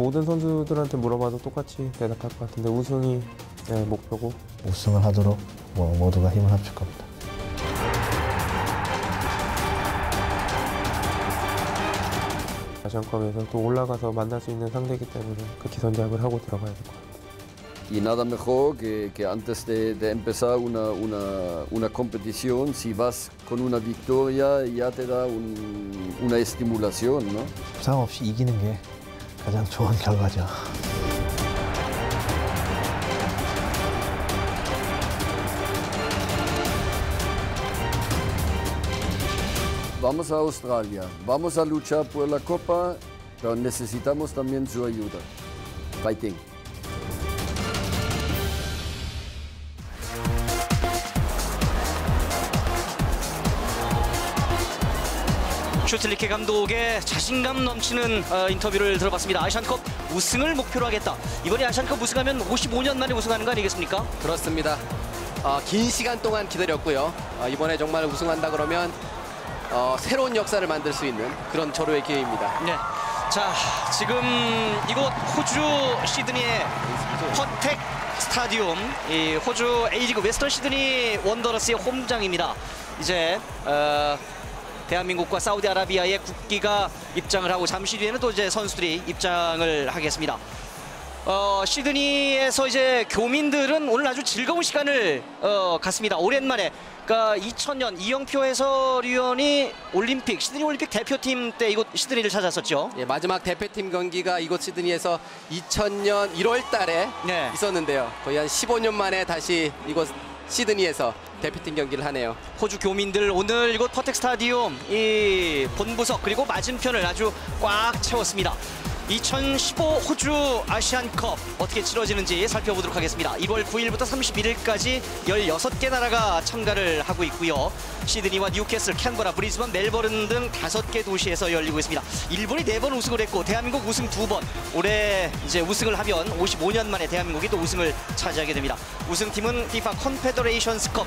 모든 선수들한테 물어봐도 똑같이 대답할 것 같은데 우승이 목표고 우승을 하도록 모두가 힘을 합칠 겁니다. 아시안컵에서 또 올라가서 만날 수 있는 상대이기 때문에 그 기선제압을 하고 들어가야 될 것 같아요. Y nada mejor que antes de empezar una competición, si vas con una victoria, ya te da una estimulación, ¿no? 부상 없이 이기는 게 가장 좋은 결과죠. Vamos a Australia, vamos a luchar por la Copa, pero necesitamos también su ayuda. Fighting. 슈틸리케 감독의 자신감 넘치는 인터뷰를 들어봤습니다. 아시안컵 우승을 목표로 하겠다. 이번에 아시안컵 우승하면 55년 만에 우승하는 거 아니겠습니까? 그렇습니다. 긴 시간 동안 기다렸고요. 이번에 정말 우승한다 그러면 새로운 역사를 만들 수 있는 그런 절호의 기회입니다. 네. 자, 지금 이곳 호주 시드니의 퍼텍 스타디움, 이 호주 A리그 웨스턴 시드니 원더러스의 홈장입니다. 이제 대한민국과 사우디아라비아의 국기가 입장을 하고 잠시 뒤에는 또 이제 선수들이 입장을 하겠습니다. 시드니에서 이제 교민들은 오늘 아주 즐거운 시간을 갖습니다. 오랜만에 그러니까 2000년 이영표 해설위원이 올림픽 시드니 올림픽 대표팀 때 이곳 시드니를 찾았었죠. 예, 마지막 대표팀 경기가 이곳 시드니에서 2000년 1월 달에 네. 있었는데요. 거의 한 15년 만에 다시 이곳 시드니에서 대표팀 경기를 하네요. 호주 교민들 오늘 이곳 퍼텍 스타디움 이 본부석 그리고 맞은편을 아주 꽉 채웠습니다. 2015 호주 아시안컵 어떻게 치러지는지 살펴보도록 하겠습니다. 1월 9일부터 31일까지 16개 나라가 참가를 하고 있고요. 시드니와 뉴캐슬, 캔버라, 브리즈번, 멜버른 등 5개 도시에서 열리고 있습니다. 일본이 4번 우승을 했고 대한민국 우승 2번. 올해 이제 우승을 하면 55년 만에 대한민국이 또 우승을 차지하게 됩니다. 우승팀은 FIFA 컨페더레이션스컵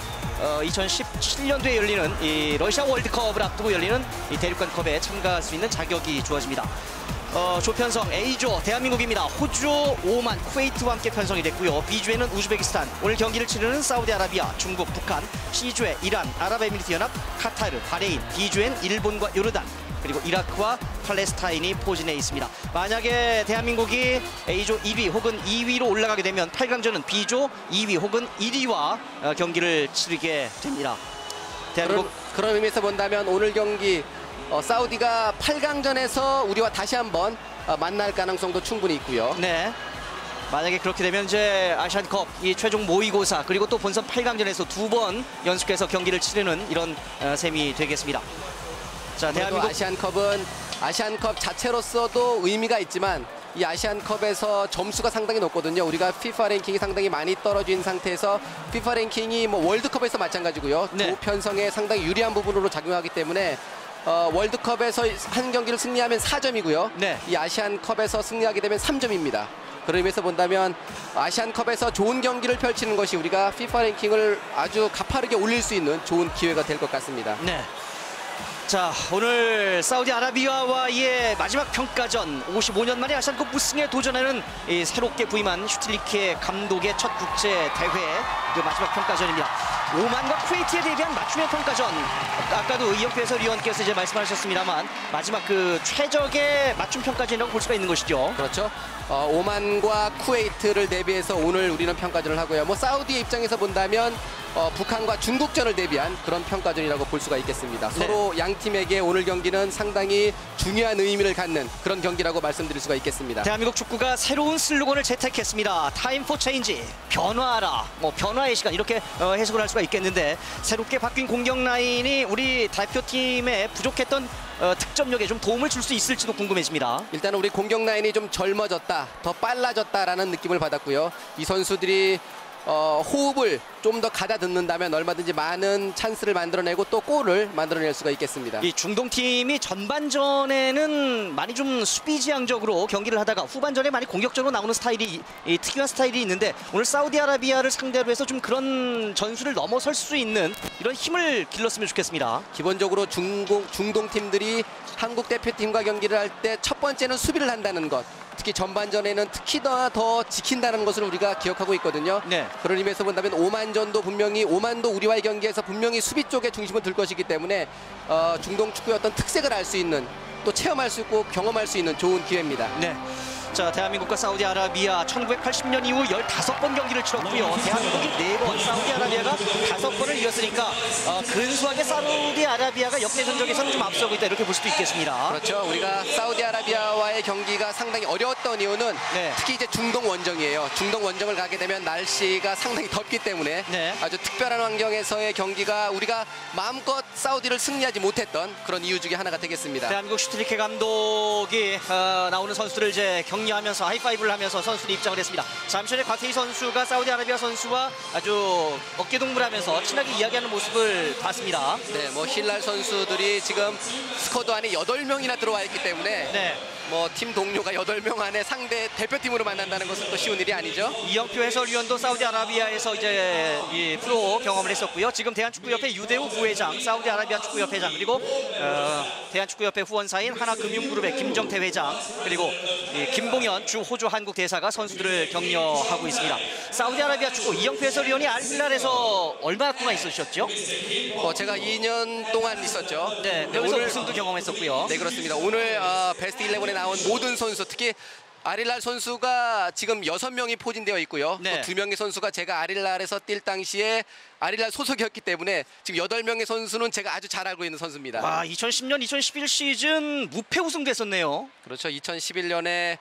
2017년도에 열리는 이 러시아 월드컵을 앞두고 열리는 이 대륙간컵에 참가할 수 있는 자격이 주어집니다. 조편성 A조 대한민국입니다. 호주, 오만, 쿠웨이트와 함께 편성이 됐고요. B조에는 우즈베키스탄, 오늘 경기를 치르는 사우디아라비아, 중국, 북한, C조에 이란, 아랍에미리트연합, 카타르, 바레인, D조엔 일본과 요르단, 그리고 이라크와 팔레스타인이 포진해 있습니다. 만약에 대한민국이 A조 1위 혹은 2위로 올라가게 되면 8강전은 B조 2위 혹은 1위와 경기를 치르게 됩니다. 대한민국 그런 의미에서 본다면 오늘 경기 사우디가 8강전에서 우리와 다시 한번 만날 가능성도 충분히 있고요. 네. 만약에 그렇게 되면 이제 아시안컵 이 최종 모의고사 그리고 또 본선 8강전에서 2번 연속해서 경기를 치르는 이런 셈이 되겠습니다. 자, 대한민국 아시안컵은 아시안컵 자체로서도 의미가 있지만 이 아시안컵에서 점수가 상당히 높거든요. 우리가 FIFA 랭킹이 상당히 많이 떨어진 상태에서 FIFA 랭킹이 뭐 월드컵에서 마찬가지고요. 네. 조 편성에 상당히 유리한 부분으로 작용하기 때문에 월드컵에서 한 경기를 승리하면 4점이고요. 네. 이 아시안컵에서 승리하게 되면 3점입니다. 그런 의미에서 본다면 아시안컵에서 좋은 경기를 펼치는 것이 우리가 FIFA 랭킹을 아주 가파르게 올릴 수 있는 좋은 기회가 될 것 같습니다. 네. 자, 오늘 사우디아라비아와의 마지막 평가전 55년 만에 아시안컵 우승에 도전하는 이 새롭게 부임한 슈틸리케 감독의 첫 국제 대회 그 마지막 평가전입니다. 오만과 쿠웨이트에 대비한 맞춤형 평가전. 아까도 이영표 해설위원께서 이제 말씀하셨습니다만 마지막 그 최적의 맞춤 평가전이라고 볼 수가 있는 것이죠. 그렇죠. 오만과 쿠웨이트를 대비해서 오늘 우리는 평가전을 하고요. 뭐 사우디의 입장에서 본다면 북한과 중국전을 대비한 그런 평가전이라고 볼 수가 있겠습니다. 네. 서로 양 팀에게 오늘 경기는 상당히 중요한 의미를 갖는 그런 경기라고 말씀드릴 수가 있겠습니다. 대한민국 축구가 새로운 슬로건을 채택했습니다. 타임 포 체인지, 변화하라, 뭐 변화의 시간 이렇게 해석을 할 수가 있겠는데 새롭게 바뀐 공격 라인이 우리 대표팀에 부족했던 득점력에 좀 도움을 줄 수 있을지도 궁금해집니다. 일단은 우리 공격 라인이 좀 젊어졌다, 더 빨라졌다라는 느낌을 받았고요. 이 선수들이 호흡을 좀 더 가다듬는다면 얼마든지 많은 찬스를 만들어내고 또 골을 만들어낼 수가 있겠습니다. 이 중동팀이 전반전에는 많이 좀 수비지향적으로 경기를 하다가 후반전에 많이 공격적으로 나오는 스타일이 특유한 스타일이 있는데 오늘 사우디아라비아를 상대로 해서 좀 그런 전술을 넘어설 수 있는 이런 힘을 길렀으면 좋겠습니다. 기본적으로 중동 팀들이 한국 대표팀과 경기를 할 때 첫 번째는 수비를 한다는 것, 특히 전반전에는 특히 더 지킨다는 것을 우리가 기억하고 있거든요. 네. 그런 의미에서 본다면 오만도 우리와의 경기에서 분명히 수비 쪽에 중심을 둘 것이기 때문에 중동 축구의 어떤 특색을 알 수 있는, 또 체험할 수 있고 경험할 수 있는 좋은 기회입니다. 네. 자, 대한민국과 사우디아라비아 1980년 이후 15번 경기를 치렀고요. 대한민국이 4번, 사우디아라비아가 5번을 이겼으니까 근소하게 사우디아라비아가 역대 전적에서는 좀 앞서고 있다, 이렇게 볼 수도 있겠습니다. 그렇죠. 우리가 사우디아라비아와의 경기가 상당히 어려웠던 이유는 네. 특히 이제 중동 원정이에요. 중동 원정을 가게 되면 날씨가 상당히 덥기 때문에 네. 아주 특별한 환경에서의 경기가 우리가 마음껏 사우디를 승리하지 못했던 그런 이유 중에 하나가 되겠습니다. 대한민국 슈틸리케 감독이 나오는 선수들을 이제 격려하면서 하이파이브를 하면서 선수들이 입장을 했습니다. 잠시 전에 곽태희 선수가 사우디아라비아 선수와 아주 어깨동무하면서 친하게 이야기하는 모습을 봤습니다. 네, 뭐 힐랄 선수들이 지금 스쿼드 안에 8명이나 들어와 있기 때문에 네. 뭐 팀 동료가 8명 안에 상대 대표팀으로 만난다는 것은 또 쉬운 일이 아니죠. 이영표 해설위원도 사우디아라비아에서 이제 이 프로 경험을 했었고요. 지금 대한축구협회 유대우 부회장, 사우디아라비아 축구협회장, 그리고 대한축구협회 후원사인 하나금융그룹의 김정태 회장, 그리고 김봉현 주 호주 한국 대사가 선수들을 격려하고 있습니다. 사우디아라비아 축구 이영표 해설위원이 알힐랄에서 얼마나 동안 있으셨죠? 제가 2년 동안 있었죠. 네, 여기서 우승도 경험했었고요. 네, 그렇습니다. 오늘 베스트 11에 나온 모든 선수, 특히 아릴랄 선수가 지금 6명이 포진되어 있고요. 네. 또 2명의 선수가 제가 아릴랄에서 뛸 당시에 아릴랄 소속이었기 때문에 지금 8명의 선수는 제가 아주 잘 알고 있는 선수입니다. 와, 2010년, 2011 시즌 무패 우승됐었네요. 그렇죠. 2011년에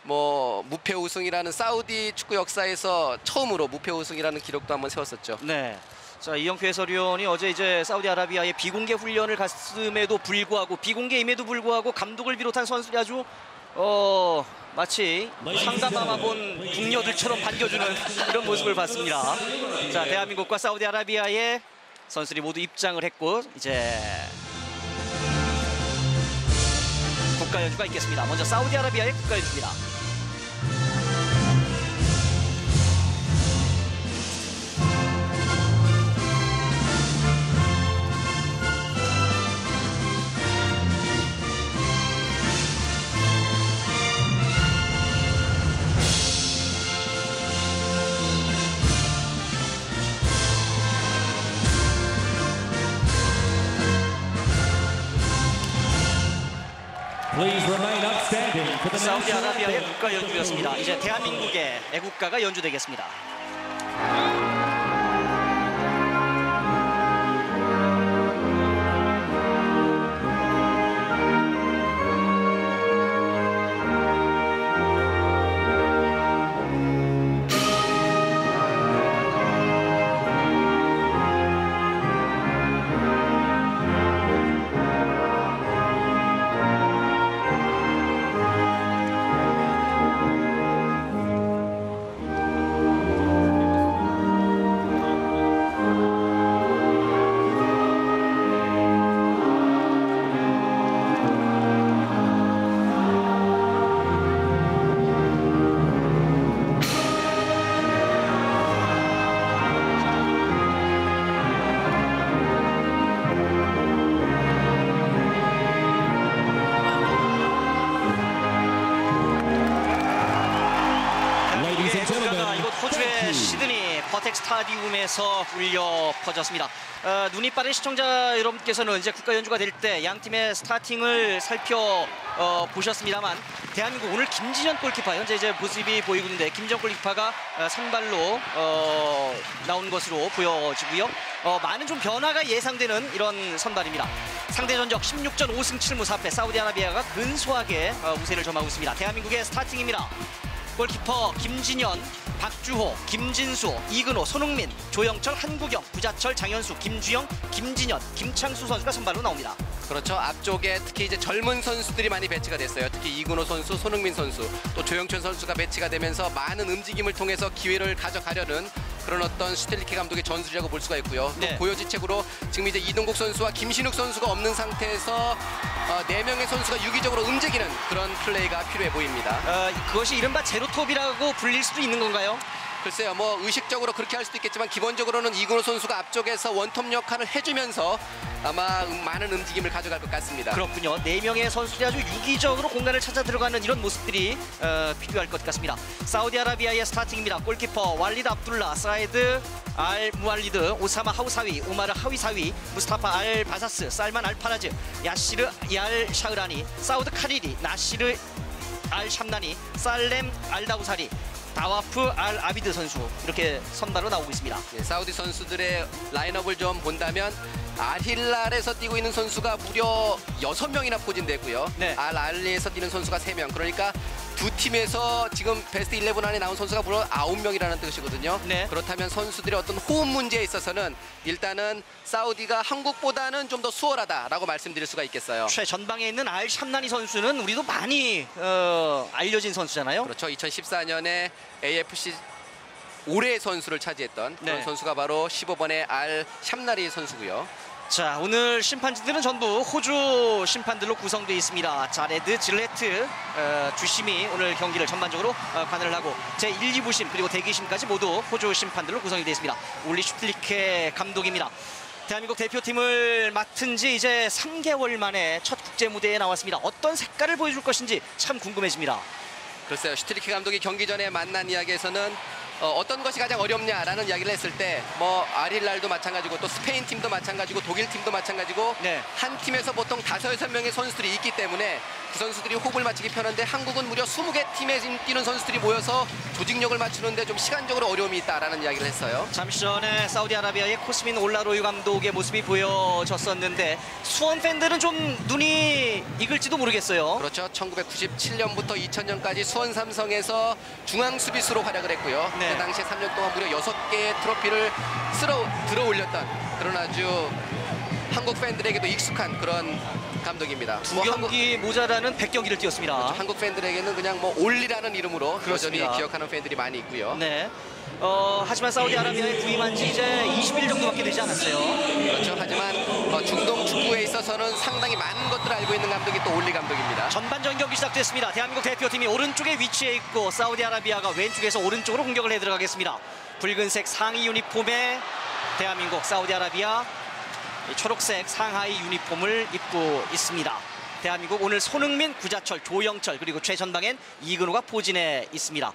뭐 무패 우승이라는 사우디 축구 역사에서 처음으로 무패 우승이라는 기록도 한번 세웠었죠. 네. 자, 이영표 해설위원이 어제 이제 사우디아라비아의 비공개 훈련을 갔음에도 불구하고, 비공개임에도 불구하고 감독을 비롯한 선수들이 아주 마치 상담하마 본 궁녀들처럼 반겨주는 그런 모습을 봤습니다. 자, 대한민국과 사우디아라비아의 선수들이 모두 입장을 했고 이제 국가 연주가 있겠습니다. 먼저 사우디아라비아의 국가 연주입니다. 사우디아라비아의 국가 연주였습니다. 이제 대한민국의 애국가가 연주되겠습니다. 호주의 시드니 버텍 스타디움에서 울려 퍼졌습니다. 눈이 빠른 시청자 여러분께서는 이제 국가 연주가 될 때 양 팀의 스타팅을 살펴보셨습니다만, 대한민국 오늘 김진현 골키퍼, 현재 이제 모습이 보이고 있는데 김진현 골키퍼가 선발로 나온 것으로 보여지고요. 많은 좀 변화가 예상되는 이런 선발입니다. 상대 전적 16전 5승 7무 4패, 사우디아라비아가 근소하게 우세를 점하고 있습니다. 대한민국의 스타팅입니다. 골키퍼 김진현, 박주호, 김진수, 이근호, 손흥민, 조영철, 한국영, 구자철, 장현수, 김주영, 김진현, 김창수 선수가 선발로 나옵니다. 그렇죠. 앞쪽에 특히 이제 젊은 선수들이 많이 배치가 됐어요. 특히 이근호 선수, 손흥민 선수, 또 조영철 선수가 배치가 되면서 많은 움직임을 통해서 기회를 가져가려는 그런 어떤 슈틸리케 감독의 전술이라고 볼 수가 있고요. 또 네. 고요지책으로 지금 이제 이동국 선수와 김신욱 선수가 없는 상태에서 4명의 선수가 유기적으로 움직이는 그런 플레이가 필요해 보입니다. 그것이 이른바 제로톱이라고 불릴 수도 있는 건가요? 글쎄요, 뭐 의식적으로 그렇게 할 수도 있겠지만 기본적으로는 이근호 선수가 앞쪽에서 원톱 역할을 해주면서 아마 많은 움직임을 가져갈 것 같습니다. 그렇군요. 4명의 선수들이 아주 유기적으로 공간을 찾아 들어가는 이런 모습들이 필요할 것 같습니다. 사우디아라비아의 스타팅입니다. 골키퍼 walid 압둘라, 사이드 알 무알리드, 오사마 하우사위, 오마르 하위사위, 무스타파 알 바사스, 살만 알 파라즈, 야시르 얄 샤흐라니, 사우드 카리리, 나시르 알 샴나니, 살렘 알 다우사리, 다와프 알 아비드 선수, 이렇게 선발로 나오고 있습니다. 예, 사우디 선수들의 라인업을 좀 본다면 알힐랄에서 뛰고 있는 선수가 무려 6명이나 포진되고요. 네. 알알리에서 뛰는 선수가 3명. 그러니까 두 팀에서 지금 베스트 11 안에 나온 선수가 무려 9명이라는 뜻이거든요. 네. 그렇다면 선수들의 어떤 호흡 문제에 있어서는 일단은 사우디가 한국보다는 좀 더 수월하다라고 말씀드릴 수가 있겠어요. 최전방에 있는 알 샴나니 선수는 우리도 많이 알려진 선수잖아요. 그렇죠. 2014년에 AFC 올해의 선수를 차지했던 그런 네. 선수가 바로 15번의 알 샴나리 선수고요. 자, 오늘 심판진들은 전부 호주 심판들로 구성되어 있습니다. 자레드 질레트 주심이 오늘 경기를 전반적으로 관할을 하고 제1, 2부심 그리고 대기심까지 모두 호주 심판들로 구성이 되어 있습니다. 올리 슈틀리케 감독입니다. 대한민국 대표팀을 맡은 지 이제 3개월 만에 첫 국제 무대에 나왔습니다. 어떤 색깔을 보여줄 것인지 참 궁금해집니다. 글쎄요, 슈트리케 감독이 경기 전에 만난 이야기에서는 어떤 것이 가장 어렵냐라는 이야기를 했을 때 뭐 알힐랄도 마찬가지고 또 스페인 팀도 마찬가지고 독일 팀도 마찬가지고 네. 한 팀에서 보통 5-6명의 선수들이 있기 때문에 그 선수들이 호흡을 맞추기 편한데 한국은 무려 20개 팀에 뛰는 선수들이 모여서 조직력을 맞추는데 좀 시간적으로 어려움이 있다라는 이야기를 했어요. 잠시 전에 사우디아라비아의 코스민 올라로유 감독의 모습이 보여졌었는데 수원 팬들은 좀 눈이 익을지도 모르겠어요. 그렇죠. 1997년부터 2000년까지 수원 삼성에서 중앙 수비수로 활약을 했고요. 네. 그 당시에 3년 동안 무려 6개의 트로피를 들어 올렸던 그런 아주 한국 팬들에게도 익숙한 그런 감독입니다. 두 경기 모자라는 100경기를 뛰었습니다. 한국 팬들에게는 그냥 뭐 올리라는 이름으로 그렇습니다. 여전히 기억하는 팬들이 많이 있고요. 네. 하지만 사우디아라비아에 부임한 지 이제 20일 정도밖에 되지 않았어요. 그렇죠. 하지만 중동 축구에 있어서는 상당히 많은 것들을 알고 있는 감독이 또 올리 감독입니다. 전반전 경기 시작됐습니다. 대한민국 대표팀이 오른쪽에 위치해 있고 사우디아라비아가 왼쪽에서 오른쪽으로 공격을 해 들어가겠습니다. 붉은색 상의 유니폼에 대한민국, 사우디아라비아 초록색 상하이 유니폼을 입고 있습니다. 대한민국 오늘 손흥민, 구자철, 조영철 그리고 최전방엔 이근호가 포진해 있습니다.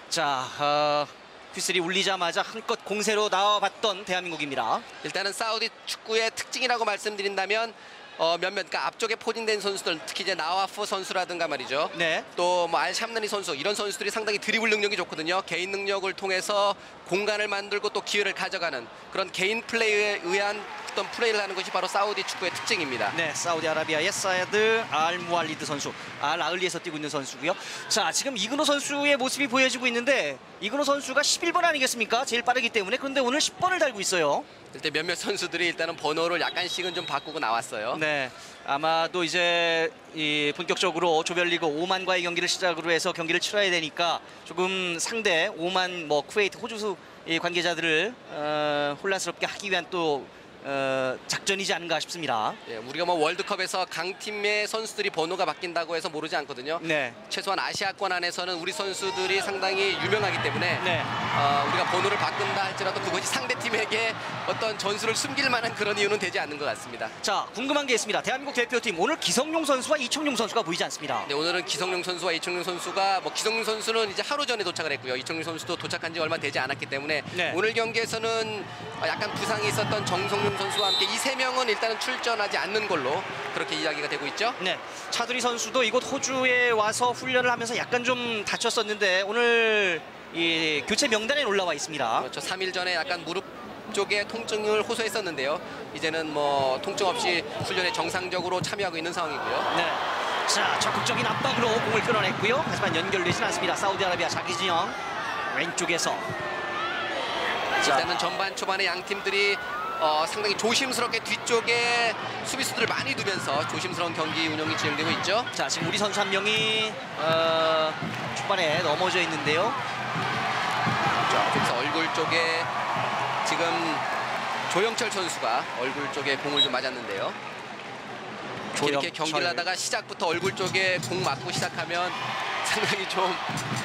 자, 휘슬이 울리자마자 한껏 공세로 나와봤던 대한민국입니다. 일단은 사우디 축구의 특징이라고 말씀드린다면 몇몇 그러니까 앞쪽에 포진된 선수들 특히 이제 나와프 선수라든가 말이죠. 네. 또 뭐 알 샴나니 선수 이런 선수들이 상당히 드리블 능력이 좋거든요. 개인 능력을 통해서 공간을 만들고 또 기회를 가져가는 그런 개인 플레이에 의한 어떤 플레이를 하는 것이 바로 사우디 축구의 특징입니다. 네, 사우디아라비아의 사이드 알 무알리드 선수, 알 아흘리에서 뛰고 있는 선수고요. 자, 지금 이근호 선수의 모습이 보여지고 있는데 이근호 선수가 11번 아니겠습니까? 제일 빠르기 때문에. 그런데 오늘 10번을 달고 있어요. 일단 몇몇 선수들이 일단은 번호를 약간씩은 좀 바꾸고 나왔어요. 네, 아마도 이제 본격적으로 조별리그 오만과의 경기를 시작으로 해서 경기를 치러야 되니까 조금 상대 오만, 뭐 쿠웨이트, 호주 관계자들을 혼란스럽게 하기 위한 또 작전이지 않은가 싶습니다. 예, 우리가 뭐 월드컵에서 강팀의 선수들이 번호가 바뀐다고 해서 모르지 않거든요. 네. 최소한 아시아권 안에서는 우리 선수들이 상당히 유명하기 때문에 네. 우리가 번호를 바꾼다 할지라도 그것이 상대팀에게 어떤 전술을 숨길 만한 그런 이유는 되지 않는 것 같습니다. 자, 궁금한 게 있습니다. 대한민국 대표팀 오늘 기성용 선수와 이청용 선수가 보이지 않습니다. 네, 오늘은 기성용 선수와 이청용 선수가 뭐 기성용 선수는 이제 하루 전에 도착을 했고요. 이청용 선수도 도착한 지 얼마 되지 않았기 때문에 네. 오늘 경기에서는 약간 부상이 있었던 정성용 선수와 함께 이 세 명은 일단은 출전하지 않는 걸로 그렇게 이야기가 되고 있죠. 네, 차두리 선수도 이곳 호주에 와서 훈련을 하면서 약간 좀 다쳤었는데 오늘 이 교체 명단에 올라와 있습니다. 그렇죠. 3일 전에 약간 무릎 쪽에 통증을 호소했었는데요. 이제는 뭐 통증 없이 훈련에 정상적으로 참여하고 있는 상황이고요. 네. 자, 적극적인 압박으로 공을 끌어냈고요. 하지만 연결되진 않습니다. 사우디아라비아 자기 진영 왼쪽에서. 일단은 전반 초반에 양 팀들이 상당히 조심스럽게 뒤쪽에 수비수들을 많이 두면서 조심스러운 경기 운영이 진행되고 있죠. 자, 지금 우리 선수 한 명이 초반에 넘어져 있는데요. 그래서 얼굴 쪽에 지금 조영철 선수가 얼굴 쪽에 공을 좀 맞았는데요. 이렇게 경기를 하다가 시작부터 얼굴 쪽에 공 맞고 시작하면 상당히 좀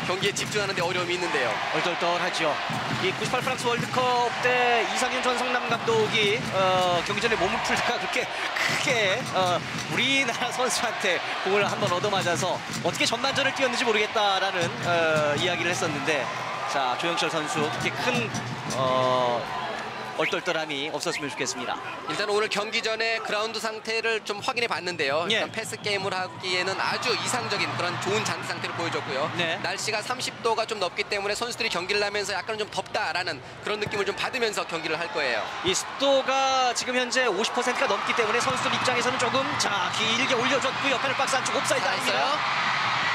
경기에 집중하는 데 어려움이 있는데요. 얼떨떨하죠. 이 98 프랑스 월드컵 때 이상윤 전 성남 감독이 경기 전에 몸을 풀다가 그렇게 크게 우리나라 선수한테 공을 한번 얻어맞아서 어떻게 전반전을 뛰었는지 모르겠다라는 이야기를 했었는데, 자, 조영철 선수 그렇게 큰 얼떨떨함이 없었으면 좋겠습니다. 일단 오늘 경기 전에 그라운드 상태를 좀 확인해 봤는데요. 예. 일단 패스 게임을 하기에는 아주 이상적인 그런 좋은 잔디 상태를 보여줬고요. 네. 날씨가 30도가 좀 넘기 때문에 선수들이 경기를 하면서 약간 좀 덥다라는 그런 느낌을 좀 받으면서 경기를 할 거예요. 이 습도가 지금 현재 50%가 넘기 때문에 선수들 입장에서는 조금 자 길게 올려줬고요. 페널 박스 안쪽 옵사이드 아닙니다. 있어요.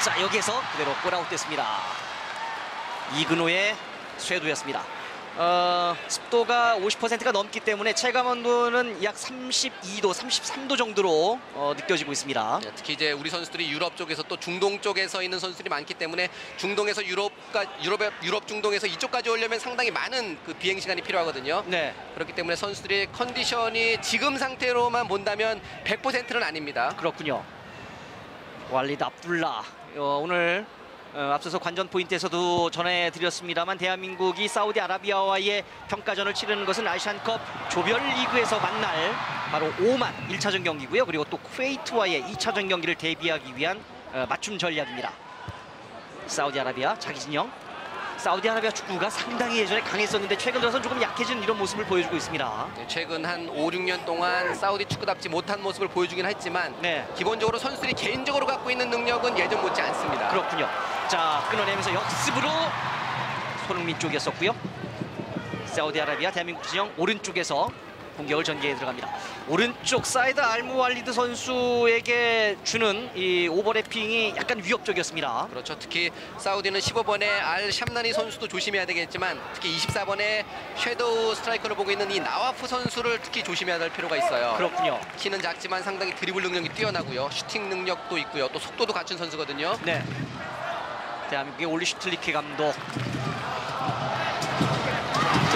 자, 여기에서 그대로 골아웃 됐습니다. 이근호의 쇄도였습니다. 습도가 50%가 넘기 때문에 체감 온도는 약 32도, 33도 정도로 느껴지고 있습니다. 네, 특히 이제 우리 선수들이 유럽 쪽에서 또 중동 쪽에서 있는 선수들이 많기 때문에 중동에서 유럽 중동에서 이쪽까지 오려면 상당히 많은 그 비행 시간이 필요하거든요. 네, 그렇기 때문에 선수들의 컨디션이 지금 상태로만 본다면 100%는 아닙니다. 그렇군요. 왈리드 압둘라 오늘 앞서서 관전 포인트에서도 전해드렸습니다만 대한민국이 사우디아라비아와의 평가전을 치르는 것은 아시안컵 조별리그에서 만날 바로 오만 1차전 경기고요. 그리고 또 쿠웨이트와의 2차전 경기를 대비하기 위한 맞춤 전략입니다. 사우디아라비아 자기 진영. 사우디아라비아 축구가 상당히 예전에 강했었는데 최근 들어서 조금 약해진 이런 모습을 보여주고 있습니다. 네, 최근 한 5, 6년 동안 사우디 축구답지 못한 모습을 보여주긴 했지만 네, 기본적으로 선수들이 개인적으로 갖고 있는 능력은 예전 못지 않습니다. 그렇군요. 자, 끊어내면서 역습으로 손흥민 쪽이었었고요. 사우디아라비아 대한민국 진영 오른쪽에서 공격을 전개해 들어갑니다. 오른쪽 사이드 알무왈리드 선수에게 주는 이 오버래핑이 약간 위협적이었습니다. 그렇죠. 특히 사우디는 15번의 알 샴나니 선수도 조심해야 되겠지만 특히 24번의 섀도우 스트라이커를 보고 있는 이 나와프 선수를 특히 조심해야 될 필요가 있어요. 그렇군요. 키는 작지만 상당히 드리블 능력이 뛰어나고요. 슈팅 능력도 있고요. 또 속도도 갖춘 선수거든요. 네, 대한민국의 올리 슈틀리케 감독.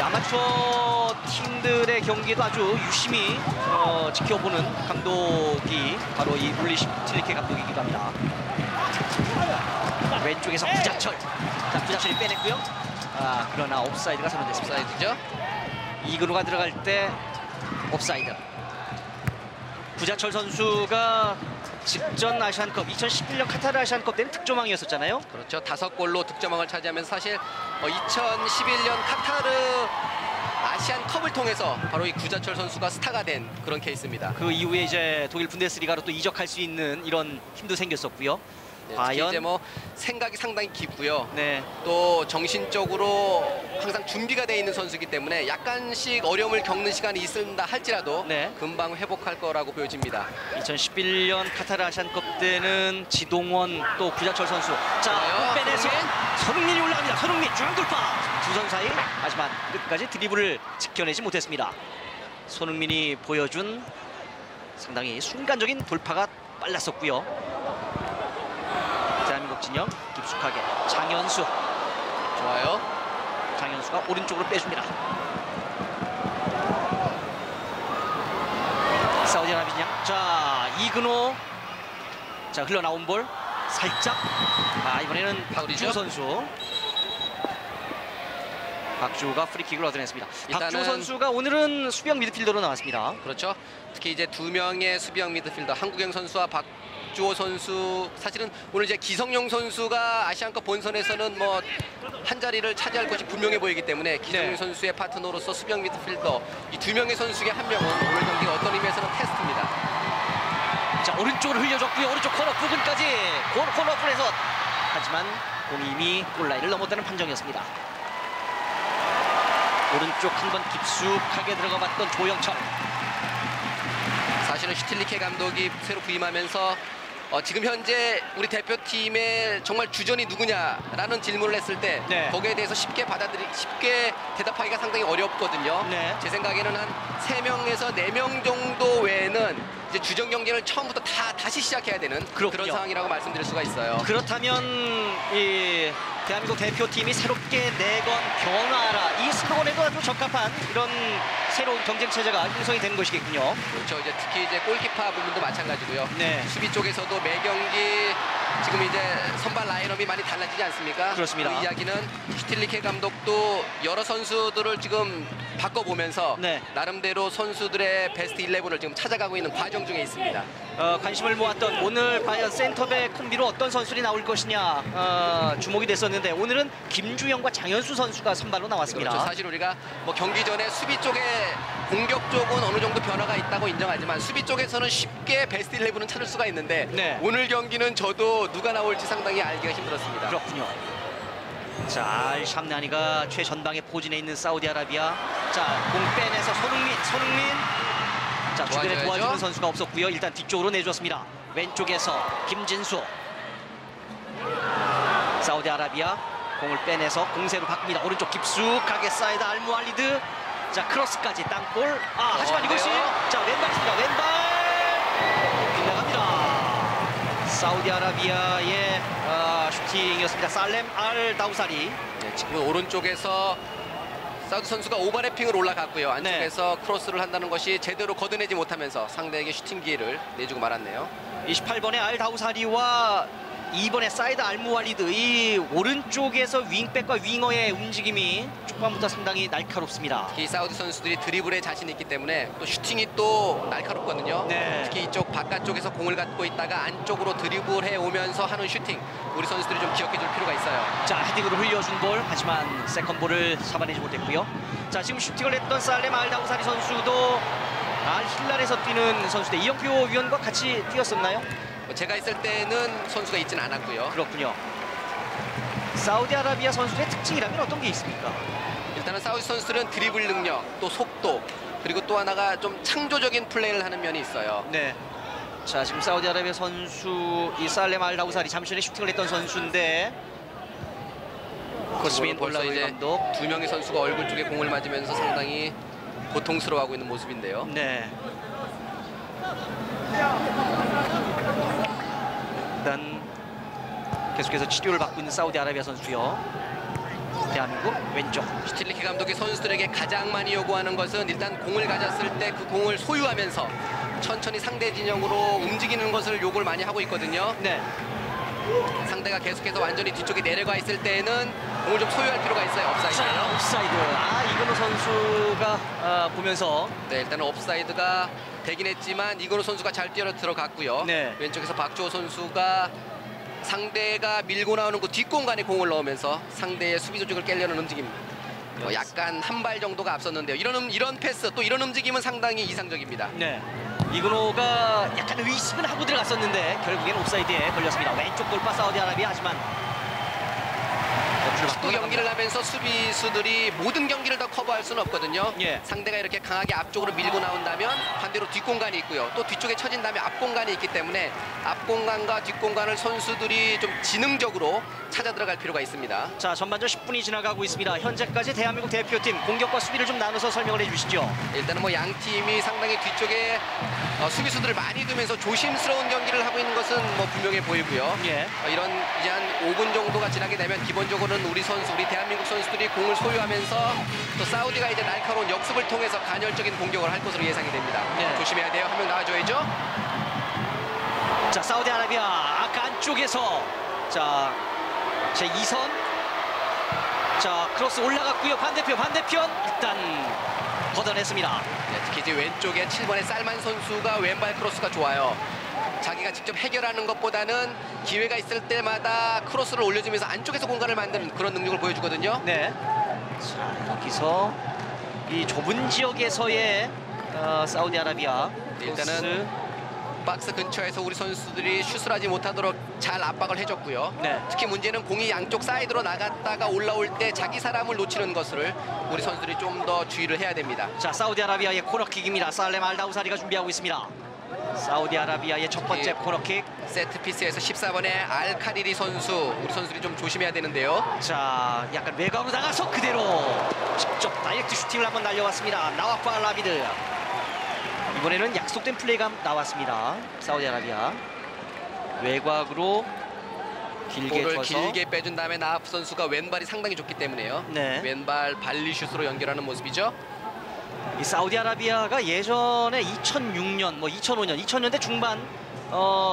아마추어 팀들의 경기도 아주 유심히 지켜보는 감독이 바로 이 올리 슈틀리케 감독이기도 합니다. 왼쪽에서 구자철. 자, 구자철이 빼냈고요. 그러나 옵사이드가 선언됐습니다. 옵사이드죠. 이근호가 들어갈 때 옵사이드. 구자철 선수가 직전 아시안컵 2011년 카타르 아시안컵 때는 득점왕이었었잖아요. 그렇죠. 5골로 득점왕을 차지하면서 사실 2011년 카타르 아시안컵을 통해서 바로 이 구자철 선수가 스타가 된 그런 케이스입니다. 그 이후에 이제 독일 분데스리가로 또 이적할 수 있는 이런 힘도 생겼었고요. 네, 특히 과연 이제 뭐 생각이 상당히 깊고요. 네, 또 정신적으로 항상 준비가 돼 있는 선수이기 때문에 약간씩 어려움을 겪는 시간이 있는다 할지라도 네. 금방 회복할 거라고 보여집니다. 2011년 카타르 아시안컵 때는 지동원 또 구자철 선수. 자, 좋아요. 빼내서 손흥민이 올라갑니다. 손흥민 중앙 돌파. 두 선 사이 하지만 끝까지 드리블을 지켜내지 못했습니다. 손흥민이 보여준 상당히 순간적인 돌파가 빨랐었고요. 대한민국 진영 깊숙하게 장현수. 좋아요. 장현수가 오른쪽으로 빼줍니다. 사우디아라비아. 자, 이근호. 자, 흘러나온 볼 살짝. 이번에는 박주호 선수. 박주호가 프리킥을 얻어냈습니다. 박주호 일단은- 선수가 오늘은 수비형 미드필더로 나왔습니다. 그렇죠. 특히 이제 두 명의 수비형 미드필더 한국영 선수와 박주호 선수, 사실은 오늘 이제 기성용 선수가 아시안컵 본선에서는 뭐 한 자리를 차지할 것이 분명해 보이기 때문에 기성용 네. 선수의 파트너로서 수비형 미드필더 이 두 명의 선수 중에 한 명은 오늘 경기가 어떤 의미에서는 테스트입니다. 자, 오른쪽으로 흘려줬고요. 오른쪽 코너 부근까지 코너 부분에서 하지만 공이 이미 골라인을 넘었다는 판정이었습니다. 오른쪽 한번 깊숙하게 들어가봤던 조영철. 사실은 슈틸리케 감독이 새로 부임하면서 지금 현재 우리 대표팀의 정말 주전이 누구냐라는 질문을 했을 때 네. 거기에 대해서 쉽게 대답하기가 상당히 어렵거든요. 네. 제 생각에는 한 3명에서 4명 정도 외에는 이제 주전 경기를 처음부터 다시 시작해야 되는 그렇군요. 그런 상황이라고 말씀드릴 수가 있어요. 그렇다면 이 대한민국 대표팀이 새롭게 내건 변화라 이 슬로건에도 아주 적합한 이런 새로운 경쟁 체제가 형성이 되는 것이겠군요. 그렇죠. 이제 특히 이제 골키퍼 부분도 마찬가지고요. 네. 수비 쪽에서도 매 경기 지금 이제 선발 라인업이 많이 달라지지 않습니까? 그렇습니다. 그 이야기는 슈틸리케 감독도 여러 선수들을 지금 바꿔보면서 네. 나름대로 선수들의 베스트 11을 지금 찾아가고 있는 과정 중에 있습니다. 관심을 모았던 오늘 과연 센터백 콤비로 어떤 선수들이 나올 것이냐 주목이 됐었는데 오늘은 김주영과 장현수 선수가 선발로 나왔습니다. 그렇죠. 사실 우리가 뭐 경기 전에 수비 쪽에 공격 쪽은 어느 정도 변화가 있다고 인정하지만 수비 쪽에서는 쉽게 베스트 11은 찾을 수가 있는데 네. 오늘 경기는 저도 누가 나올지 상당히 알기가 힘들었습니다. 그렇군요. 자, 알샴나니가 최전방에 포진해 있는 사우디아라비아. 자, 공 빼내서 손흥민. 자, 주변에 도와줘야죠. 도와주는 선수가 없었고요. 일단 뒤쪽으로 내줬습니다. 왼쪽에서 김진수. 사우디아라비아 공을 빼내서 공세로 바꿉니다. 오른쪽 깊숙하게 사이드 알무알리드. 자, 크로스까지 땅볼. 하지만 이것이 자, 왼발입니다. 왼발 빗나갑니다. 사우디아라비아의 슈팅이었습니다. 살렘 알 다우사리. 네, 지금 오른쪽에서 사우디 선수가 오버래핑을 올라갔고요. 안쪽에서 크로스를 한다는 것이 제대로 걷어내지 못하면서 상대에게 슈팅 기회를 내주고 말았네요. 28번의 알 다우사리와 2번의 사이드 알무알리드, 이 오른쪽에서 윙백과 윙어의 움직임이 초반부터 상당히 날카롭습니다. 이 사우디 선수들이 드리블에 자신이 있기 때문에 또 슈팅이 또 날카롭거든요. 네. 특히 이쪽 바깥쪽에서 공을 갖고 있다가 안쪽으로 드리블해 오면서 하는 슈팅, 우리 선수들이 좀 기억해 줄 필요가 있어요. 자, 헤딩으로 흘려준 볼, 하지만 세컨볼을 잡아내지 못했고요. 자, 지금 슈팅을 했던 살렘 알 다우사리 선수도 알 힐랄에서 뛰는 선수인데 이영표 위원과 같이 뛰었었나요? 제가 있을 때는 선수가 있지는 않았고요. 그렇군요. 사우디아라비아 선수의 특징이라면 어떤 게 있습니까? 일단은 사우디 선수들은 드리블 능력, 또 속도, 그리고 또 하나가 좀 창조적인 플레이를 하는 면이 있어요. 네. 자, 지금 사우디아라비아 선수 이 살렘 알 다우사리 잠시 전에 슈팅을 했던 선수인데 코스민 벌써 올라오이 이제 감독. 두 명의 선수가 얼굴 쪽에 공을 맞으면서 상당히 고통스러워하고 있는 모습인데요. 네. 일단 계속해서 치료를 받고 있는 사우디아라비아 선수요. 대한민국 왼쪽. 슈틸리케 감독이 선수들에게 가장 많이 요구하는 것은 일단 공을 가졌을 때 그 공을 소유하면서 천천히 상대 진영으로 움직이는 것을 요구를 많이 하고 있거든요. 네. 상대가 계속해서 완전히 뒤쪽에 내려가 있을 때는 공을 좀 소유할 필요가 있어요. 자, 옵사이드예요. 옵사이드. 이건호 선수가 보면서 네, 일단은 옵사이드가 되긴 했지만 이건호 선수가 잘 뛰어 들어갔고요. 네. 왼쪽에서 박주호 선수가 상대가 밀고 나오는 그 뒷공간에 공을 넣으면서 상대의 수비 조직을 깨려는 움직임. 약간 한 발 정도가 앞섰는데요. 이런 패스 또 이런 움직임은 상당히 이상적입니다. 네. 이근호가 약간 의식은 하고 들어갔었는데 결국엔 옵사이드에 걸렸습니다. 왼쪽 돌파 사우디아라비아. 하지만 축구 경기를 하면서 수비수들이 모든 경기를 다 커버할 수는 없거든요. 예. 상대가 이렇게 강하게 앞쪽으로 밀고 나온다면 반대로 뒷공간이 있고요. 또 뒤쪽에 처진다면 앞공간이 있기 때문에 앞공간과 뒷공간을 선수들이 좀 지능적으로 찾아 들어갈 필요가 있습니다. 자, 전반전 10분이 지나가고 있습니다. 현재까지 대한민국 대표팀 공격과 수비를 좀 나눠서 설명을 해주시죠. 일단은 뭐 양 팀이 상당히 뒤쪽에 수비수들을 많이 두면서 조심스러운 경기를 하고 있는 것은 뭐 분명해 보이고요. 예. 이런 이제 한 5분 정도가 지나게 되면 기본적으로는 우리 대한민국 선수들이 공을 소유하면서 또 사우디가 이제 날카로운 역습을 통해서 간헐적인 공격을 할 것으로 예상이 됩니다. 네. 조심해야 돼요. 한 명 나와줘야죠. 자, 사우디아라비아 아까 안쪽에서 자, 제 2선. 자, 크로스 올라갔고요. 반대편 일단 걷어냈습니다. 네, 특히 이제 왼쪽에 7번의 쌀만 선수가 왼발 크로스가 좋아요. 자기가 직접 해결하는 것보다는 기회가 있을 때마다 크로스를 올려주면서 안쪽에서 공간을 만드는 그런 능력을 보여주거든요. 네. 자, 여기서 이 좁은 지역에서의 사우디아라비아 일단은 크로스. 박스 근처에서 우리 선수들이 슛을 하지 못하도록 잘 압박을 해줬고요. 네. 특히 문제는 공이 양쪽 사이드로 나갔다가 올라올 때 자기 사람을 놓치는 것을 우리 선수들이 좀 더 주의를 해야 됩니다. 자, 사우디아라비아의 코너킥입니다. 살렘 알 다우사리가 준비하고 있습니다. 사우디아라비아의 첫 번째 코너킥. 세트피스에서 14번의 알카리리 선수, 우리 선수들이 좀 조심해야 되는데요. 자, 약간 외곽으로 나가서 그대로 직접 다이렉트 슈팅을 한번 날려왔습니다. 나와파 라비드. 이번에는 약속된 플레이가 나왔습니다. 사우디아라비아 외곽으로 길게 볼을 쳐서 길게 빼준 다음에 나하프 선수가 왼발이 상당히 좋기 때문에요. 네. 왼발 발리슛으로 연결하는 모습이죠. 이 사우디아라비아가 예전에 2006년, 뭐 2005년, 2000년대 중반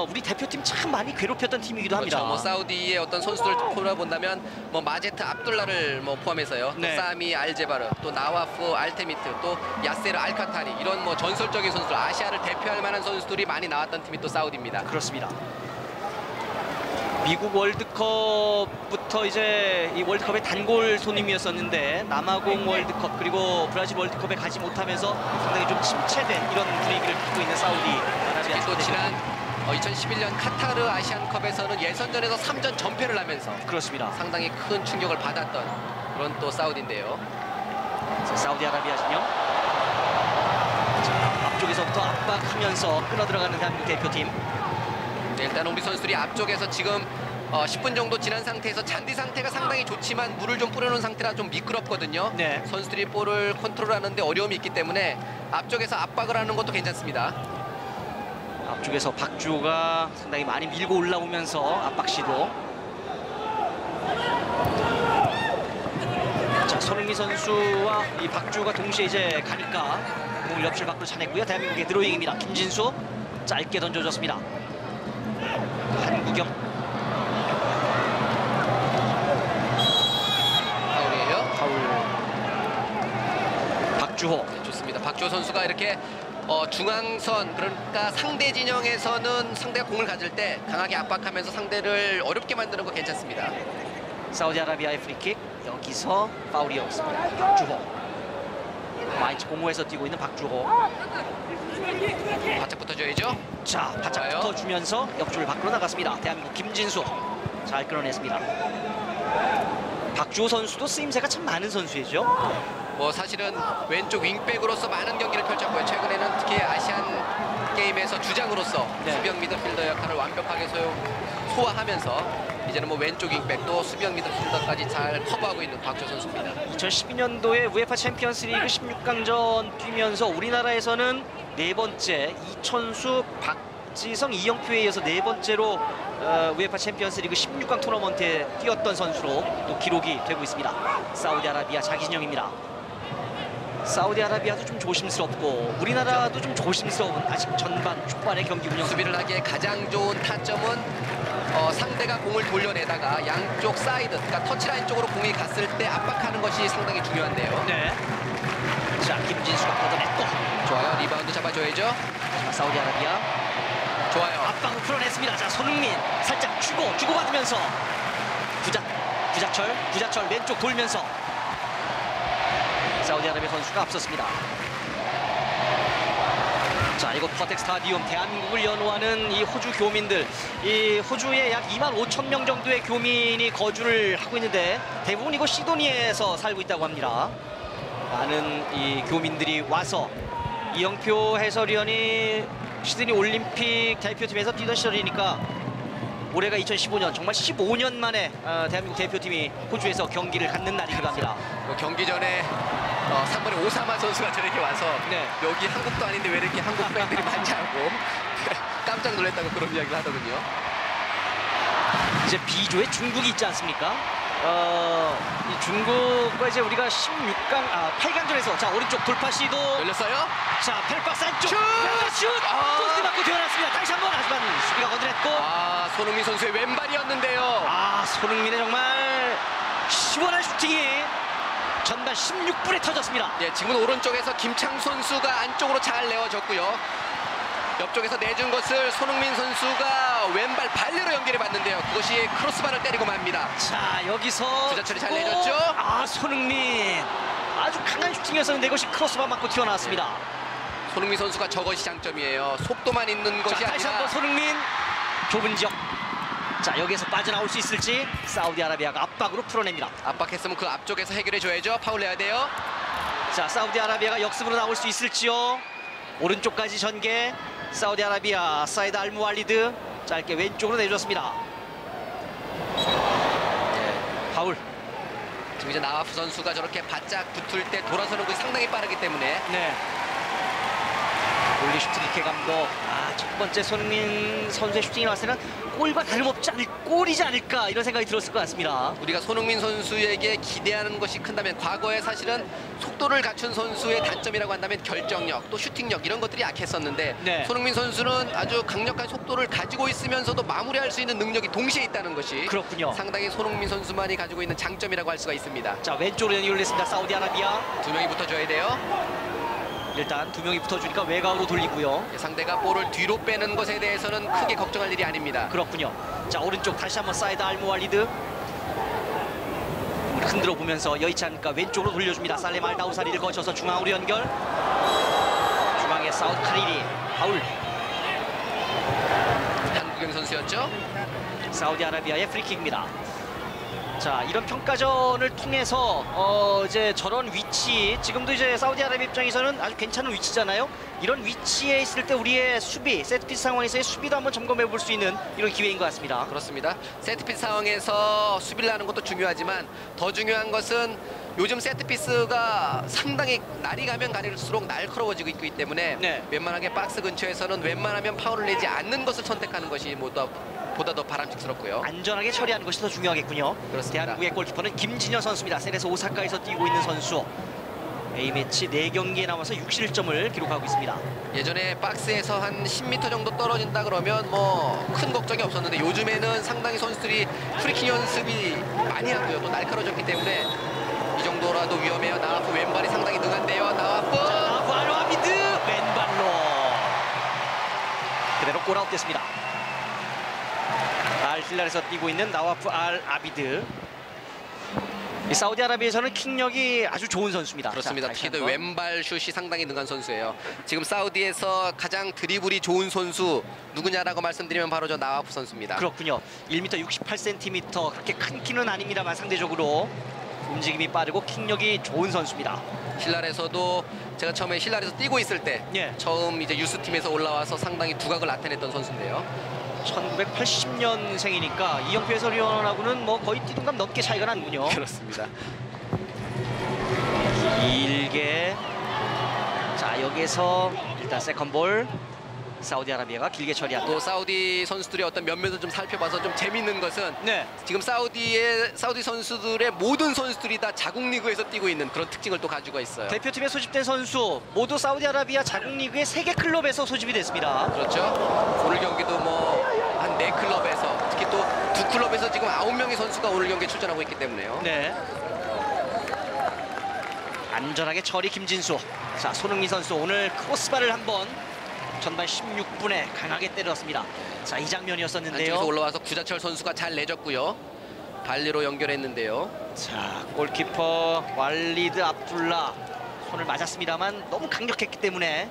우리 대표팀 참 많이 괴롭혔던 팀이기도 합니다. 그렇죠. 뭐 사우디의 어떤 선수들 돌아본다면 뭐 마제트 압둘라를 뭐 포함해서요. 네. 또 사미 알제바르, 또 나와프 알테미트, 또 야세르 알카타리 이런 뭐 전설적인 선수들, 아시아를 대표할 만한 선수들이 많이 나왔던 팀이 또 사우디입니다. 그렇습니다. 미국 월드컵부터 이제 이 월드컵의 단골 손님이었었는데 남아공 월드컵 그리고 브라질 월드컵에 가지 못하면서 상당히 좀 침체된 이런 분위기를 띠고 있는 사우디아라비아. 또 지난 2011년 카타르 아시안컵에서는 예선전에서 3전 전패를 하면서 그렇습니다. 상당히 큰 충격을 받았던 그런 또 사우디인데요. 자, 사우디아라비아 진영. 자, 앞쪽에서부터 압박하면서 끌어들어가는 대한민국 대표팀. 네, 일단 우리 선수들이 앞쪽에서 지금 10분 정도 지난 상태에서 잔디 상태가 상당히 좋지만 물을 좀 뿌려놓은 상태라 좀 미끄럽거든요. 네. 선수들이 볼을 컨트롤하는데 어려움이 있기 때문에 앞쪽에서 압박을 하는 것도 괜찮습니다. 앞쪽에서 박주호가 상당히 많이 밀고 올라오면서 압박 시도. 자, 손흥민 선수와 이 박주호가 동시에 이제 가니까 공을 옆실 밖으로 차냈고요. 대한민국의 드로잉입니다. 김진수 짧게 던져줬습니다. 한국영. 파울이에요. 파울. 박주호. 네, 좋습니다. 박주호 선수가 이렇게 중앙선, 그러니까 상대 진영에서는 상대가 공을 가질 때 강하게 압박하면서 상대를 어렵게 만드는 거 괜찮습니다. 사우디아라비아의 프리킥. 여기서 파울이었습니다. 박주호. 마인츠 공호에서 뛰고 있는 박주호. 바짝 붙어줘야죠. 자, 바짝 좋아요. 붙어주면서 옆줄을 밖으로 나갔습니다. 대한민국 김진수 잘 끌어냈습니다. 박주호 선수도 쓰임새가 참 많은 선수이죠. 뭐 사실은 왼쪽 윙백으로서 많은 경기를 펼쳤고요. 최근에는 특히 아시안 게임에서 주장으로서 네. 수비형 미드필더 역할을 완벽하게 소화하면서 이제는 뭐 왼쪽 윙백도 수비형 미드필더까지 잘 커버하고 있는 박주호 선수입니다. 2012년도에 우에파 챔피언스리그 16강전 뛰면서 우리나라에서는 네 번째, 이천수, 박지성, 이영표에 이어서 네 번째로 우에파 챔피언스리그 16강 토너먼트에 뛰었던 선수로 또 기록이 되고 있습니다. 사우디아라비아 자기진영입니다. 사우디아라비아도 좀 조심스럽고 우리나라도 좀 조심스러운 아직 전반 초반의 경기 운영. 수비를 하기에 가장 좋은 타점은 상대가 공을 돌려내다가 양쪽 사이드, 그러니까 터치라인 쪽으로 공이 갔을 때 압박하는 것이 상당히 중요한데요. 네. 자, 김진수가 걷어냈고. 좋아요. 리바운드 잡아줘야죠. 자, 사우디아라비아 좋아요. 앞방을 풀어냈습니다. 자, 손흥민 살짝 주고받으면서 구자철 왼쪽 돌면서 사우디아라비아 선수가 앞섰습니다. 자, 이곳 퍼텍 스타디움, 대한민국을 연호하는 이 호주 교민들, 이 호주에 약 2만 5천 명 정도의 교민이 거주를 하고 있는데 대부분 이곳 시드니에서 살고 있다고 합니다. 많은 이 교민들이 와서 이영표 해설위원이 시드니 올림픽 대표팀에서 뛰던 시절이니까 올해가 2015년, 정말 15년 만에 대한민국 대표팀이 호주에서 경기를 갖는 날이기도 합니다. 경기 전에 3번에 오사마 선수가 저렇게 와서 네. 여기 한국도 아닌데 왜 이렇게 한국 팬들이 많냐고 깜짝 놀랐다고 그런 이야기를 하더군요. 이제 B조에 중국이 있지 않습니까? 이 중국과 이제 우리가 8강전에서 자, 오른쪽 돌파 시도. 열렸어요? 자, 펠박스 안쪽. 슛! 슛! 포스트 맞고 뛰어났습니다. 다시 한번 하지만 수비가 건드렸고. 손흥민 선수의 왼발이었는데요. 손흥민의 정말 시원한 슈팅이 전반 16분에 터졌습니다. 예, 지금은 오른쪽에서 김창수 선수가 안쪽으로 잘 내어줬고요. 옆쪽에서 내준 것을 손흥민 선수가 왼발 발레로 연결해 봤는데요. 그것이 크로스바를 때리고 맙니다. 자, 여기서 구자철이 잘 내줬죠? 손흥민 아주 강한 슈팅이었었는데 이것이 크로스바 맞고 튀어나왔습니다. 손흥민 선수가 저것이 장점이에요. 속도만 있는 것이 자, 다시 아니라 한번 손흥민 좁은 지역. 자, 여기에서 빠져나올 수 있을지 사우디아라비아가 압박으로 풀어냅니다. 압박했으면 그 앞쪽에서 해결해 줘야죠. 파울 내야 돼요. 자, 사우디아라비아가 역습으로 나올 수 있을지요. 오른쪽까지 전개. 사우디아라비아 사이드 알무알리드 짧게 왼쪽으로 내줬습니다. 파울. 지금 이제 나와프 선수가 저렇게 바짝 붙을 때 돌아서는 것이 상당히 빠르기 때문에 네. 올리 슈트리케 감독, 첫 번째 손흥민 선수의 슈팅이 나왔을 때는 골과 골이지 않을까 이런 생각이 들었을 것 같습니다. 우리가 손흥민 선수에게 기대하는 것이 큰다면 과거에 사실은 속도를 갖춘 선수의 단점이라고 한다면 결정력, 또 슈팅력 이런 것들이 약했었는데 네. 손흥민 선수는 아주 강력한 속도를 가지고 있으면서도 마무리할 수 있는 능력이 동시에 있다는 것이 그렇군요. 상당히 손흥민 선수만이 가지고 있는 장점이라고 할 수가 있습니다. 자, 왼쪽으로 연결됐습니다. 사우디아라비아. 두 명이 붙어줘야 돼요. 일단 두 명이 붙어주니까 외곽으로 돌리고요. 상대가 볼을 뒤로 빼는 것에 대해서는 크게 걱정할 일이 아닙니다. 그렇군요. 자, 오른쪽 다시 한번 사이드 알무알리드. 흔들어 보면서 여의치 않으니까 왼쪽으로 돌려줍니다. 살렘 알다우사리를 거쳐서 중앙으로 연결. 중앙에 사우드 카리리. 파울. 한국인 선수였죠. 사우디아라비아의 프리킥입니다. 자, 이런 평가전을 통해서 이제 저런 위치, 지금도 이제 사우디아라비아 입장에서는 아주 괜찮은 위치잖아요. 이런 위치에 있을 때 우리의 수비, 세트피스 상황에서의 수비도 한번 점검해 볼 수 있는 이런 기회인 것 같습니다. 그렇습니다. 세트피스 상황에서 수비를 하는 것도 중요하지만 더 중요한 것은 요즘 세트피스가 상당히 날이 가면 갈수록 날카로워지고 있기 때문에 네. 웬만하게 박스 근처에서는 웬만하면 파울을 내지 않는 것을 선택하는 것이 보다 더 바람직스럽고요. 안전하게 처리하는 것이 더 중요하겠군요. 그렇습니다. 대한민국의 골키퍼는 김진여 선수입니다. 세레서 오사카에서 뛰고 있는 선수. A매치 4경기에 남아서 6실점을 기록하고 있습니다. 예전에 박스에서 한 10m 정도 떨어진다 그러면 뭐 큰 걱정이 없었는데 요즘에는 상당히 선수들이 프리킥 연습이 많이 하고요. 또 날카로워졌기 때문에 이 정도라도 위험해요. 나와프 왼발이 상당히 능한데요. 나와프. 나와프 알아비드 왼발로 그대로 골아웃 됐습니다. 알힐랄에서 뛰고 있는 나와프 알 아비드. 이 사우디아라비아에서는 킥력이 아주 좋은 선수입니다. 그렇습니다. 자, 특히도 왼발 슛이 상당히 능한 선수예요. 지금 사우디에서 가장 드리블이 좋은 선수 누구냐라고 말씀드리면 바로 저 나와프 선수입니다. 그렇군요. 1m 68cm 그렇게 큰 키는 아닙니다만 상대적으로 움직임이 빠르고 킥력이 좋은 선수입니다. 힐랄에서도 제가 처음에 힐랄에서 뛰고 있을 때 예. 처음 이제 유스팀에서 올라와서 상당히 두각을 나타냈던 선수인데요. 1980년생이니까 이영표 해설위원하고는 뭐 거의 띠동갑 넘게 차이가 나는군요. 그렇습니다. 길게. 자, 여기서 일단 세컨볼. 사우디아라비아가 길게 처리하고. 또 사우디 선수들의 어떤 면면을 좀 살펴봐서 좀 재밌는 것은 네. 지금 사우디 선수들의 모든 선수들이 다 자국 리그에서 뛰고 있는 그런 특징을 또 가지고 있어요. 대표팀에 소집된 선수 모두 사우디아라비아 자국 리그의 3개 클럽에서 소집이 됐습니다. 그렇죠. 오늘 경기도 뭐 한 4클럽에서 특히 또 2클럽에서 지금 9명의 선수가 오늘 경기에 출전하고 있기 때문에요. 네. 안전하게 처리 김진수. 자, 손흥민 선수 오늘 크로스바를 한번 전반 16분에 강하게 때렸습니다. 자, 이 장면이었었는데요. 안쪽에서 올라와서 구자철 선수가 잘 내줬고요. 발리로 연결했는데요. 자, 골키퍼 왈리드 압둘라 손을 맞았습니다만 너무 강력했기 때문에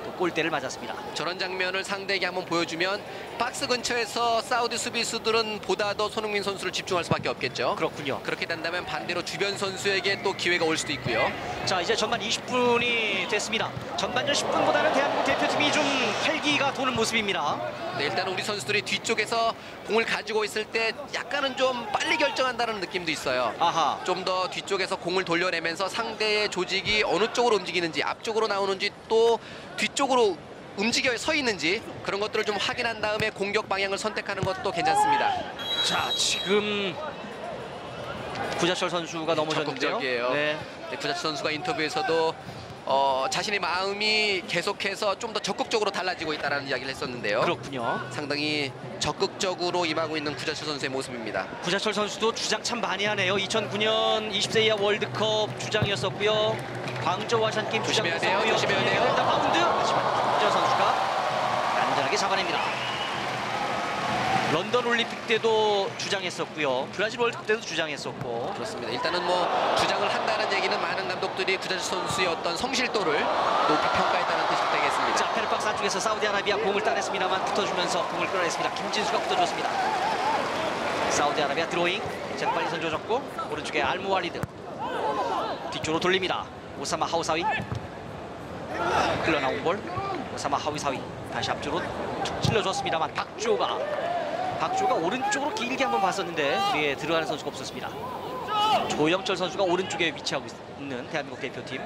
또 골대를 맞았습니다. 저런 장면을 상대에게 한번 보여주면 박스 근처에서 사우디 수비수들은 보다 더 손흥민 선수를 집중할 수밖에 없겠죠. 그렇군요. 그렇게 된다면 반대로 주변 선수에게 또 기회가 올 수도 있고요. 자, 이제 전반 20분이 됐습니다. 전반전 10분보다는 대한민국 대표팀이 좀 활기가 도는 모습입니다. 네, 일단 우리 선수들이 뒤쪽에서 공을 가지고 있을 때 약간은 좀 빨리 결정한다는 느낌도 있어요. 아하. 좀 더 뒤쪽에서 공을 돌려내면서 상대의 조직이 어느 쪽으로 움직이는지, 앞쪽으로 나오는지 또 뒤쪽으로 움직여 서 있는지 그런 것들을 좀 확인한 다음에 공격 방향을 선택하는 것도 괜찮습니다. 자, 지금 구자철 선수가 넘어졌는데요. 적극적이에요. 네. 네, 구자철 선수가 인터뷰에서도 자신의 마음이 계속해서 좀 더 적극적으로 달라지고 있다는 이야기를 했었는데요. 그렇군요. 상당히 적극적으로 임하고 있는 구자철 선수의 모습입니다. 구자철 선수도 주장 참 많이 하네요. 2009년 20세 이하 월드컵 주장이었었고요. 광저우 아시안 게임 조심해야 돼요. 주장이었었고요. 조심해야 돼요. 일단 바운드. 하지만 김진여 선수가 안전하게 잡아냅니다. 런던 올림픽 때도 주장했었고요. 브라질 월드컵 때도 주장했었고. 그렇습니다. 일단은 뭐 주장을 한다는 얘기는 많은 감독들이 구자철 선수의 어떤 성실도를 높이 평가했다는 뜻이 되겠습니다. 자, 페르박스 안쪽에서 사우디아라비아 공을 따냈습니다만 붙어주면서 공을 끌어냈습니다. 김진수가 붙어줬습니다. 사우디아라비아 드로잉. 재빨리 선줘졌고 오른쪽에 알무왈리드. 뒤쪽으로 돌립니다. 오사마 하우사위. 흘러나온 볼. 오사마 하우사위. 다시 앞쪽으로 툭 찔러줬습니다만 박주호가 오른쪽으로 길게 한번 봤었는데 우리에 들어가는 선수가 없었습니다. 조영철 선수가 오른쪽에 위치하고 있는 대한민국 대표팀.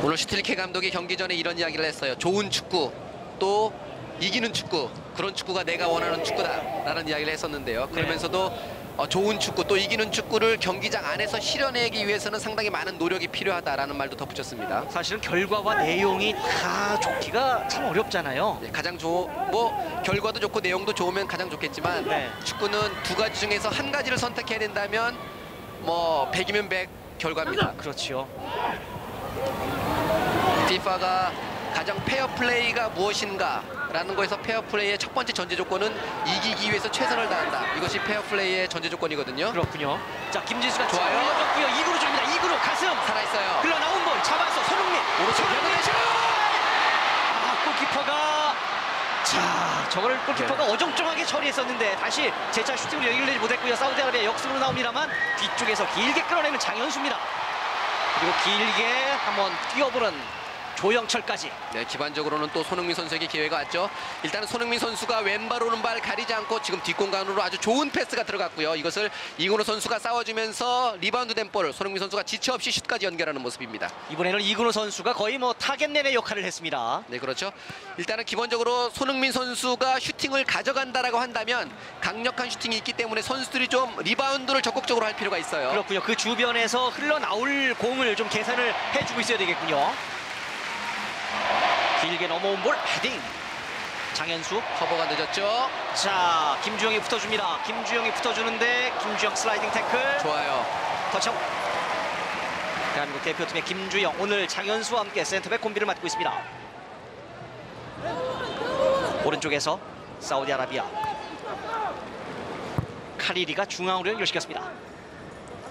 오늘 슈틸케 감독이 경기 전에 이런 이야기를 했어요. 좋은 축구, 또 이기는 축구, 그런 축구가 내가 원하는 축구다라는 이야기를 했었는데요. 그러면서도 좋은 축구, 또 이기는 축구를 경기장 안에서 실현하기 위해서는 상당히 많은 노력이 필요하다라는 말도 덧붙였습니다. 사실은 결과와 내용이 다 좋기가 참 어렵잖아요. 네, 가장 결과도 좋고 내용도 좋으면 가장 좋겠지만 네. 축구는 두 가지 중에서 한 가지를 선택해야 된다면 뭐 100이면 100 결과입니다. 그렇죠. FIFA가 가장 페어플레이가 무엇인가 라는 거에서 페어플레이의 첫 번째 전제 조건은 이기기 위해서 최선을 다한다. 이것이 페어플레이의 전제 조건이거든요. 그렇군요. 자, 김진수가 좋아요. 올려줬고요. 2구로 줍니다. 2구로 가슴. 살아있어요. 흘러나온 볼 잡아서 손흥민. 오른쪽 손흥민 슛! 골키퍼가 저거를 골키퍼가 어정쩡하게 처리했었는데 다시 재차 슈팅으로 연결되지 못했고요. 사우디아라비아 역습으로 나옵니다만 뒤쪽에서 길게 끌어내는 장현수입니다. 그리고 길게 한번 뛰어보는 조영철까지. 네, 기반적으로는 또 손흥민 선수에게 기회가 왔죠. 일단은 손흥민 선수가 왼발 오른발 가리지 않고 지금 뒷공간으로 아주 좋은 패스가 들어갔고요. 이것을 이근호 선수가 싸워주면서 리바운드 된 볼 손흥민 선수가 지체 없이 슛까지 연결하는 모습입니다. 이번에는 이근호 선수가 거의 뭐 타겟맨의 역할을 했습니다. 네, 그렇죠. 일단은 기본적으로 손흥민 선수가 슈팅을 가져간다라고 한다면 강력한 슈팅이 있기 때문에 선수들이 좀 리바운드를 적극적으로 할 필요가 있어요. 그렇군요. 그 주변에서 흘러나올 공을 좀 계산을 해주고 있어야 되겠군요. 길게 넘어온 볼 헤딩. 장현수. 커버가 늦었죠. 자, 김주영이 붙어줍니다. 김주영이 붙어주는데 김주영 슬라이딩 태클. 좋아요. 터치아웃. 대한민국 대표팀의 김주영 오늘 장현수와 함께 센터백 콤비를 맡고 있습니다. 오른쪽에서 사우디아라비아 카리리가 중앙으로 연결시켰습니다.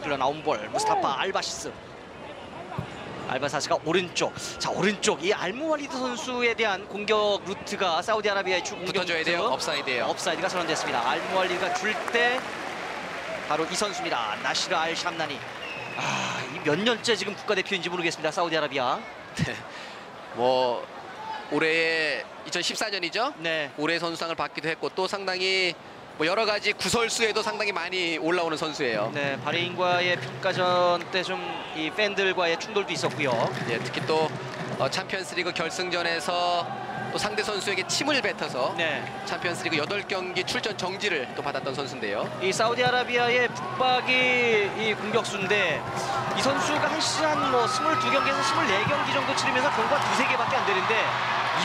흘러나온 볼 무스타파 알바시스. 알바사스가 오른쪽. 자, 오른쪽 이 알무왈리드 선수에 대한 공격 루트가 사우디아라비아의 주 공격 붙어줘야 루트. 돼요. 업사이드예요. 업사이드가 선언됐습니다. 알무왈리드가 줄 때 바로 이 선수입니다. 나시르 알 샴나니. 이 몇 년째 지금 국가대표인지 모르겠습니다. 사우디아라비아. 네. 뭐 올해의 2014년이죠. 네. 올해 선수상을 받기도 했고 또 상당히 뭐 여러 가지 구설수에도 상당히 많이 올라오는 선수예요. 네, 바레인과의 평가전 때 좀 이 팬들과의 충돌도 있었고요. 네, 특히 또 챔피언스리그 결승전에서 또 상대 선수에게 침을 뱉어서 네. 챔피언스리그 8경기 출전 정지를 또 받았던 선수인데요. 이 사우디아라비아의 북박이 이 공격수인데 이 선수가 한 시즌 뭐 22경기에서 24경기 정도 치르면서 경고가 2-3개밖에 안 되는데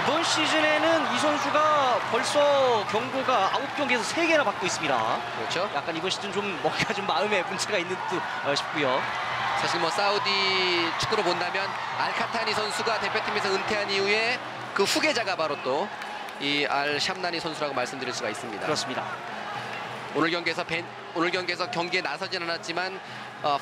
이번 시즌에는 이 선수가 벌써 경고가 9경기에서 3개나 받고 있습니다. 그렇죠. 약간 이번 시즌 좀 뭔가 좀 마음에 문제가 있는 듯 싶고요. 사실 뭐 사우디 축구로 본다면 알카타니 선수가 대표팀에서 은퇴한 이후에 그 후계자가 바로 또 이 알 샴나니 선수라고 말씀드릴 수가 있습니다. 그렇습니다. 오늘 경기에서 경기에 나서진 않았지만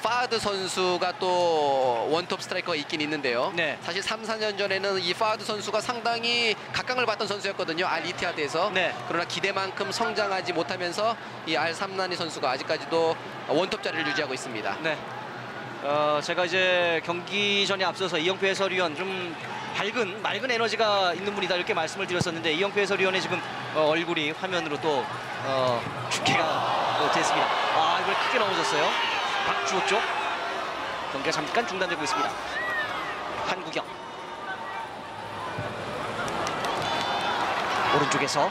파드 선수가 또 원톱 스트라이커가 있긴 있는데요. 네. 사실 3-4년 전에는 이 파드 선수가 상당히 각광을 받던 선수였거든요. 알 이티하드에서. 네. 그러나 기대만큼 성장하지 못하면서 이 알 샴나니 선수가 아직까지도 원톱 자리를 유지하고 있습니다. 네. 제가 이제 경기 전에 앞서서 이영표 해설위원 좀 맑은 에너지가 있는 분이다 이렇게 말씀을 드렸었는데 이영표 해설위원의 지금 얼굴이 화면으로 또 중계가 됐습니다. 이걸 크게 넘어졌어요. 박주호 쪽 경기가 잠깐 중단되고 있습니다. 한국영 오른쪽에서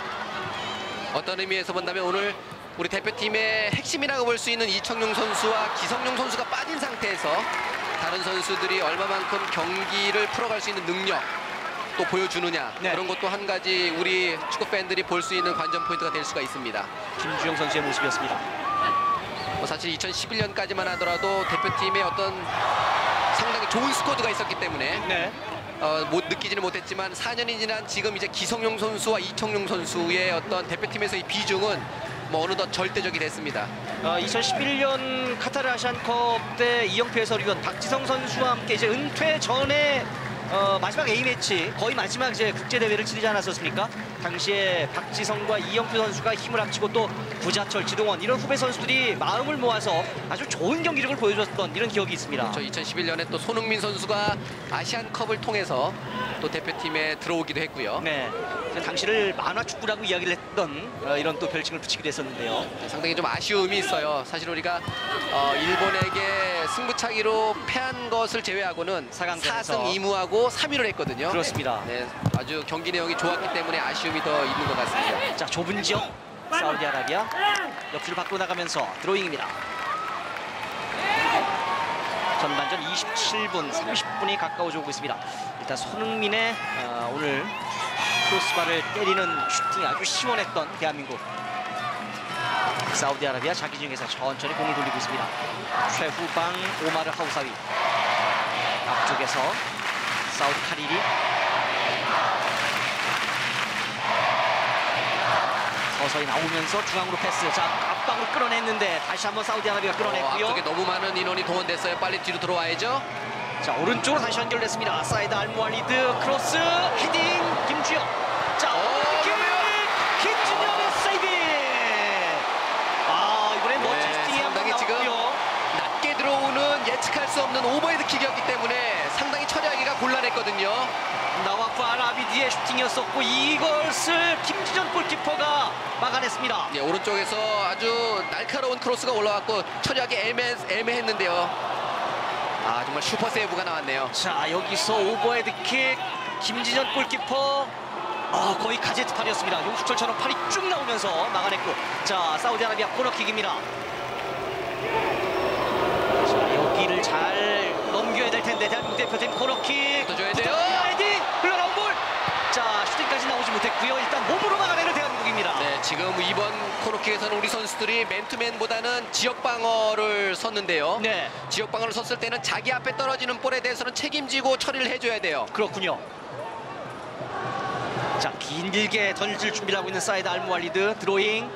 어떤 의미에서 본다면 오늘 우리 대표팀의 핵심이라고 볼 수 있는 이청용 선수와 기성용 선수가 빠진 상태에서 다른 선수들이 얼마만큼 경기를 풀어갈 수 있는 능력 또 보여주느냐. 네. 그런 것도 한 가지 우리 축구 팬들이 볼 수 있는 관전 포인트가 될 수가 있습니다. 김주영 선수의 모습이었습니다. 뭐 사실 2011년까지만 하더라도 대표팀의 어떤 상당히 좋은 스쿼드가 있었기 때문에 네. 느끼지는 못했지만 4년이 지난 지금 이제 기성용 선수와 이청용 선수의 어떤 대표팀에서의 비중은 뭐 어느덧 절대적이 됐습니다. 2011년 카타르 아시안컵 때 이영표 해설위원 박지성 선수와 함께 이제 은퇴 전에 마지막 A매치 거의 마지막 이제 국제 대회를 치르지 않았었습니까? 당시에 박지성과 이영표 선수가 힘을 합치고 또 구자철, 지동원 이런 후배 선수들이 마음을 모아서 아주 좋은 경기력을 보여줬던 이런 기억이 있습니다. 저 2011년에 또 손흥민 선수가 아시안컵을 통해서 또 대표팀에 들어오기도 했고요. 네, 당시를 만화 축구라고 이야기를 했던 이런 또 별칭을 붙이기도 했었는데요. 상당히 좀 아쉬움이 있어요. 사실 우리가 일본에게 승부차기로 패한 것을 제외하고는 4승 2무하고 3위를 했거든요. 그렇습니다. 네, 아주 경기 내용이 좋았기 때문에 아쉬움이 더 있는 것 같습니다. 자, 좁은 지역 사우디아라비아 옆줄 밖으로 나가면서 드로잉입니다. 전반전 27분, 30분이 가까워져 오고 있습니다. 일단 손흥민의 오늘 크로스바를 때리는 슈팅이 아주 시원했던 대한민국. 사우디아라비아 자기 진영에서 천천히 공을 돌리고 있습니다. 최후방 오마르 하우사위. 앞쪽에서 사우디 카리리. 서서히 나오면서 중앙으로 패스. 자, 앞방으로 끌어냈는데 다시 한번 사우디아라비아가 끌어냈고요. 앞쪽에 너무 많은 인원이 동원됐어요. 빨리 뒤로 들어와야죠. 자, 오른쪽으로 다시 연결됐습니다. 사이드 알무알리드 크로스 헤딩 김주영. 자, 김준영의 세이브. 이번엔 멋진 슈팅이 한번 상당히 지금 나왔고요. 낮게 들어오는 예측할 수 없는 오버헤드 킥이었기 때문에 상당히 처리하기가 곤란했거든요. 나와프 알아비디의 슈팅이었었고 이것을 김지전 골키퍼가 막아냈습니다. 예, 오른쪽에서 아주 날카로운 크로스가 올라왔고 처리하기 애매했는데요. 정말 슈퍼 세이브가 나왔네요. 자, 여기서 오버헤드킥 김지전 골키퍼 거의 가제트팔이었습니다. 용수철처럼 팔이 쭉 나오면서 막아냈고, 자, 사우디아라비아 코너킥입니다. 자, 여기를 잘 넘겨야 될 텐데 대한민국 대표팀 코너킥 붙어줘야 돼요. 헤딩 흘러나온 볼. 자, 슈팅까지 나오지 못했고요. 일단 몸으로 막아내는 대한민국입니다. 네, 지금 이번 코너킥에서는 우리 선수들이 맨투맨보다는 지역 방어를 섰는데요. 네, 지역 방어를 섰을 때는 자기 앞에 떨어지는 볼에 대해서는 책임지고 처리를 해줘야 돼요. 그렇군요. 자, 길게 던질 준비를 하고 있는 사이드 알무알리드 드로잉.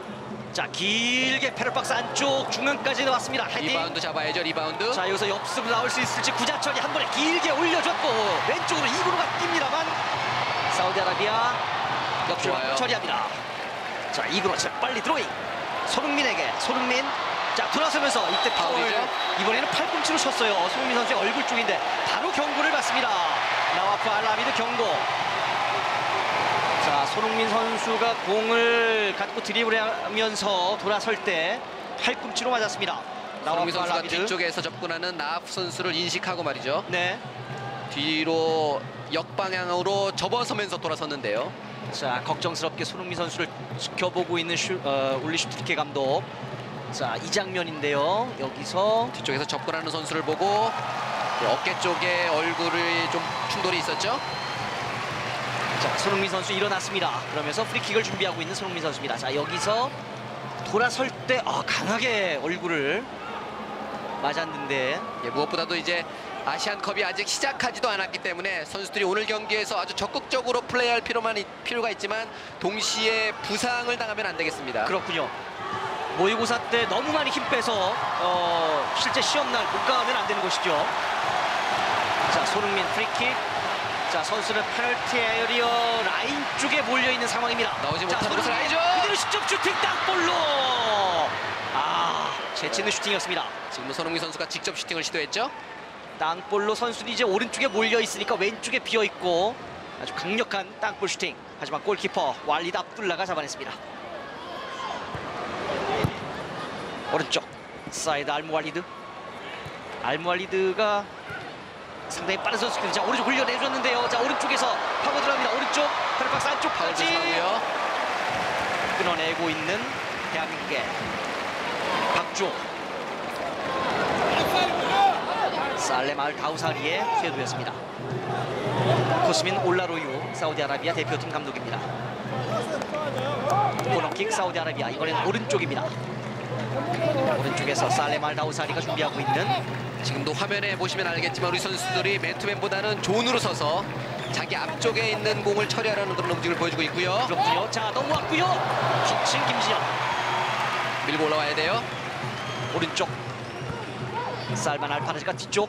자, 길게 페럴박스 안쪽 중간까지 나왔습니다. 헤딩. 리바운드 잡아야죠. 리바운드. 자, 여기서 옆습으로 나올 수 있을지 구자철이 한 번에 길게 올려줬고 왼쪽으로 입으로 바뀝니다만 사우디아라비아 옆줄 좋아요. 처리합니다. 자, 이그로 빨리 드로잉. 손흥민에게 손흥민. 자, 돌아서면서 이때 파울. 파울이죠. 이번에는 팔꿈치로 쳤어요. 손흥민 선수의 얼굴 쪽인데 바로 경고를 받습니다. 나와프 알라비드 경고. 자, 손흥민 선수가 공을 갖고 드리블하면서 돌아설 때 팔꿈치로 맞았습니다. 손흥민 선수가 알라비드. 뒤쪽에서 접근하는 나프 선수를 인식하고 말이죠. 네. 뒤로 역방향으로 접어서면서 돌아섰는데요. 자, 걱정스럽게 손흥민 선수를 지켜보고 있는 울리 슈트리케 감독. 자, 이 장면인데요. 여기서 뒤쪽에서 접근하는 선수를 보고 어깨 쪽에 얼굴이 좀 충돌이 있었죠. 자, 손흥민 선수 일어났습니다. 그러면서 프리킥을 준비하고 있는 손흥민 선수입니다. 자, 여기서 돌아설 때 강하게 얼굴을 맞았는데 예, 무엇보다도 이제 아시안컵이 아직 시작하지도 않았기 때문에 선수들이 오늘 경기에서 아주 적극적으로 플레이할 필요가 있지만 동시에 부상을 당하면 안 되겠습니다. 그렇군요. 모의고사 때 너무 많이 힘 빼서 실제 시험날 못 가면 안 되는 것이죠. 자, 손흥민 프리킥. 자, 선수는 페널티 에리어 라인 쪽에 몰려있는 상황입니다. 나오지 못하는 것을 손흥민 알죠. 그대로 직접 슈팅 땅볼로. 재치 있는 슈팅이었습니다. 지금 손흥민 선수가 직접 슈팅을 시도했죠. 땅볼로 선수들이 이제 오른쪽에 몰려있으니까 왼쪽에 비어있고 아주 강력한 땅볼 슈팅. 하지만 골키퍼 왈리드 압둘라가 잡아냈습니다. 오른쪽 사이드 알무알리드. 알무알리드가 상당히 빠른 선수입니다. 자, 오른쪽 흘려내줬는데요. 자, 오른쪽에서 파고 들어갑니다. 오른쪽 페널박스 안쪽까지 조심하고요. 끊어내고 있는 대한민국의 박주호. 살렘 알 다우사리의 쇄도였습니다. 코스민 올라로유 사우디아라비아 대표팀 감독입니다. 코너킥 사우디아라비아. 이번에는 오른쪽입니다. 오른쪽에서 살렘 알 다우사리가 준비하고 있는. 지금도 화면에 보시면 알겠지만 우리 선수들이 맨투맨보다는 존으로 서서 자기 앞쪽에 있는 공을 처리하려는 그런 움직임을 보여주고 있고요. 그렇군요. 자, 넘어왔고요. 킥친 김진영. 밀고 올라와야 돼요. 오른쪽 살만 알파르즈가 뒤쪽.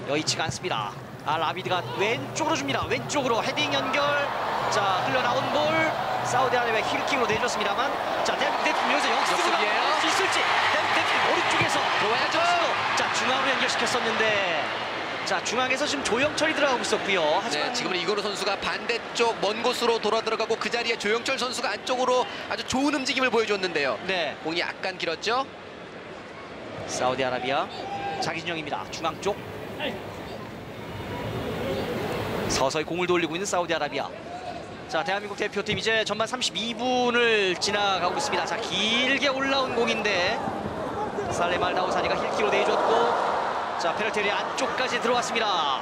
여의치가 않습니다. 알아비드가 왼쪽으로 줍니다. 왼쪽으로 헤딩 연결. 자, 흘러나온 볼 사우디아라비아 힐킹으로 내줬습니다만 자 대한민국 대표팀 여기서 역습으로 역습이에요. 나올 수 있을지 대한민국 대표팀 오른쪽에서 들어와야죠. 자 중앙으로 연결시켰었는데 자 중앙에서 지금 조영철이 들어가고 있었고요. 하지만 네, 지금은 이건우 선수가 반대쪽 먼 곳으로 돌아 들어가고 그 자리에 조영철 선수가 안쪽으로 아주 좋은 움직임을 보여줬는데요. 네 공이 약간 길었죠. 사우디아라비아 자기 진영입니다. 중앙 쪽 서서히 공을 돌리고 있는 사우디아라비아. 자 대한민국 대표팀 이제 전반 32분을 지나가고 있습니다. 자 길게 올라온 공인데 살렘 알다우사니가 힐키로 내줬고 자 페널티 에리아 안쪽까지 들어왔습니다.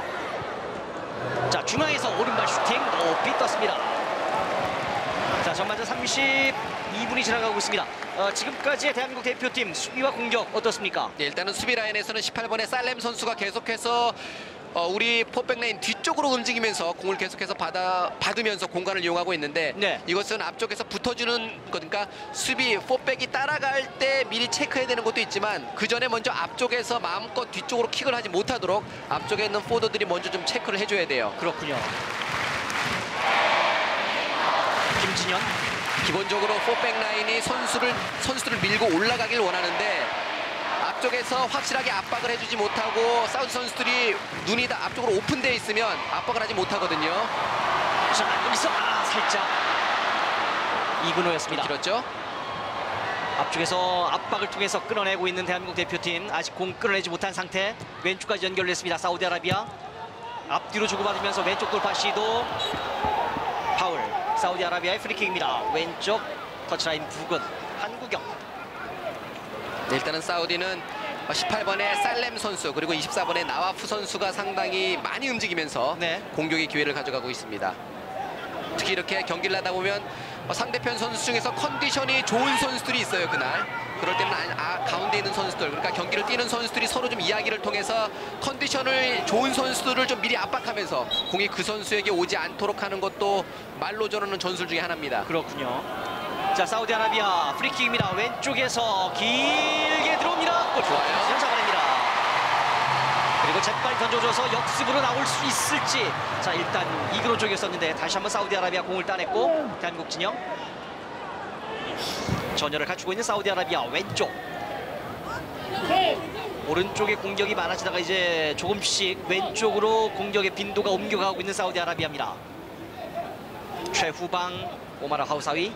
자 중앙에서 오른발 슈팅 높이 떴습니다. 자 전반전 32분이 지나가고 있습니다. 지금까지의 대한민국 대표팀 수비와 공격 어떻습니까? 네, 일단은 수비 라인에서는 18번의 살렘 선수가 계속해서 우리 포백 라인 뒤쪽으로 움직이면서 공을 계속해서 받으면서 공간을 이용하고 있는데 네. 이것은 앞쪽에서 붙어주는 거니까 수비 포백이 따라갈 때 미리 체크해야 되는 것도 있지만 그 전에 먼저 앞쪽에서 마음껏 뒤쪽으로 킥을 하지 못하도록 앞쪽에 있는 포더들이 먼저 좀 체크를 해줘야 돼요. 그렇군요. 김진현 기본적으로 포백 라인이 선수들을 밀고 올라가길 원하는데 앞쪽에서 확실하게 압박을 해주지 못하고 사우디 선수들이 눈이 다 앞쪽으로 오픈되어 있으면 압박을 하지 못하거든요. 자 여기서 살짝 이근호였습니다. 길었죠? 앞쪽에서 압박을 통해서 끌어내고 있는 대한민국 대표팀 아직 공 끌어내지 못한 상태. 왼쪽까지 연결됐습니다. 사우디아라비아 앞뒤로 주고받으면서 왼쪽 돌파 시도 파울. 사우디아라비아의 프리킥입니다. 왼쪽 터치라인 부근 한국영. 네, 일단은 사우디는 18번의 살렘 선수 그리고 24번의 나와프 선수가 상당히 많이 움직이면서 네. 공격의 기회를 가져가고 있습니다. 특히 이렇게 경기를 하다 보면 상대편 선수 중에서 컨디션이 좋은 선수들이 있어요. 그날 그럴 때는 가운데 있는 선수들 그러니까 경기를 뛰는 선수들이 서로 좀 이야기를 통해서 컨디션을 좋은 선수들을 좀 미리 압박하면서 공이 그 선수에게 오지 않도록 하는 것도 말로 저러는 전술 중에 하나입니다. 그렇군요. 자 사우디아라비아 프리킥입니다. 왼쪽에서 길게 들어옵니다. 골 좋아요. 잡아냅니다. 그리고 재빨리 던져줘서 역습으로 나올 수 있을지. 자 일단 이근호 쪽이었었는데 다시 한번 사우디아라비아 공을 따냈고 대한민국 진영 전열을 갖추고 있는 사우디아라비아 왼쪽 오른쪽에 공격이 많아지다가 이제 조금씩 왼쪽으로 공격의 빈도가 옮겨가고 있는 사우디아라비아입니다. 최후방 오마르 하우사위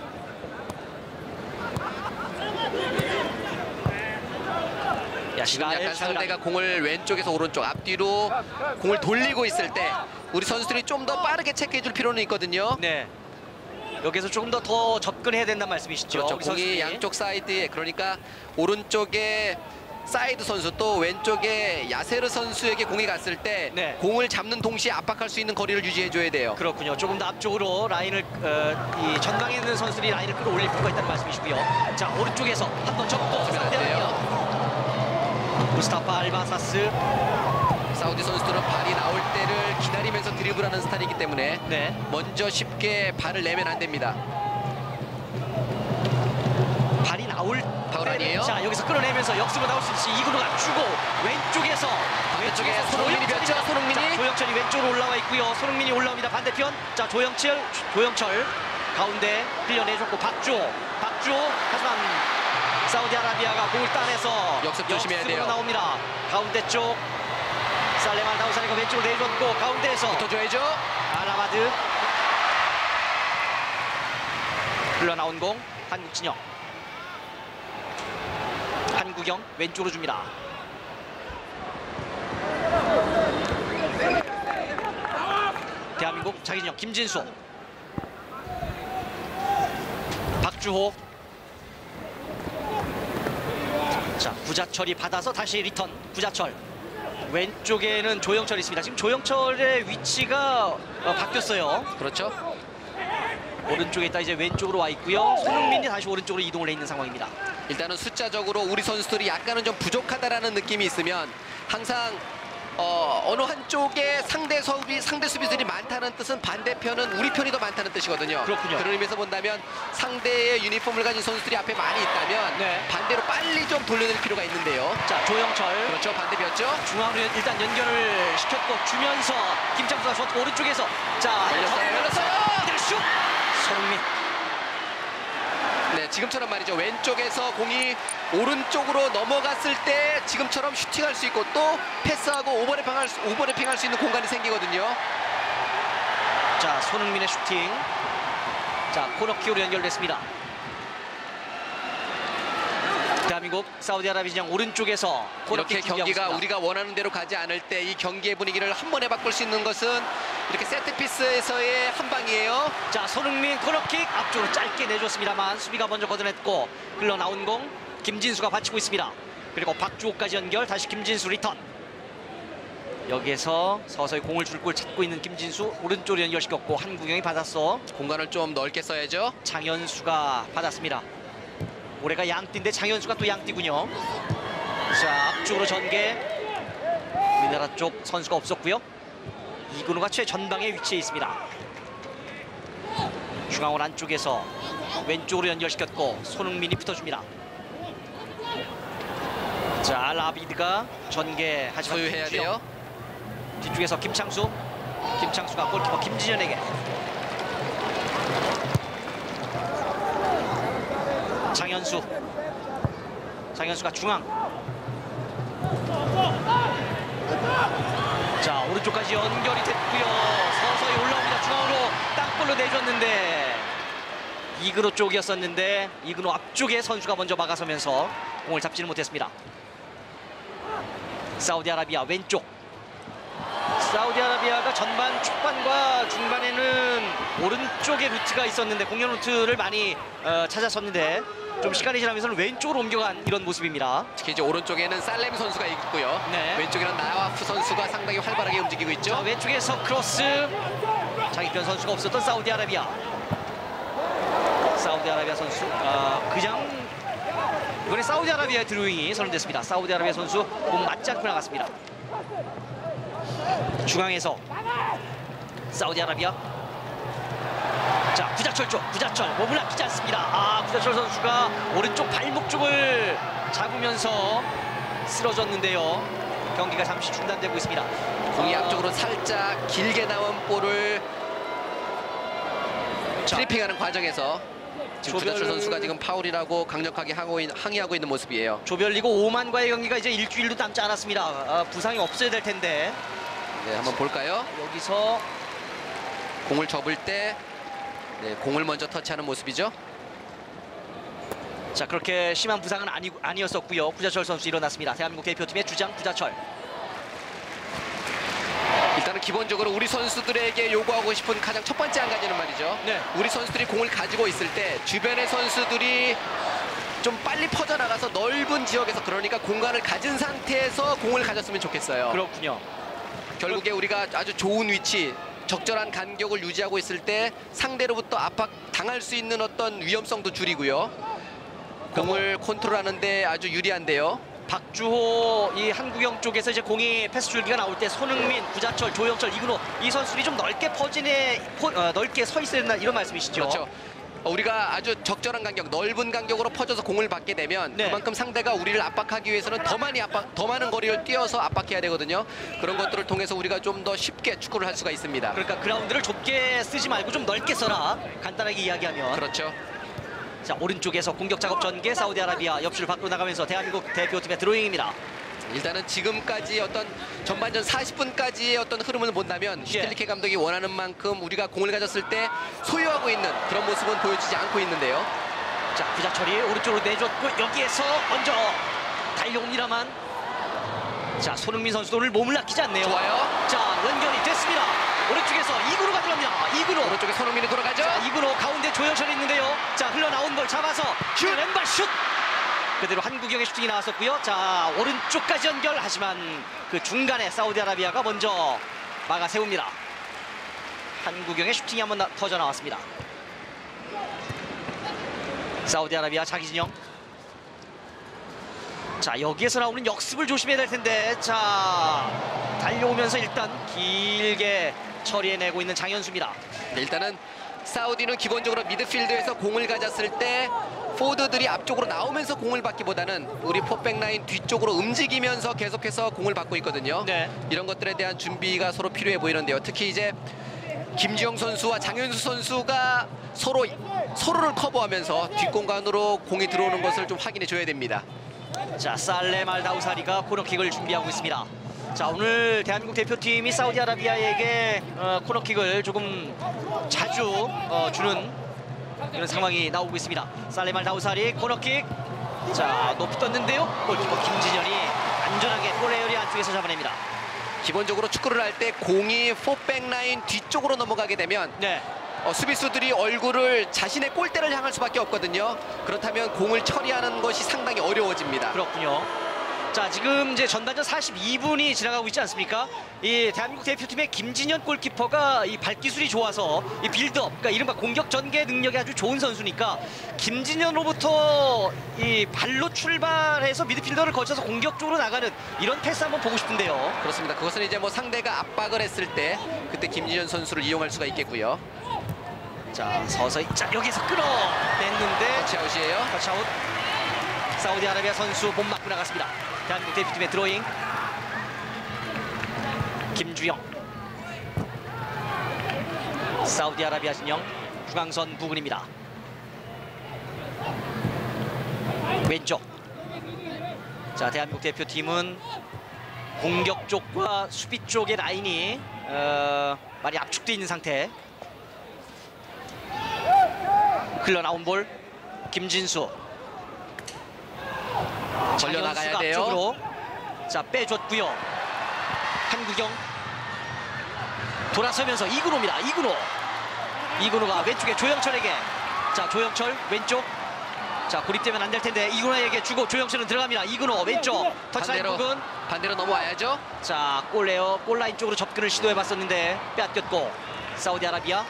지금 약간 상대가 공을 왼쪽에서 오른쪽 앞뒤로 공을 돌리고 있을 때 우리 선수들이 좀 더 빠르게 체크해줄 필요는 있거든요. 네. 여기서 조금 더 접근해야 된다는 말씀이시죠? 그렇죠. 우리 공이 선수들이. 양쪽 사이드에 그러니까 오른쪽에 사이드 선수 또 왼쪽에 야세르 선수에게 공이 갔을 때 네. 공을 잡는 동시에 압박할 수 있는 거리를 유지해줘야 돼요. 그렇군요. 조금 더 앞쪽으로 라인을 이 전방에 있는 선수들이 라인을 끌어올릴 필요가 있다는 말씀이시고요. 자 오른쪽에서 한 번 접고 무스타파 알바사스 사우디 선수들은 발이 나올 때를 기다리면서 드리블하는 스타일이기 때문에 네. 먼저 쉽게 발을 내면 안 됩니다. 발이 나올 파울 아니에요? 자 여기서 끌어내면서 역습으로 나올 수 있지. 이근호가 주고 왼쪽에서 손흥민이 몇 점? 손흥민이? 자, 조영철이 왼쪽으로 올라와 있고요. 손흥민이 올라옵니다. 반대편 자 조영철 가운데 흘려내줬고 박주호 하지만 사우디아라비아가 공을 따내서 역습 조심해야 돼요. 나옵니다. 가운데 쪽 살렘 알다우사니가 왼쪽으로 내줬고 가운데에서 붙어줘야죠. 알라마드 흘러나온 공 한국 진영 한국영 왼쪽으로 줍니다. 대한민국 자기진영 김진수 박주호 자 구자철이 받아서 다시 리턴 구자철 왼쪽에는 조영철이 있습니다. 지금 조영철의 위치가 바뀌었어요. 그렇죠. 오른쪽에 있다 이제 왼쪽으로 와 있고요. 손흥민이 다시 오른쪽으로 이동을 해 있는 상황입니다. 일단은 숫자적으로 우리 선수들이 약간은 좀 부족하다라는 느낌이 있으면 항상 어느 한쪽에 상대 수비들이 많다는 뜻은 반대편은 우리 편이 더 많다는 뜻이거든요. 그렇군요. 그런 의미에서 본다면 상대의 유니폼을 가진 선수들이 앞에 많이 있다면 네. 반대로 빨리 좀 돌려낼 필요가 있는데요. 자 조영철 그렇죠. 반대였죠. 중앙으로 일단 연결을 시켰고 주면서 김창수가 줬고 오른쪽에서 자 열렸어요. 이대로 슛 손흥민 지금처럼 말이죠. 왼쪽에서 공이 오른쪽으로 넘어갔을 때 지금처럼 슈팅할 수 있고 또 패스하고 오버래핑할 수 있는 공간이 생기거든요. 자, 손흥민의 슈팅. 자, 코너킥으로 연결됐습니다. 대한민국 사우디아라비아전 오른쪽에서 이렇게 코너킥 경기가 준비하고 있습니다. 우리가 원하는 대로 가지 않을 때 이 경기의 분위기를 한 번에 바꿀 수 있는 것은 이렇게 세트피스에서의 한 방이에요. 자, 손흥민 코너킥 앞쪽으로 짧게 내줬습니다만 수비가 먼저 걷어냈고 흘러나온 공 김진수가 받치고 있습니다. 그리고 박주호까지 연결, 다시 김진수 리턴. 여기에서 서서히 공을 줄 곳 찾고 있는 김진수, 오른쪽으로 연결시켰고 한국영이 받았어. 공간을 좀 넓게 써야죠. 장현수가 받았습니다. 올해가 양띠인데 장현수가 또 양띠군요. 자, 앞쪽으로 전개. 우리나라 쪽 선수가 없었고요. 이근호가 최전방에 위치해 있습니다. 중앙원 안쪽에서 왼쪽으로 연결시켰고 손흥민이 붙어줍니다. 자, 라비드가 전개 하지만 소유해야 돼요. 뒤쪽에서 김창수가 골키퍼 김진현에게. 장현수가 중앙. 자, 오른쪽까지 연결이 됐고요. 서서히 올라옵니다. 중앙으로 땅볼로 내줬는데 이근호 쪽이었었는데 이근호 앞쪽에 선수가 먼저 막아서면서 공을 잡지는 못했습니다. 사우디아라비아 왼쪽. 사우디아라비아가 전반 초반과 중반에는 오른쪽에 루트가 있었는데 공격 루트를 많이 찾았었는데 좀 시간이 지나면서는 왼쪽으로 옮겨간 이런 모습입니다. 특히 이제 오른쪽에는 살렘 선수가 있고요. 네. 왼쪽에는 나와프 선수가 상당히 활발하게 움직이고 있죠. 자, 왼쪽에서 크로스. 장익변 선수가 없었던 사우디아라비아 선수. 그냥 이번에 사우디아라비아의 드로잉이 선언됐습니다. 사우디아라비아 선수 공 맞지 않고 나갔습니다. 중앙에서 사우디아라비아. 자, 구자철 몸을 아끼지 않습니다. 구자철 선수가 오른쪽 발목 쪽을 잡으면서 쓰러졌는데요. 경기가 잠시 중단되고 있습니다. 공이 앞쪽으로 살짝 길게 나온 볼을 트리핑하는 과정에서 지금 구자철 선수가 지금 파울이라고 강력하게 항의하고 있는 모습이에요. 조별리그 오만과의 경기가 이제 일주일도 남지 않았습니다. 부상이 없어야 될 텐데. 네, 한번 볼까요? 여기서 공을 접을 때 공을 먼저 터치하는 모습이죠. 자, 그렇게 심한 부상은 아니었었고요. 구자철 선수 일어났습니다. 대한민국 대표팀의 주장 구자철. 일단은 기본적으로 우리 선수들에게 요구하고 싶은 가장 첫 번째 한 가지는 말이죠. 네. 우리 선수들이 공을 가지고 있을 때 주변의 선수들이 좀 빨리 퍼져나가서 넓은 지역에서, 그러니까 공간을 가진 상태에서 공을 가졌으면 좋겠어요. 그렇군요. 결국에 우리가 아주 좋은 위치, 적절한 간격을 유지하고 있을 때 상대로부터 압박 당할 수 있는 어떤 위험성도 줄이고요. 공을 컨트롤하는데 아주 유리한데요. 박주호 이 한국영 쪽에서 이제 공이 패스 줄기가 나올 때 손흥민, 구자철, 조영철, 이근호 이 선수들이 좀 넓게 넓게 서 있어야 된다 이런 말씀이시죠? 그렇죠. 우리가 아주 적절한 간격, 넓은 간격으로 퍼져서 공을 받게 되면 네. 그만큼 상대가 우리를 압박하기 위해서는 더 많은 거리를 뛰어서 압박해야 되거든요. 그런 것들을 통해서 우리가 좀 더 쉽게 축구를 할 수가 있습니다. 그러니까 그라운드를 좁게 쓰지 말고 좀 넓게 써라. 간단하게 이야기하면. 그렇죠. 자, 오른쪽에서 공격 작업 전개. 사우디아라비아 옆줄 밖으로 나가면서 대한민국 대표팀의 드로잉입니다. 일단은 지금까지 어떤 전반전 40분까지의 어떤 흐름을 본다면 슈틸리케 감독이 원하는 만큼 우리가 공을 가졌을 때 소유하고 있는 그런 모습은 보여주지 않고 있는데요. 자, 구자철이 오른쪽으로 내줬고 여기에서 먼저 달려옵니다만, 자, 손흥민 선수도 오늘 몸을 아끼지 않네요. 좋아요. 자, 연결이 됐습니다. 오른쪽에서 이근호가 들어갑니다. 이근호. 오른쪽에 손흥민이 돌아가죠. 자, 이근호 가운데 조영철이 있는데요. 자, 흘러나온 걸 잡아서 슛! 왼발 슛! 그대로 한국영의 슈팅이 나왔었고요. 자, 오른쪽까지 연결. 하지만 그 중간에 사우디아라비아가 먼저 막아 세웁니다. 한국영의 슈팅이 한번 터져 나왔습니다. 사우디아라비아 자기 진영. 자, 여기에서 나오는 역습을 조심해야 될 텐데, 자, 달려오면서 일단 길게 처리해내고 있는 장현수입니다. 일단은 사우디는 기본적으로 미드필드에서 공을 가졌을 때 포워드들이 앞쪽으로 나오면서 공을 받기보다는 우리 포백 라인 뒤쪽으로 움직이면서 계속해서 공을 받고 있거든요. 네. 이런 것들에 대한 준비가 서로 필요해 보이는데요. 특히 이제 김주영 선수와 장현수 선수가 서로를 커버하면서 뒷공간으로 공이 들어오는 것을 좀 확인해 줘야 됩니다. 자, 살렘 알다우사리가 코너킥을 준비하고 있습니다. 자, 오늘 대한민국 대표팀이 사우디아라비아에게 코너킥을 조금 자주 주는 그런 상황이 나오고 있습니다. 살렘 알다우사리 코너킥. 자, 높이 떴는데요. 골키퍼 김진현이 안전하게 골 에어리 안쪽에서 잡아냅니다. 기본적으로 축구를 할 때 공이 4백 라인 뒤쪽으로 넘어가게 되면 네. 수비수들이 얼굴을 자신의 골대를 향할 수밖에 없거든요. 그렇다면 공을 처리하는 것이 상당히 어려워집니다. 그렇군요. 자, 지금 이제 전반전 42분이 지나가고 있지 않습니까? 이 대한민국 대표팀의 김진현 골키퍼가 이 발기술이 좋아서 이 빌드업, 그러니까 이른바 공격 전개 능력이 아주 좋은 선수니까 김진현으로부터 이 발로 출발해서 미드필더를 거쳐서 공격 쪽으로 나가는 이런 패스 한번 보고 싶은데요. 그렇습니다. 그것은 이제 뭐 상대가 압박을 했을 때 그때 김진현 선수를 이용할 수가 있겠고요. 자, 서서히 자 여기서 끌어냈는데 터치아웃이에요. 터치아웃. 사우디아라비아 선수 못 맞고 나갔습니다. 대한민국 대표팀의 드로잉. 김주영. 사우디아라비아 진영 중앙선 부근입니다. 왼쪽. 자, 대한민국 대표팀은 공격 쪽과 수비 쪽의 라인이 많이 압축되어 있는 상태. 흘러나온 볼 김진수. 걸려나가야 돼요. 앞쪽으로. 자, 빼줬고요. 한구경 돌아서면서 이근호입니다. 이근호가 왼쪽에 조영철에게. 자, 조영철 왼쪽. 자, 고립되면 안 될 텐데 이근호에게 주고 조영철은 들어갑니다. 이근호 왼쪽 터치라인 부근. 반대로 넘어와야죠. 자, 골레어 골라인 쪽으로 접근을 시도해봤었는데 빼앗겼고. 사우디아라비아.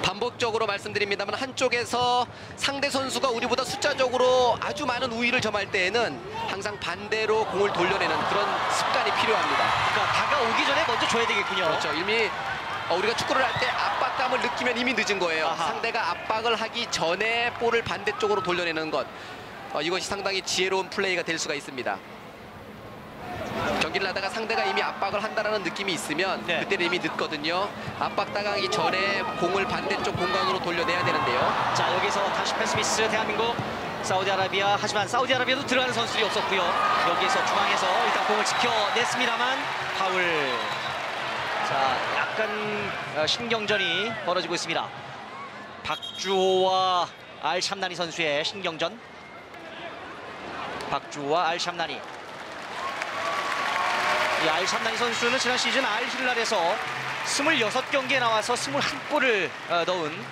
반복적으로 말씀드립니다만 한쪽에서 상대 선수가 우리보다 숫자적으로 아주 많은 우위를 점할 때에는 항상 반대로 공을 돌려내는 그런 습관이 필요합니다. 그러니까 다가오기 전에 먼저 줘야 되겠군요. 그렇죠. 이미 우리가 축구를 할 때 압박감을 느끼면 이미 늦은 거예요. 아하. 상대가 압박을 하기 전에 볼을 반대쪽으로 돌려내는 것. 이것이 상당히 지혜로운 플레이가 될 수가 있습니다. 경기를 하다가 상대가 이미 압박을 한다는 느낌이 있으면 네. 그때는 이미 늦거든요. 압박 당하기 전에 공을 반대쪽 공간으로 돌려내야 되는데요. 자, 여기서 다시 패스미스 대한민국. 사우디아라비아. 하지만 사우디아라비아도 들어가는 선수들이 없었고요. 여기에서 중앙에서 일단 공을 지켜냈습니다만 파울. 자, 약간 신경전이 벌어지고 있습니다. 박주호와 알샴나니 선수의 신경전. 박주호와 알샴나니. 이 알샴나니 선수는 지난 시즌 알힐랄에서 26경기에 나와서 21골을 넣은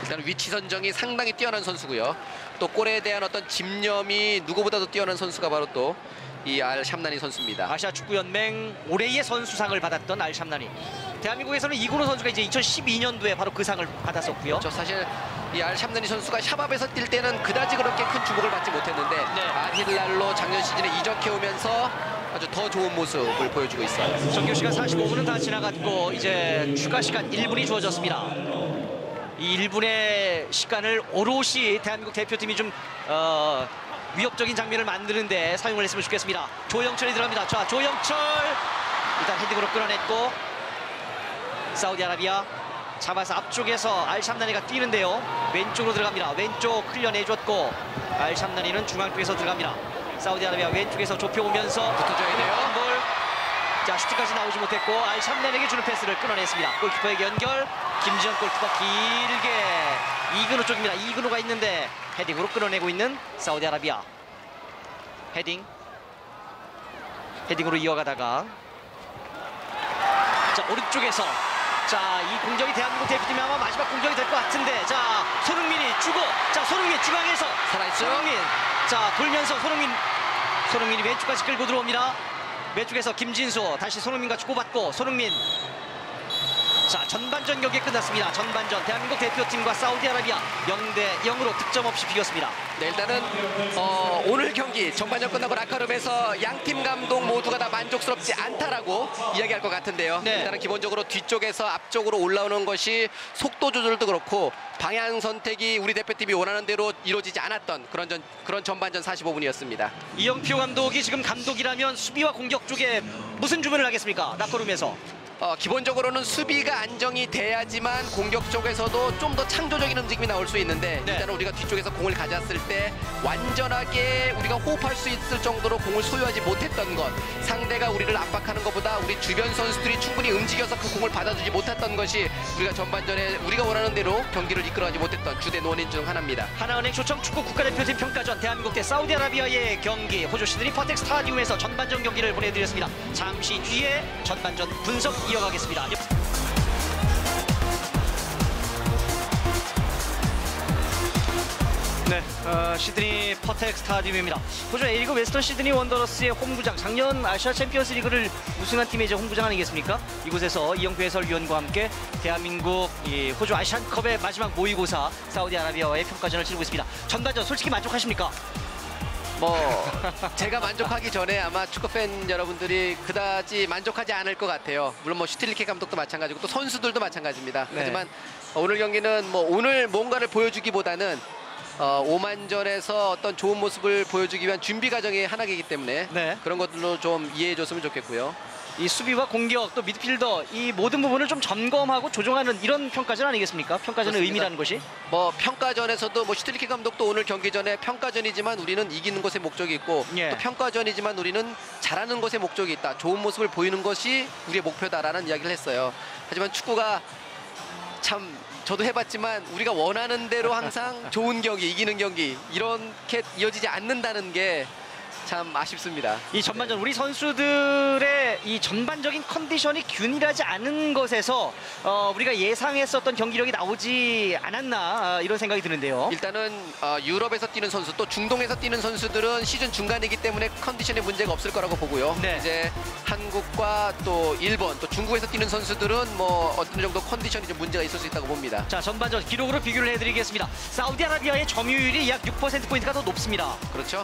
일단 위치 선정이 상당히 뛰어난 선수고요. 또 골에 대한 어떤 집념이 누구보다도 뛰어난 선수가 바로 또 이 알샴나니 선수입니다. 아시아 축구연맹 올해의 선수상을 받았던 알샴나니. 대한민국에서는 이근호 선수가 이제 2012년도에 바로 그 상을 받았었고요. 저 사실 이 알샴나니 선수가 샤밥에서 뛸 때는 그다지 그렇게 큰 주목을 받지 못했는데 네. 알힐랄로 작년 시즌에 이적해 오면서 아주 더 좋은 모습을 보여주고 있어요. 정규 시간 45분은 다 지나갔고 이제 추가 시간 1분이 주어졌습니다. 이 1분의 시간을 오롯이 대한민국 대표팀이 좀 위협적인 장면을 만드는데 사용을 했으면 좋겠습니다. 조영철이 들어갑니다. 자, 조영철 일단 헤딩으로 끌어냈고 사우디아라비아 잡아서 앞쪽에서 알샴나니가 뛰는데요. 왼쪽으로 들어갑니다. 왼쪽 흘려내줬고 알샴나니는 중앙 쪽에서 들어갑니다. 사우디아라비아 왼쪽에서 좁혀오면서 붙어줘야 돼요. 볼. 자, 슈팅까지 나오지 못했고 알샴나니에게 주는 패스를 끊어냈습니다. 골키퍼에게 연결. 김지현 골키퍼 길게 이근호 쪽입니다. 이근호가 있는데 헤딩으로 끌어내고 있는 사우디아라비아. 헤딩으로 이어가다가 자, 오른쪽에서 자, 이 공격이 대한민국 대표팀이 아마 마지막 공격이 될 것 같은데 자, 손흥민이 주고 자, 손흥민 중앙에서 살아있죠? 손흥민 자, 돌면서 손흥민이 왼쪽까지 끌고 들어옵니다. 왼쪽에서 김진수 다시 손흥민과 주고받고 손흥민. 자, 전반전 경기 끝났습니다. 전반전 대한민국 대표팀과 사우디아라비아 0대0으로 득점 없이 비겼습니다. 네, 일단은 오늘 경기 전반전 끝나고 라카룸에서 양팀 감독 모두가 다 만족스럽지 않다라고 이야기할 것 같은데요. 네. 일단은 기본적으로 뒤쪽에서 앞쪽으로 올라오는 것이 속도 조절도 그렇고 방향 선택이 우리 대표팀이 원하는 대로 이루어지지 않았던 그런 전반전 45분이었습니다. 이영표 감독이 지금 감독이라면 수비와 공격 쪽에 무슨 주문을 하겠습니까? 라커룸에서. 기본적으로는 수비가 안정이 돼야지만 공격 쪽에서도 좀 더 창조적인 움직임이 나올 수 있는데 네. 일단은 우리가 뒤쪽에서 공을 가졌을 때 완전하게 우리가 호흡할 수 있을 정도로 공을 소유하지 못했던 것, 상대가 우리를 압박하는 것보다 우리 주변 선수들이 충분히 움직여서 그 공을 받아주지 못했던 것이 우리가 전반전에 우리가 원하는 대로 경기를 이끌어가지 못했던 주된 원인 중 하나입니다. 하나은행 초청 축구 국가대표팀 평가전 대한민국 대 사우디아라비아의 경기 호주 시드니 퍼텍 스타디움에서 전반전 경기를 보내드렸습니다. 잠시 뒤에 전반전 분석 이어가겠습니다. 네, 시드니 퍼텍 스타디움입니다. 호주 A리그 웨스턴 시드니 원더러스의 홈구장, 작년 아시아 챔피언스 리그를 우승한 팀의 이제 홈구장 아니겠습니까? 이곳에서 이영표 해설위원과 함께 대한민국 이 호주 아시안컵의 마지막 모의고사 사우디아라비아와의 평가전을 치르고 있습니다. 전반전 솔직히 만족하십니까? 제가 만족하기 전에 아마 축구팬 여러분들이 그다지 만족하지 않을 것 같아요. 물론 슈틸리케 감독도 마찬가지고 또 선수들도 마찬가지입니다. 네. 하지만 오늘 경기는 오늘 뭔가를 보여주기보다는 오만전에서 어떤 좋은 모습을 보여주기 위한 준비 과정의 하나이기 때문에 네. 그런 것들로 좀 이해해줬으면 좋겠고요. 이 수비와 공격 또 미드필더 이 모든 부분을 좀 점검하고 조정하는 이런 평가전 아니겠습니까? 평가전의 그렇습니다. 의미라는 것이. 평가전에서도 슈틸리케 감독도 오늘 경기 전에 평가전이지만 우리는 이기는 것에 목적이 있고 예. 또 평가전이지만 우리는 잘하는 것에 목적이 있다. 좋은 모습을 보이는 것이 우리의 목표다라는 이야기를 했어요. 하지만 축구가 참 저도 해봤지만 우리가 원하는 대로 항상 좋은 경기, 이기는 경기 이렇게 이어지지 않는다는 게 참 아쉽습니다. 이 전반전 우리 선수들의 이 전반적인 컨디션이 균일하지 않은 것에서 우리가 예상했었던 경기력이 나오지 않았나 이런 생각이 드는데요. 일단은 유럽에서 뛰는 선수 또 중동에서 뛰는 선수들은 시즌 중간이기 때문에 컨디션에 문제가 없을 거라고 보고요. 네. 이제 한국과 또 일본 또 중국에서 뛰는 선수들은 어떤 정도 컨디션이 좀 문제가 있을 수 있다고 봅니다. 자, 전반전 기록으로 비교를 해드리겠습니다. 사우디아라비아의 점유율이 약 6%포인트가 더 높습니다. 그렇죠.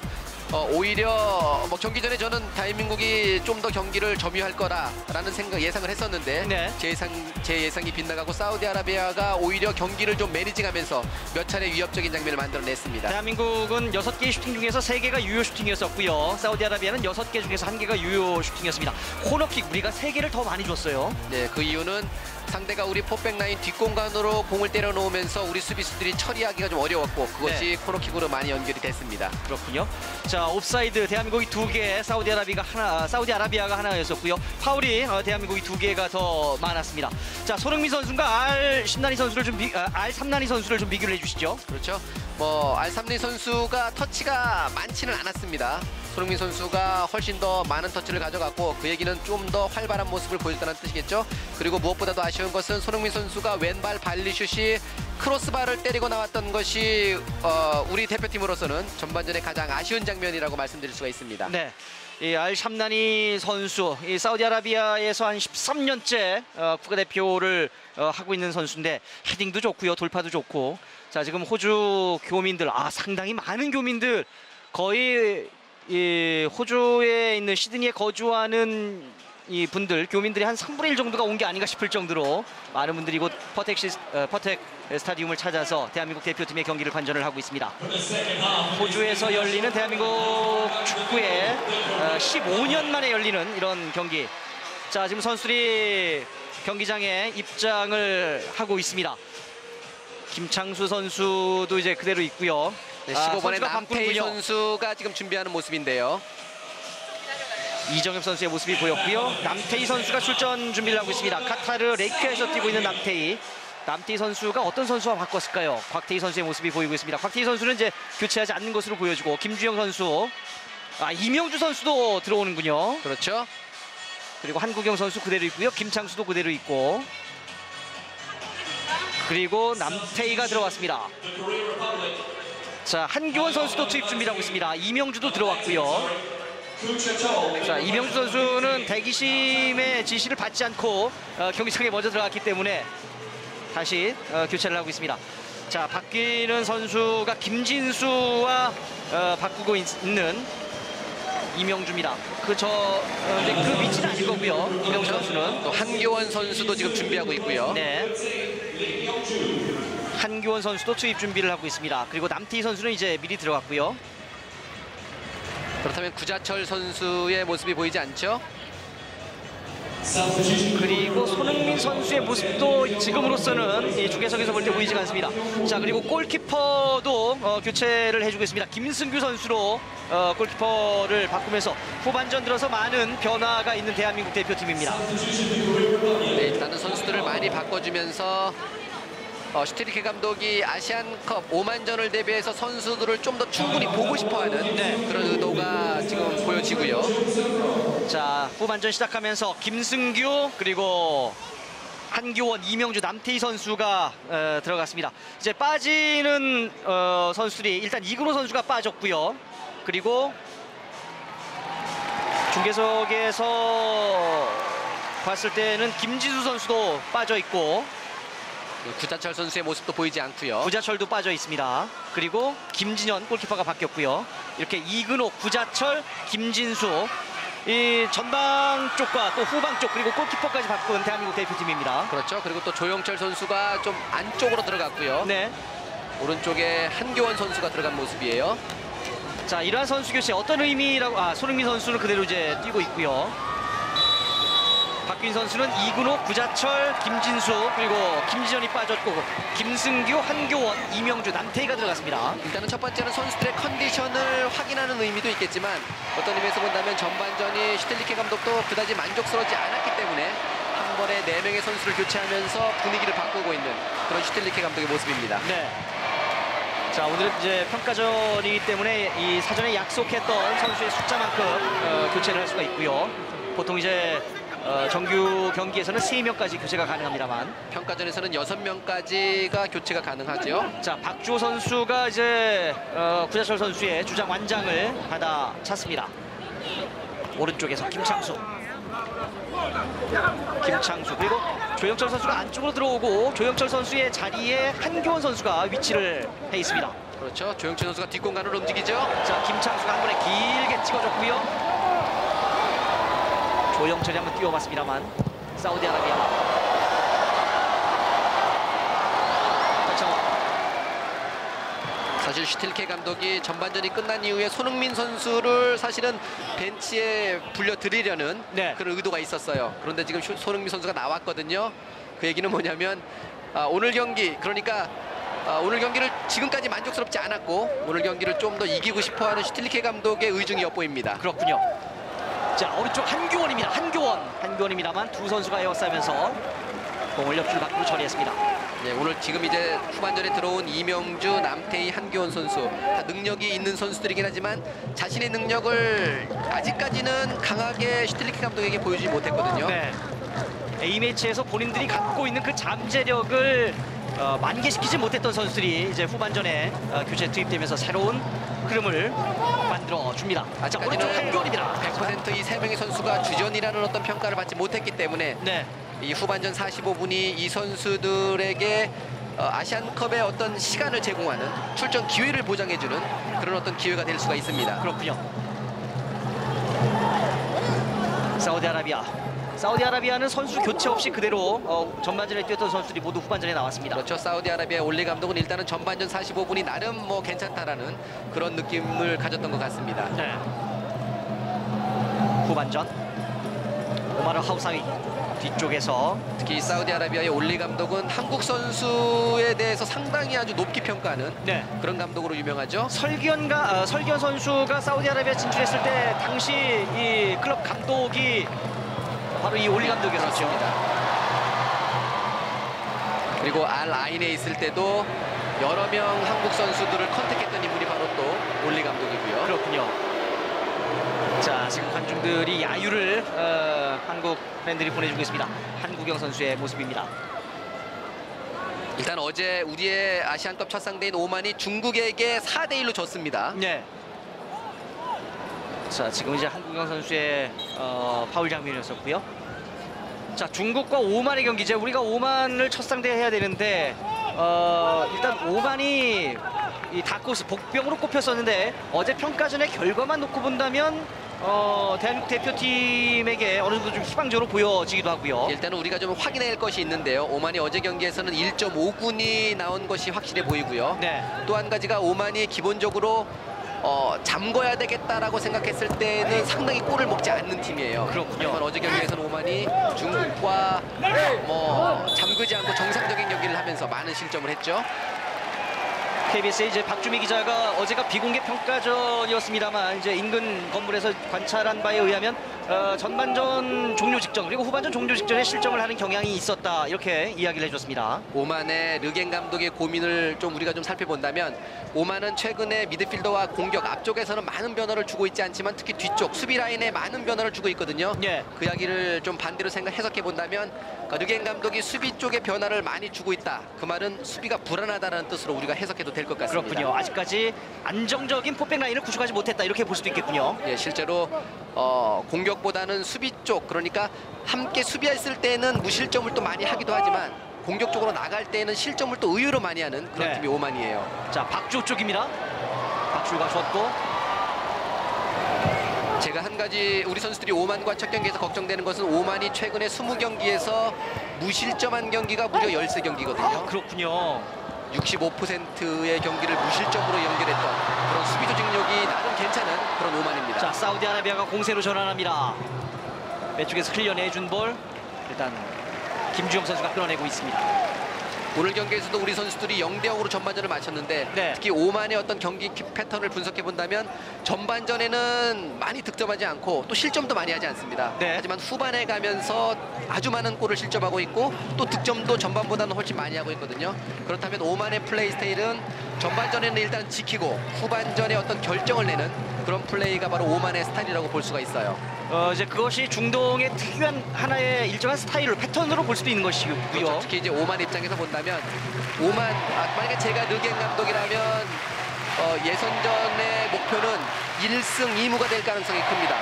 오히려 경기 전에 저는 대한민국이 좀 더 경기를 점유할 거라는 예상을 했었는데 네. 제 예상이 빗나가고 사우디아라비아가 오히려 경기를 좀 매니징하면서 몇 차례 위협적인 장면을 만들어냈습니다. 대한민국은 6개의 슈팅 중에서 3개가 유효 슈팅이었었고요. 사우디아라비아는 6개 중에서 1개가 유효 슈팅이었습니다. 코너킥 우리가 3개를 더 많이 줬어요. 네, 그 이유는 상대가 우리 포백 라인 뒷공간으로 공을 때려 놓으면서 우리 수비수들이 처리하기가 좀 어려웠고 그것이 네. 코너킥으로 많이 연결이 됐습니다. 그렇군요. 자, 옵사이드 대한민국이 2개, 사우디아라비아가 하나였었고요. 파울이 대한민국이 2개가 더 많았습니다. 자, 손흥민 선수가 R3난이 선수를 좀 비교를 해주시죠. 그렇죠. R3리 선수가 터치가 많지는 않았습니다. 손흥민 선수가 훨씬 더 많은 터치를 가져갔고 그 얘기는 좀 더 활발한 모습을 보였다는 뜻이겠죠. 그리고 무엇보다도 아쉬운 것은 손흥민 선수가 왼발 발리슛이 크로스바를 때리고 나왔던 것이 우리 대표팀으로서는 전반전에 가장 아쉬운 장면이라고 말씀드릴 수가 있습니다. 네. 이 알샴나니 선수, 이 사우디아라비아에서 한 13년째 국가대표를 하고 있는 선수인데 헤딩도 좋고요, 돌파도 좋고. 자, 지금 호주 교민들, 상당히 많은 교민들, 거의 이 호주에 있는 시드니에 거주하는 이 분들, 교민들이 한 3분의 1 정도가 온 게 아닌가 싶을 정도로 많은 분들이 이곳 퍼텍 스타디움을 찾아서 대한민국 대표팀의 경기를 관전을 하고 있습니다. 호주에서 열리는 대한민국 축구에 15년 만에 열리는 이런 경기. 자, 지금 선수들이 경기장에 입장을 하고 있습니다. 김창수 선수도 이제 그대로 있고요. 네, 15번의 선수가 남태희 바꾸는군요. 선수가 지금 준비하는 모습인데요. 이정엽 선수의 모습이 보였고요. 남태희 선수가 출전 준비를 하고 있습니다. 카타르 레이크에서 뛰고 있는 남태희 선수가 어떤 선수와 바꿨을까요? 곽태희 선수의 모습이 보이고 있습니다. 곽태희 선수는 이제 교체하지 않는 것으로 보여지고 김주영 선수, 이명주 선수도 들어오는군요. 그렇죠. 그리고 한국영 선수 그대로 있고요. 김창수도 그대로 있고, 그리고 남태희가 들어왔습니다. 자, 한교원 선수도 투입 준비를 하고 있습니다. 이명주도 들어왔고요. 자, 이명주 선수는 대기심의 지시를 받지 않고 경기장에 먼저 들어갔기 때문에 다시 교체를 하고 있습니다. 자, 바뀌는 선수가 김진수와 바꾸고 있는 이명주입니다. 그 위치는 아닐 거고요. 이명주 선수는 또 한교원 선수도 지금 준비하고 있고요. 네. 한교원 선수도 투입 준비를 하고 있습니다. 그리고 남태희 선수는 이제 미리 들어갔고요. 그렇다면 구자철 선수의 모습이 보이지 않죠? 그리고 손흥민 선수의 모습도 지금으로서는 이 중계석에서 볼 때 보이지가 않습니다. 자, 그리고 골키퍼도 교체를 해주고 있습니다. 김승규 선수로 골키퍼를 바꾸면서 후반전 들어서 많은 변화가 있는 대한민국 대표팀입니다. 네, 일단은 선수들을 많이 바꿔주면서 슈틸리케 감독이 아시안컵 오만전을 대비해서 선수들을 좀 더 충분히 보고 싶어하는 그런 의도가 지금 보여지고요. 자, 후반전 시작하면서 김승규 그리고 한교원, 이명주, 남태희 선수가 들어갔습니다. 이제 빠지는 선수들이 일단 이근호 선수가 빠졌고요. 그리고 중계석에서 봤을 때는 김지수 선수도 빠져 있고 구자철 선수의 모습도 보이지 않고요. 구자철도 빠져 있습니다. 그리고 김진현 골키퍼가 바뀌었고요. 이렇게 이근호, 구자철, 김진수 이 전방 쪽과 또 후방 쪽 그리고 골키퍼까지 바꾼 대한민국 대표팀입니다. 그렇죠. 그리고 또 조영철 선수가 좀 안쪽으로 들어갔고요. 네. 오른쪽에 한교원 선수가 들어간 모습이에요. 자, 이러한 선수 교체 어떤 의미라고 손흥민 선수는 그대로 이제 뛰고 있고요. 박균 선수는 이근호, 구자철, 김진수 그리고 김지현이 빠졌고 김승규, 한교원, 이명주, 남태희가 들어갔습니다. 일단은 첫 번째는 선수들의 컨디션을 확인하는 의미도 있겠지만 어떤 의미에서 본다면 전반전이 슈틸리케 감독도 그다지 만족스럽지 않았기 때문에 한 번에 4명의 선수를 교체하면서 분위기를 바꾸고 있는 그런 슈틸리케 감독의 모습입니다. 네. 자, 오늘은 이제 평가전이기 때문에 이 사전에 약속했던 선수의 숫자만큼 교체를 할 수가 있고요. 보통 이제 정규 경기에서는 3명까지 교체가 가능합니다만 평가전에서는 6명까지가 교체가 가능하죠. 자, 박주호 선수가 이제 구자철 선수의 주장 완장을 받아 찼습니다. 오른쪽에서 김창수 그리고 조영철 선수가 안쪽으로 들어오고 조영철 선수의 자리에 한교원 선수가 위치를 해 있습니다. 그렇죠. 조영철 선수가 뒷공간으로 움직이죠. 자, 김창수가 한 번에 길게 찍어줬고요. 조영철이 한번 뛰어봤습니다만 사우디아라비아 사실 슈틸리케 감독이 전반전이 끝난 이후에 손흥민 선수를 사실은 벤치에 불려드리려는 그런 의도가 있었어요. 그런데 지금 손흥민 선수가 나왔거든요. 그 얘기는 뭐냐면 오늘 경기 그러니까 오늘 경기를 지금까지 만족스럽지 않았고 오늘 경기를 좀 더 이기고 싶어하는 슈틸리케 감독의 의중이 엿보입니다. 그렇군요. 자, 오른쪽 한교원입니다. 한교원입니다만 두 선수가 에워싸면서 공을 옆줄 밖으로 처리했습니다. 네, 오늘 지금 이제 후반전에 들어온 이명주, 남태희, 한교원 선수 다 능력이 있는 선수들이긴 하지만 자신의 능력을 아직까지는 강하게 슈틸리케 감독에게 보여주지 못했거든요. 네. A매치에서 본인들이 갖고 있는 그 잠재력을 만개시키지 못했던 선수들이 이제 후반전에 교체 투입되면서 새로운 흐름을 만들어줍니다. 자, 오른쪽 한교원입니다. 100% 이 3명의 선수가 주전이라는 어떤 평가를 받지 못했기 때문에 이 후반전 45분이 이 선수들에게 아시안컵의 어떤 시간을 제공하는 출전 기회를 보장해주는 그런 어떤 기회가 될 수가 있습니다. 그렇군요. 사우디아라비아는 선수 교체 없이 그대로 전반전에 뛰었던 선수들이 모두 후반전에 나왔습니다. 그렇죠. 사우디아라비아 올리 감독은 일단은 전반전 45분이 나름 뭐 괜찮다라는 그런 느낌을 가졌던 것 같습니다. 네. 후반전 오마르 하우사위 뒤쪽에서 특히 사우디아라비아의 올리 감독은 한국 선수에 대해서 상당히 아주 높게 평가하는 그런 감독으로 유명하죠. 설기현 선수가 사우디아라비아 진출했을 때 당시 이 클럽 감독이 바로 이 올리 감독이었죠. 그리고 알 아인에 있을 때도 여러 명 한국 선수들을 컨택했던 인물이 바로 또 올리 감독이고요. 그렇군요. 자, 지금 관중들이 야유를 한국 팬들이 보내주고 있습니다. 한국영 선수의 모습입니다. 일단 어제 우리의 아시안컵 첫 상대인 오만이 중국에게 4대1로 졌습니다. 네. 자, 지금 이제 한국영 선수의 파울 장면이었었고요. 자, 중국과 오만의 경기. 이제 우리가 오만을 첫 상대해야 되는데 일단 오만이 이 다크호스 복병으로 꼽혔었는데 어제 평가전의 결과만 놓고 본다면 대한민국 대표팀에게 어느 정도 좀 희망적으로 보여지기도 하고요. 일단은 우리가 좀 확인할 것이 있는데요. 오만이 어제 경기에서는 1.5군이 나온 것이 확실해 보이고요. 또 한 가지가 오만이 기본적으로 잠궈야 되겠다라고 생각했을 때는 상당히 골을 먹지 않는 팀이에요. 그렇군요. 하지만 어제 경기에서는 오만이 중국과 잠그지 않고 정상적인 경기를 하면서 많은 실점을 했죠. KBS의 이제 박주미 기자가 어제가 비공개 평가전이었습니다만 이제 인근 건물에서 관찰한 바에 의하면 전반전 종료 직전 그리고 후반전 종료 직전에 실점을 하는 경향이 있었다 이렇게 이야기를 해줬습니다. 오만의 르겐 감독의 고민을 좀 우리가 좀 살펴본다면 오만은 최근에 미드필더와 공격 앞쪽에서는 많은 변화를 주고 있지 않지만 특히 뒤쪽 수비 라인에 많은 변화를 주고 있거든요. 예. 그 이야기를 좀 반대로 해석해 본다면 르겐 감독이 수비 쪽에 변화를 많이 주고 있다. 그 말은 수비가 불안하다는 뜻으로 우리가 해석해도 될 것 같습니다. 그렇군요. 아직까지 안정적인 포백 라인을 구축하지 못했다 이렇게 볼 수도 있겠군요. 예, 실제로 공격보다는 수비 쪽 그러니까 함께 수비했을 때는 무실점을 또 많이 하기도 하지만 공격적으로 나갈 때는 실점을 또 의외로 많이 하는 그런 네. 팀이 오만이에요. 자, 박주호 쪽입니다. 박주호가 줬고 제가 한 가지 우리 선수들이 오만과 첫 경기에서 걱정되는 것은 오만이 최근에 20경기에서 무실점한 경기가 무려 13경기거든요. 그렇군요. 65%의 경기를 무실점으로 연결했던 그런 수비 조직력이 나름 괜찮은 그런 오만입니다. 자, 사우디아라비아가 공세로 전환합니다. 왼쪽에서 흘려내준 볼 일단 김주영 선수가 끌어내고 있습니다. 오늘 경기에서도 우리 선수들이 0대0으로 전반전을 마쳤는데 네. 특히 오만의 어떤 경기 패턴을 분석해 본다면 전반전에는 많이 득점하지 않고 또 실점도 많이 하지 않습니다. 네. 하지만 후반에 가면서 아주 많은 골을 실점하고 있고 또 득점도 전반보다는 훨씬 많이 하고 있거든요. 그렇다면 오만의 플레이 스타일은 전반전에는 일단 지키고 후반전에 어떤 결정을 내는 그런 플레이가 바로 오만의 스타일이라고 볼 수가 있어요. 이제 그것이 중동의 특유한 하나의 일정한 스타일로 패턴으로 볼 수도 있는 것이고요. 그렇죠. 특히 이제 오만 입장에서 본다면 오만 만약에 제가 르겐 감독이라면 예선전의 목표는 1승 2무가 될 가능성이 큽니다.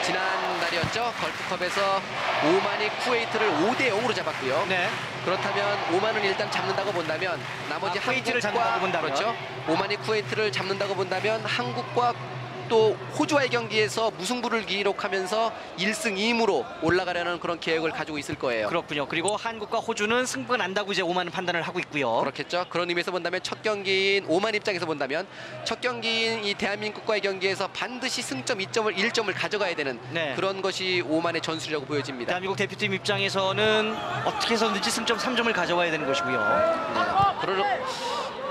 지난날이었죠. 걸프컵에서 오만이 쿠웨이트를 5대0으로 잡았고요. 네. 그렇다면 오만은 일단 잡는다고 본다면 나머지 쿠웨이트를 한국과 잡는다고 본다면. 그렇죠. 오만이 쿠웨이트를 잡는다고 본다면 한국과 또 호주와의 경기에서 무승부를 기록하면서 1승 2무로 올라가려는 그런 계획을 가지고 있을 거예요. 그렇군요. 그리고 한국과 호주는 승부가 난다고 이제 오만은 판단을 하고 있고요. 그렇겠죠. 그런 의미에서 본다면 첫 경기인 오만 입장에서 본다면 첫 경기인 이 대한민국과의 경기에서 반드시 승점 2점을 1점을 가져가야 되는 네. 그런 것이 오만의 전술이라고 보여집니다. 대한민국 대표팀 입장에서는 어떻게 해서든지 승점 3점을 가져와야 되는 것이고요. 네.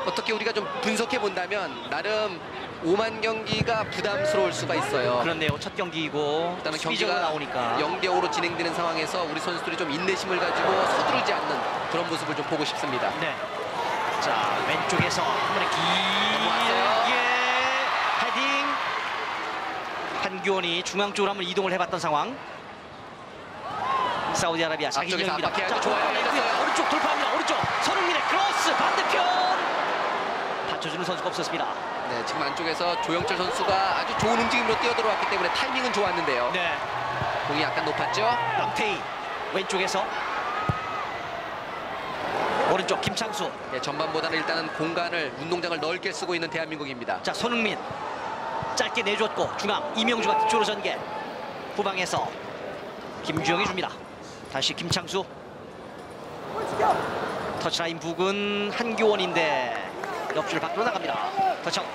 어떻게 우리가 좀 분석해 본다면 나름 오만 경기가 부담스러울 수가 있어요. 그렇네요. 첫 경기이고 일단은 수비적으로 경기가 나오니까. 0대5로 진행되는 상황에서 우리 선수들이 좀 인내심을 가지고 서두르지 않는 그런 모습을 좀 보고 싶습니다. 네. 자, 왼쪽에서 한 번에 넘어왔어요. 길게 헤딩. 한규원이 중앙 쪽으로 한번 이동을 해봤던 상황. 사우디아라비아 자기 앞쪽에서 진영입니다. 압박해야죠. 좋아요. 자, 오른쪽 돌파합니다. 오른쪽 손흥민의 크로스 반대편. 받쳐주는 선수가 없었습니다. 네, 지금 안쪽에서 조영철 선수가 아주 좋은 움직임으로 뛰어들어왔기 때문에 타이밍은 좋았는데요. 네. 공이 약간 높았죠. 남태희 왼쪽에서 오른쪽 김창수. 네, 전반보다는 일단은 공간을 운동장을 넓게 쓰고 있는 대한민국입니다. 자, 손흥민 짧게 내줬고 중앙 이명주가 뒤쪽으로 전개. 후방에서 김주영이 줍니다. 다시 김창수. 터치라인 부근 한규원인데 옆줄 밖으로 나갑니다. 터치아웃.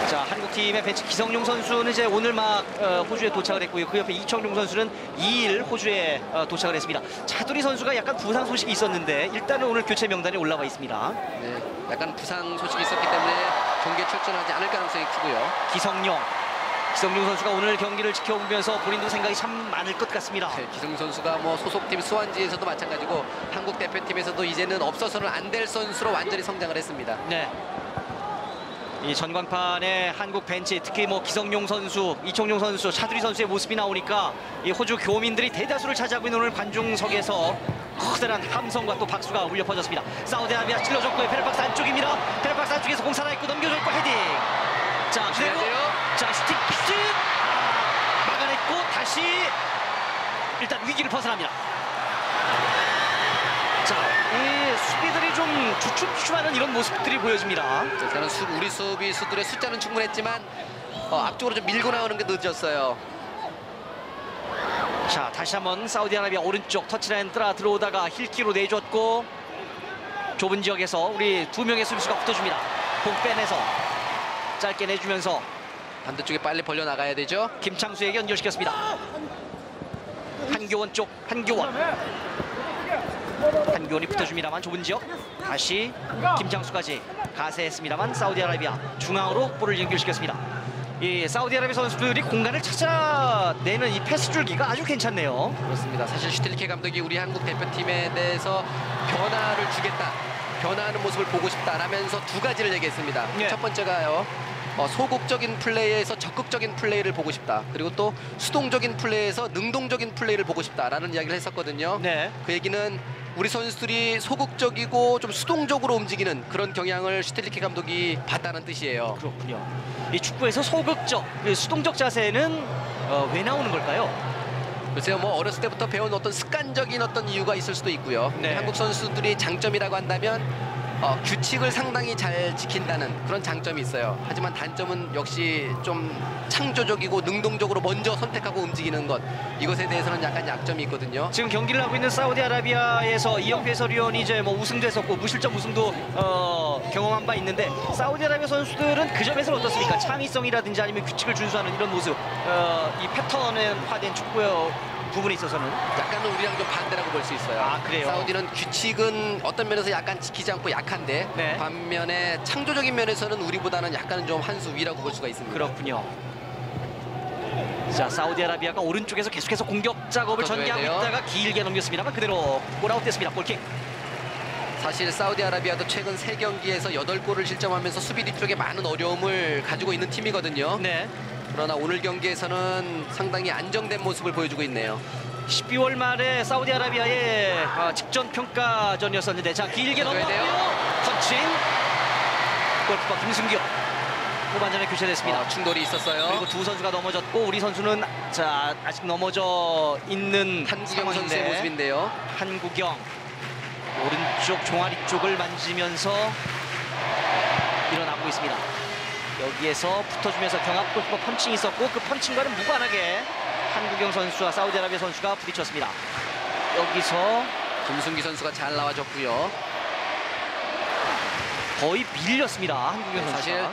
자, 한국팀의 벤치 기성용 선수는 이제 오늘 막 호주에 도착을 했고요. 그 옆에 이청용 선수는 2일 호주에 도착을 했습니다. 차두리 선수가 약간 부상 소식이 있었는데 일단은 오늘 교체 명단에 올라와 있습니다. 네, 약간 부상 소식이 있었기 때문에 경기에 출전하지 않을 가능성이 크고요. 기성용 선수가 오늘 경기를 지켜보면서 본인도 생각이 참 많을 것 같습니다. 네, 기성 선수가 뭐 소속팀 수완지에서도 마찬가지고 한국 대표팀에서도 이제는 없어서는 안 될 선수로 완전히 성장을 했습니다. 네. 이 전광판의 한국 벤치 특히 뭐 기성용 선수, 이청용 선수, 차두리 선수의 모습이 나오니까 이 호주 교민들이 대다수를 차지하고 있는 오늘 관중석에서 커다란 함성과 또 박수가 울려 퍼졌습니다. 사우디아라비아 찔러줬고요. 페널박스 안쪽입니다. 페널박스 안쪽에서 공 살아있고 넘겨줬고 헤딩. 자, 그리고 자, 슈팅 막아냈고 다시 일단 위기를 벗어납니다. 자, 이 수비들이 좀 주춤주춤하는 이런 모습들이 보여집니다. 일단은 우리 수비수들의 숫자는 충분했지만 앞쪽으로 좀 밀고 나오는 게 늦었어요. 자, 다시 한번 사우디아라비아 오른쪽 터치라인 들어오다가 힐키로 내줬고 좁은 지역에서 우리 두 명의 수비수가 붙어줍니다. 공 빼내서 자, 이 수비들이 좀 주춤주춤하는 이런 모습들이 보여집니다. 일단은 우리 수비수들의 숫자는 충분했지만 앞쪽으로 좀 밀고 나오는 게 늦었어요. 자, 다시 한번 사우디아라비아 오른쪽 터치라인 들어오다가 힐키로 내줬고 좁은 지역에서 우리 두 명의 수비수가 붙어줍니다. 짧게 내주면서 반대쪽에 빨리 벌려 나가야 되죠. 김창수에게 연결시켰습니다. 한교원 쪽 한교원이 붙어줍니다만 좁은 지역 다시 김창수까지 가세했습니다만 사우디아라비아 중앙으로 볼을 연결시켰습니다. 이 사우디아라비아 선수들이 공간을 찾아내는 이 패스 줄기가 아주 괜찮네요. 그렇습니다. 사실 슈틸리케 감독이 우리 한국 대표팀에 대해서 변화를 주겠다, 변화하는 모습을 보고 싶다라면서 두 가지를 얘기했습니다. 네. 첫 번째가요, 소극적인 플레이에서 적극적인 플레이를 보고 싶다. 그리고 또 수동적인 플레이에서 능동적인 플레이를 보고 싶다라는 이야기를 했었거든요. 네. 그 얘기는 우리 선수들이 소극적이고 좀 수동적으로 움직이는 그런 경향을 슈틸리케 감독이 봤다는 뜻이에요. 그렇군요. 이 축구에서 소극적, 수동적 자세는 왜 나오는 걸까요? 글쎄요, 뭐 어렸을 때부터 배운 어떤 습관적인 어떤 이유가 있을 수도 있고요. 네. 한국 선수들이 장점이라고 한다면 규칙을 상당히 잘 지킨다는 그런 장점이 있어요. 하지만 단점은 역시 좀 창조적이고 능동적으로 먼저 선택하고 움직이는 것, 이것에 대해서는 약간 약점이 있거든요. 지금 경기를 하고 있는 사우디아라비아에서 이영표 해설위원이 이제 뭐 우승도 했었고 무실점 우승도 경험한 바 있는데 사우디아라비아 선수들은 그 점에서는 어떻습니까? 창의성이라든지 아니면 규칙을 준수하는 이런 모습, 이 패턴화된 축구 부분에 있어서는 약간은 우리랑 좀 반대라고 볼 수 있어요. 아, 그래요? 사우디는 규칙은 어떤 면에서 약간 지키지 않고 약한데 네. 반면에 창조적인 면에서는 우리보다는 약간은 좀 한 수 위라고 볼 수가 있습니다. 그렇군요. 자, 사우디아라비아가 오른쪽에서 계속해서 공격 작업을 붙어줘야 전개하고 돼요. 있다가 길게 넘겼습니다만 그대로 골아웃 됐습니다. 골킥. 사실 사우디아라비아도 최근 3경기에서 8골을 실점하면서 수비 뒤쪽에 많은 어려움을 가지고 있는 팀이거든요. 네. 그러나 오늘 경기에서는 상당히 안정된 모습을 보여주고 있네요. 12월 말에 사우디아라비아의 직전 평가전이었었는데 자 길게 붙어줘야 넘어갔고요. 터칭. 골키퍼 김승규. 후반전에 교체됐습니다. 충돌이 있었어요. 그리고 두 선수가 넘어졌고 우리 선수는 자 아직 넘어져 있는 한국영 선수의 상황인데 모습인데요. 한국영 오른쪽 종아리 쪽을 만지면서 일어나고 있습니다. 여기에서 붙어주면서 경합 골키퍼 펀칭이 있었고 그 펀칭과는 무관하게 한국영 선수와 사우디아라비아 선수가 부딪혔습니다. 여기서 김승기 선수가 잘 나와줬고요. 거의 밀렸습니다. 한국영 선수가. 사실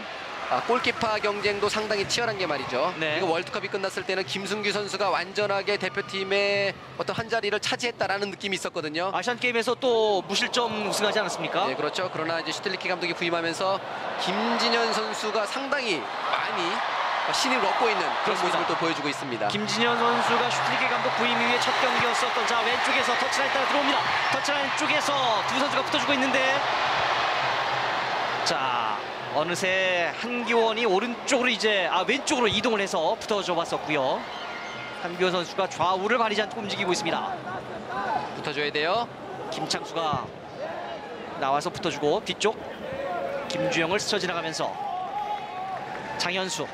골키퍼 경쟁도 상당히 치열한 게 말이죠. 네. 이거 월드컵이 끝났을 때는 김승규 선수가 완전하게 대표팀의 어떤 한 자리를 차지했다라는 느낌이 있었거든요. 아시안 게임에서 또 무실점 우승하지 않았습니까? 네, 그렇죠. 그러나 이제 슈틸리케 감독이 부임하면서 김진현 선수가 상당히 많이 신임을 얻고 있는 그런 그렇습니다. 모습을 또 보여주고 있습니다. 김진현 선수가 슈틸리케 감독 부임 이후에 첫 경기였었던 자 왼쪽에서 터치라인 따라 들어옵니다. 터치라인 쪽에서 두 선수가 붙어주고 있는데 자 어느새 한기원이 오른쪽으로 이제 왼쪽으로 이동을 해서 붙어줘 봤었고요. 한기원 선수가 좌우를 가리지 않고 움직이고 있습니다. 붙어줘야 돼요. 김창수가 나와서 붙어주고 뒤쪽 김주영을 스쳐 지나가면서 장현수.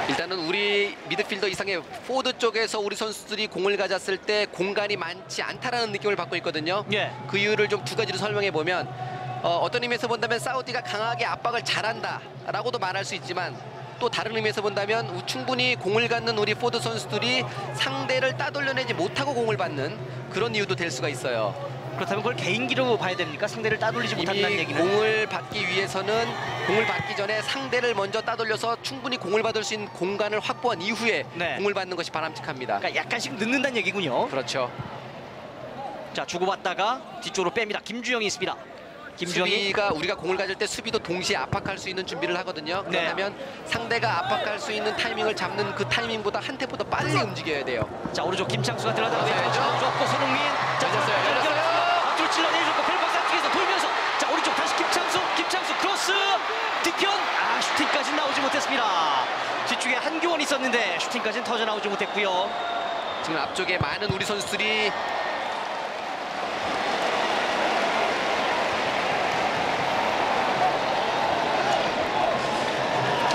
일단은 우리 미드필더 이상의 포드 쪽에서 우리 선수들이 공을 가졌을 때 공간이 많지 않다라는 느낌을 받고 있거든요. 예. 그 이유를 좀 두 가지로 설명해 보면 어떤 의미에서 본다면 사우디가 강하게 압박을 잘한다라고도 말할 수 있지만 또 다른 의미에서 본다면 충분히 공을 갖는 우리 포드 선수들이 상대를 따돌려내지 못하고 공을 받는 그런 이유도 될 수가 있어요. 그렇다면 그걸 개인기로 봐야 됩니까? 상대를 따돌리지 못한다는 이미 얘기는. 공을 받기 위해서는 공을 받기 전에 상대를 먼저 따돌려서 충분히 공을 받을 수 있는 공간을 확보한 이후에 네. 공을 받는 것이 바람직합니다. 그러니까 약간씩 늦는다는 얘기군요. 그렇죠. 자 주고받다가 뒤쪽으로 뺍니다. 김주영이 있습니다. 김주영이 수비가 우리가 공을 가질 때 수비도 동시에 압박할 수 있는 준비를 하거든요. 네. 그렇다면 상대가 압박할 수 있는 타이밍을 잡는 그 타이밍보다 한 템포 더 빨리 움직여야 돼요. 자 오른쪽 김창수가 들어가다가 왼쪽 열렸어요. 줬고 손흥민 자 열렸어요. 앞으로 찔러내줬고 벨박스 안쪽에서 돌면서 자 오른쪽 다시 김창수 크로스 뒤편 슈팅까지는 나오지 못했습니다. 뒤쪽에 한교원이 있었는데 슈팅까지는 터져 나오지 못했고요. 지금 앞쪽에 많은 우리 선수들이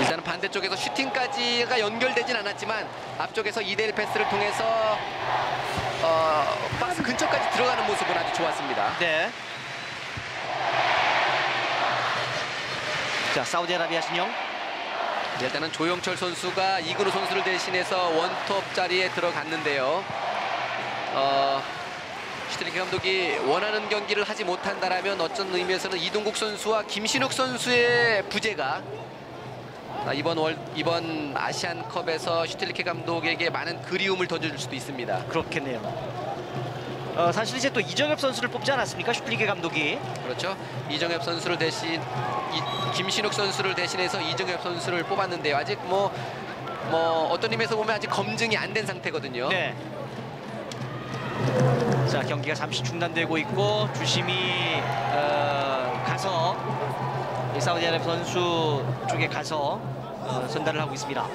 일단은 반대쪽에서 슈팅까지가 연결되진 않았지만 앞쪽에서 2대1 패스를 통해서 박스 근처까지 들어가는 모습은 아주 좋았습니다. 네. 자 사우디아라비아 진영. 일단은 조영철 선수가 이근호 선수를 대신해서 원톱 자리에 들어갔는데요. 슈틸리케 감독이 원하는 경기를 하지 못한다라면 어떤 의미에서는 이동국 선수와 김신욱 선수의 부재가 이번 아시안컵에서 슈틸리케 감독에게 많은 그리움을 던져줄 수도 있습니다. 그렇겠네요. 사실 이제 또 이정엽 선수를 뽑지 않았습니까? 슈틸리케 감독이. 그렇죠. 이정엽 선수를 대신 김신욱 선수를 대신해서 이정엽 선수를 뽑았는데요. 아직 뭐 어떤 의미에서 보면 아직 검증이 안 된 상태거든요. 네. 자, 경기가 잠시 중단되고 있고 주심이 가서 이 사우디아라비아 선수 쪽에 가서 전달을 하고 있습니다.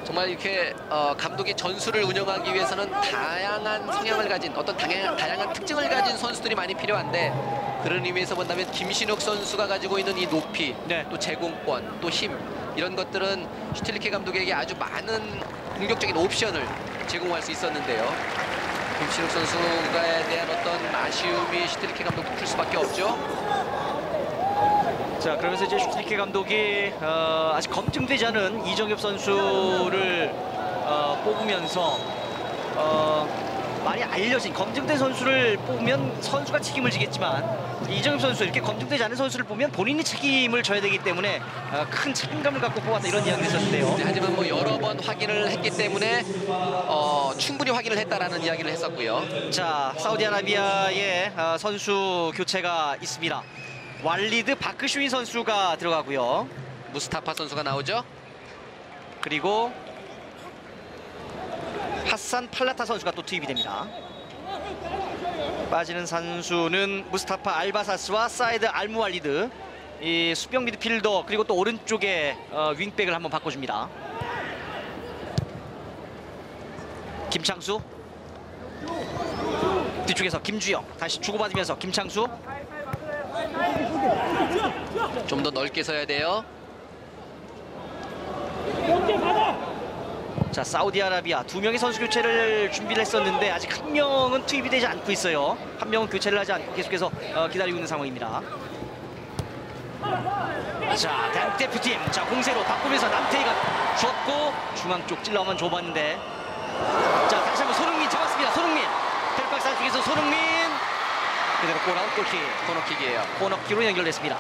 정말 이렇게 감독이 전술을 운영하기 위해서는 다양한 성향을 가진 어떤 다양한 특징을 가진 선수들이 많이 필요한데 그런 의미에서 본다면 김신욱 선수가 가지고 있는 이 높이, 네. 또 제공권, 또 힘 이런 것들은 슈틸리케 감독에게 아주 많은 공격적인 옵션을 제공할 수 있었는데요. 김신욱 선수에 대한 어떤 아쉬움이 슈틸리케 감독도 풀 수밖에 없죠. 자, 그러면서 이제 슈틸리케 감독이 아직 검증되지 않은 이정엽 선수를 뽑으면서 많이 알려진 검증된 선수를 뽑으면 선수가 책임을 지겠지만 이정엽 선수 이렇게 검증되지 않은 선수를 뽑으면 본인이 책임을 져야 되기 때문에 큰 책임감을 갖고 뽑았다 이런 이야기가 있었는데요. 네, 하지만 뭐 여러 번 확인을 했기 때문에 충분히 확인을 했다라는 이야기를 했었고요. 자, 사우디아라비아의 선수 교체가 있습니다. 왈리드 바크슈인 선수가 들어가고요. 무스타파 선수가 나오죠. 그리고 하산 팔라타 선수가 또 투입이 됩니다. 빠지는 선수는 무스타파 알바사스와 사이드 알무왈리드. 이 수비형 미드필더 그리고 또 오른쪽에 윙백을 한번 바꿔줍니다. 김창수 뒤쪽에서 김주영 다시 주고받으면서 김창수 좀 더 넓게 서야 돼요. 자, 사우디아라비아 두 명의 선수 교체를 준비를 했었는데 아직 한 명은 투입이 되지 않고 있어요. 한 명은 교체를 하지 않고 계속해서 기다리고 있는 상황입니다. 자, 대한민국 대표팀 자 공세로 바꾸면서 남태희가 줬고 중앙 쪽 찔러만 줘봤는데 자, 다시 한번 손흥민 잡았습니다. 손흥민 펠박스 안쪽에서 손흥민 그대로 골아웃 골킥. 코너킥이에요. 코너킥으로 연결됐습니다.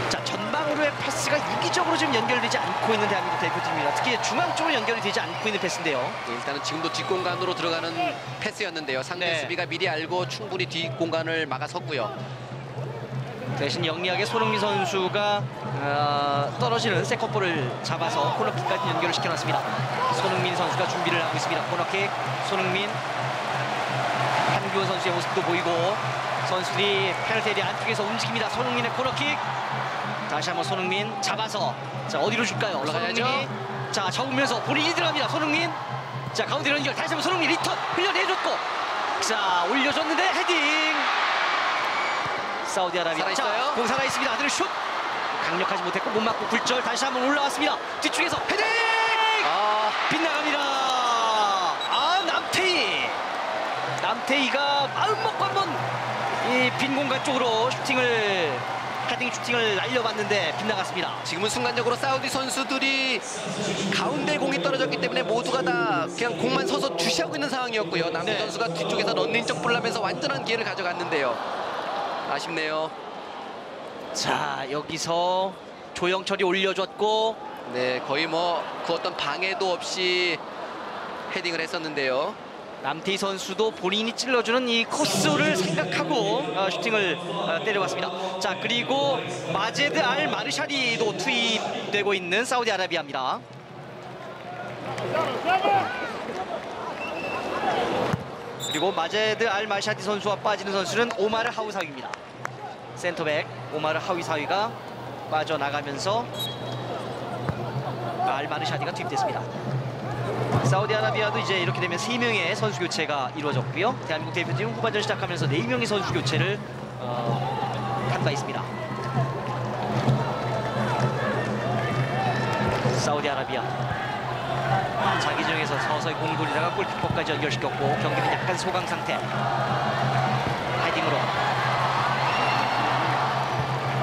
자, 전방으로의 패스가 유기적으로 지금 연결되지 않고 있는 대한민국 대표팀입니다. 특히 중앙 쪽으로 연결이 되지 않고 있는 패스인데요. 네, 일단은 지금도 뒷공간으로 들어가는 패스였는데요. 상대 네. 수비가 미리 알고 충분히 뒷공간을 막아섰고요. 대신 영리하게 손흥민 선수가 떨어지는 세컨볼을 잡아서 코너킥까지 연결을 시켜놨습니다. 손흥민 선수가 준비를 하고 있습니다. 코너킥 손흥민 한규원 선수의 모습도 보이고 선수들이 페널티 에리아 안쪽에서 움직입니다. 손흥민의 코너킥 다시 한번 손흥민 잡아서 자, 어디로 줄까요? 올라가야죠. 손흥민이 자, 접으면서 본인이 들어갑니다. 손흥민 자, 가운데로 연결 다시 한번 손흥민 리턴 흘려내줬고 자, 올려줬는데 헤딩 사우디아라비아 살아있어요? 자, 공 살아있습니다. 아들 슛 강력하지 못했고 못 맞고 굴절 다시 한번 올라왔습니다. 뒤쪽에서 헤딩 빗나갑니다. 남태희가 마음 먹고 한번 이 빈 공간 쪽으로 헤딩 슈팅을 날려봤는데 빗나갔습니다. 지금은 순간적으로 사우디 선수들이 가운데 공이 떨어졌기 때문에 모두가 다 그냥 공만 서서 주시하고 있는 상황이었고요. 남태 네. 선수가 뒤쪽에서 런닝적 볼하면서 완전한 기회를 가져갔는데요. 아쉽네요. 자, 여기서 조영철이 올려줬고 네, 거의 뭐 그 어떤 방해도 없이 헤딩을 했었는데요. 남태희 선수도 본인이 찔러주는 이 코스를 생각하고 슈팅을 때려봤습니다. 자, 그리고 마제드 알 마르샤디도 투입되고 있는 사우디아라비아입니다. 그리고 마제드 알 마르샤디 선수와 빠지는 선수는 오마르 하우사위입니다. 센터백 오마르 하우사위가 빠져나가면서 알 마르샤디가 투입됐습니다. 사우디아라비아도 이제 이렇게 되면 3명의 선수 교체가 이루어졌고요. 대한민국 대표팀 후반전 시작하면서 4명의 선수 교체를 한 바 있습니다. 사우디아라비아 자기 진영에서 서서히 공 돌리다가 골키퍼까지 연결시켰고 경기는 약간 소강 상태. 헤딩으로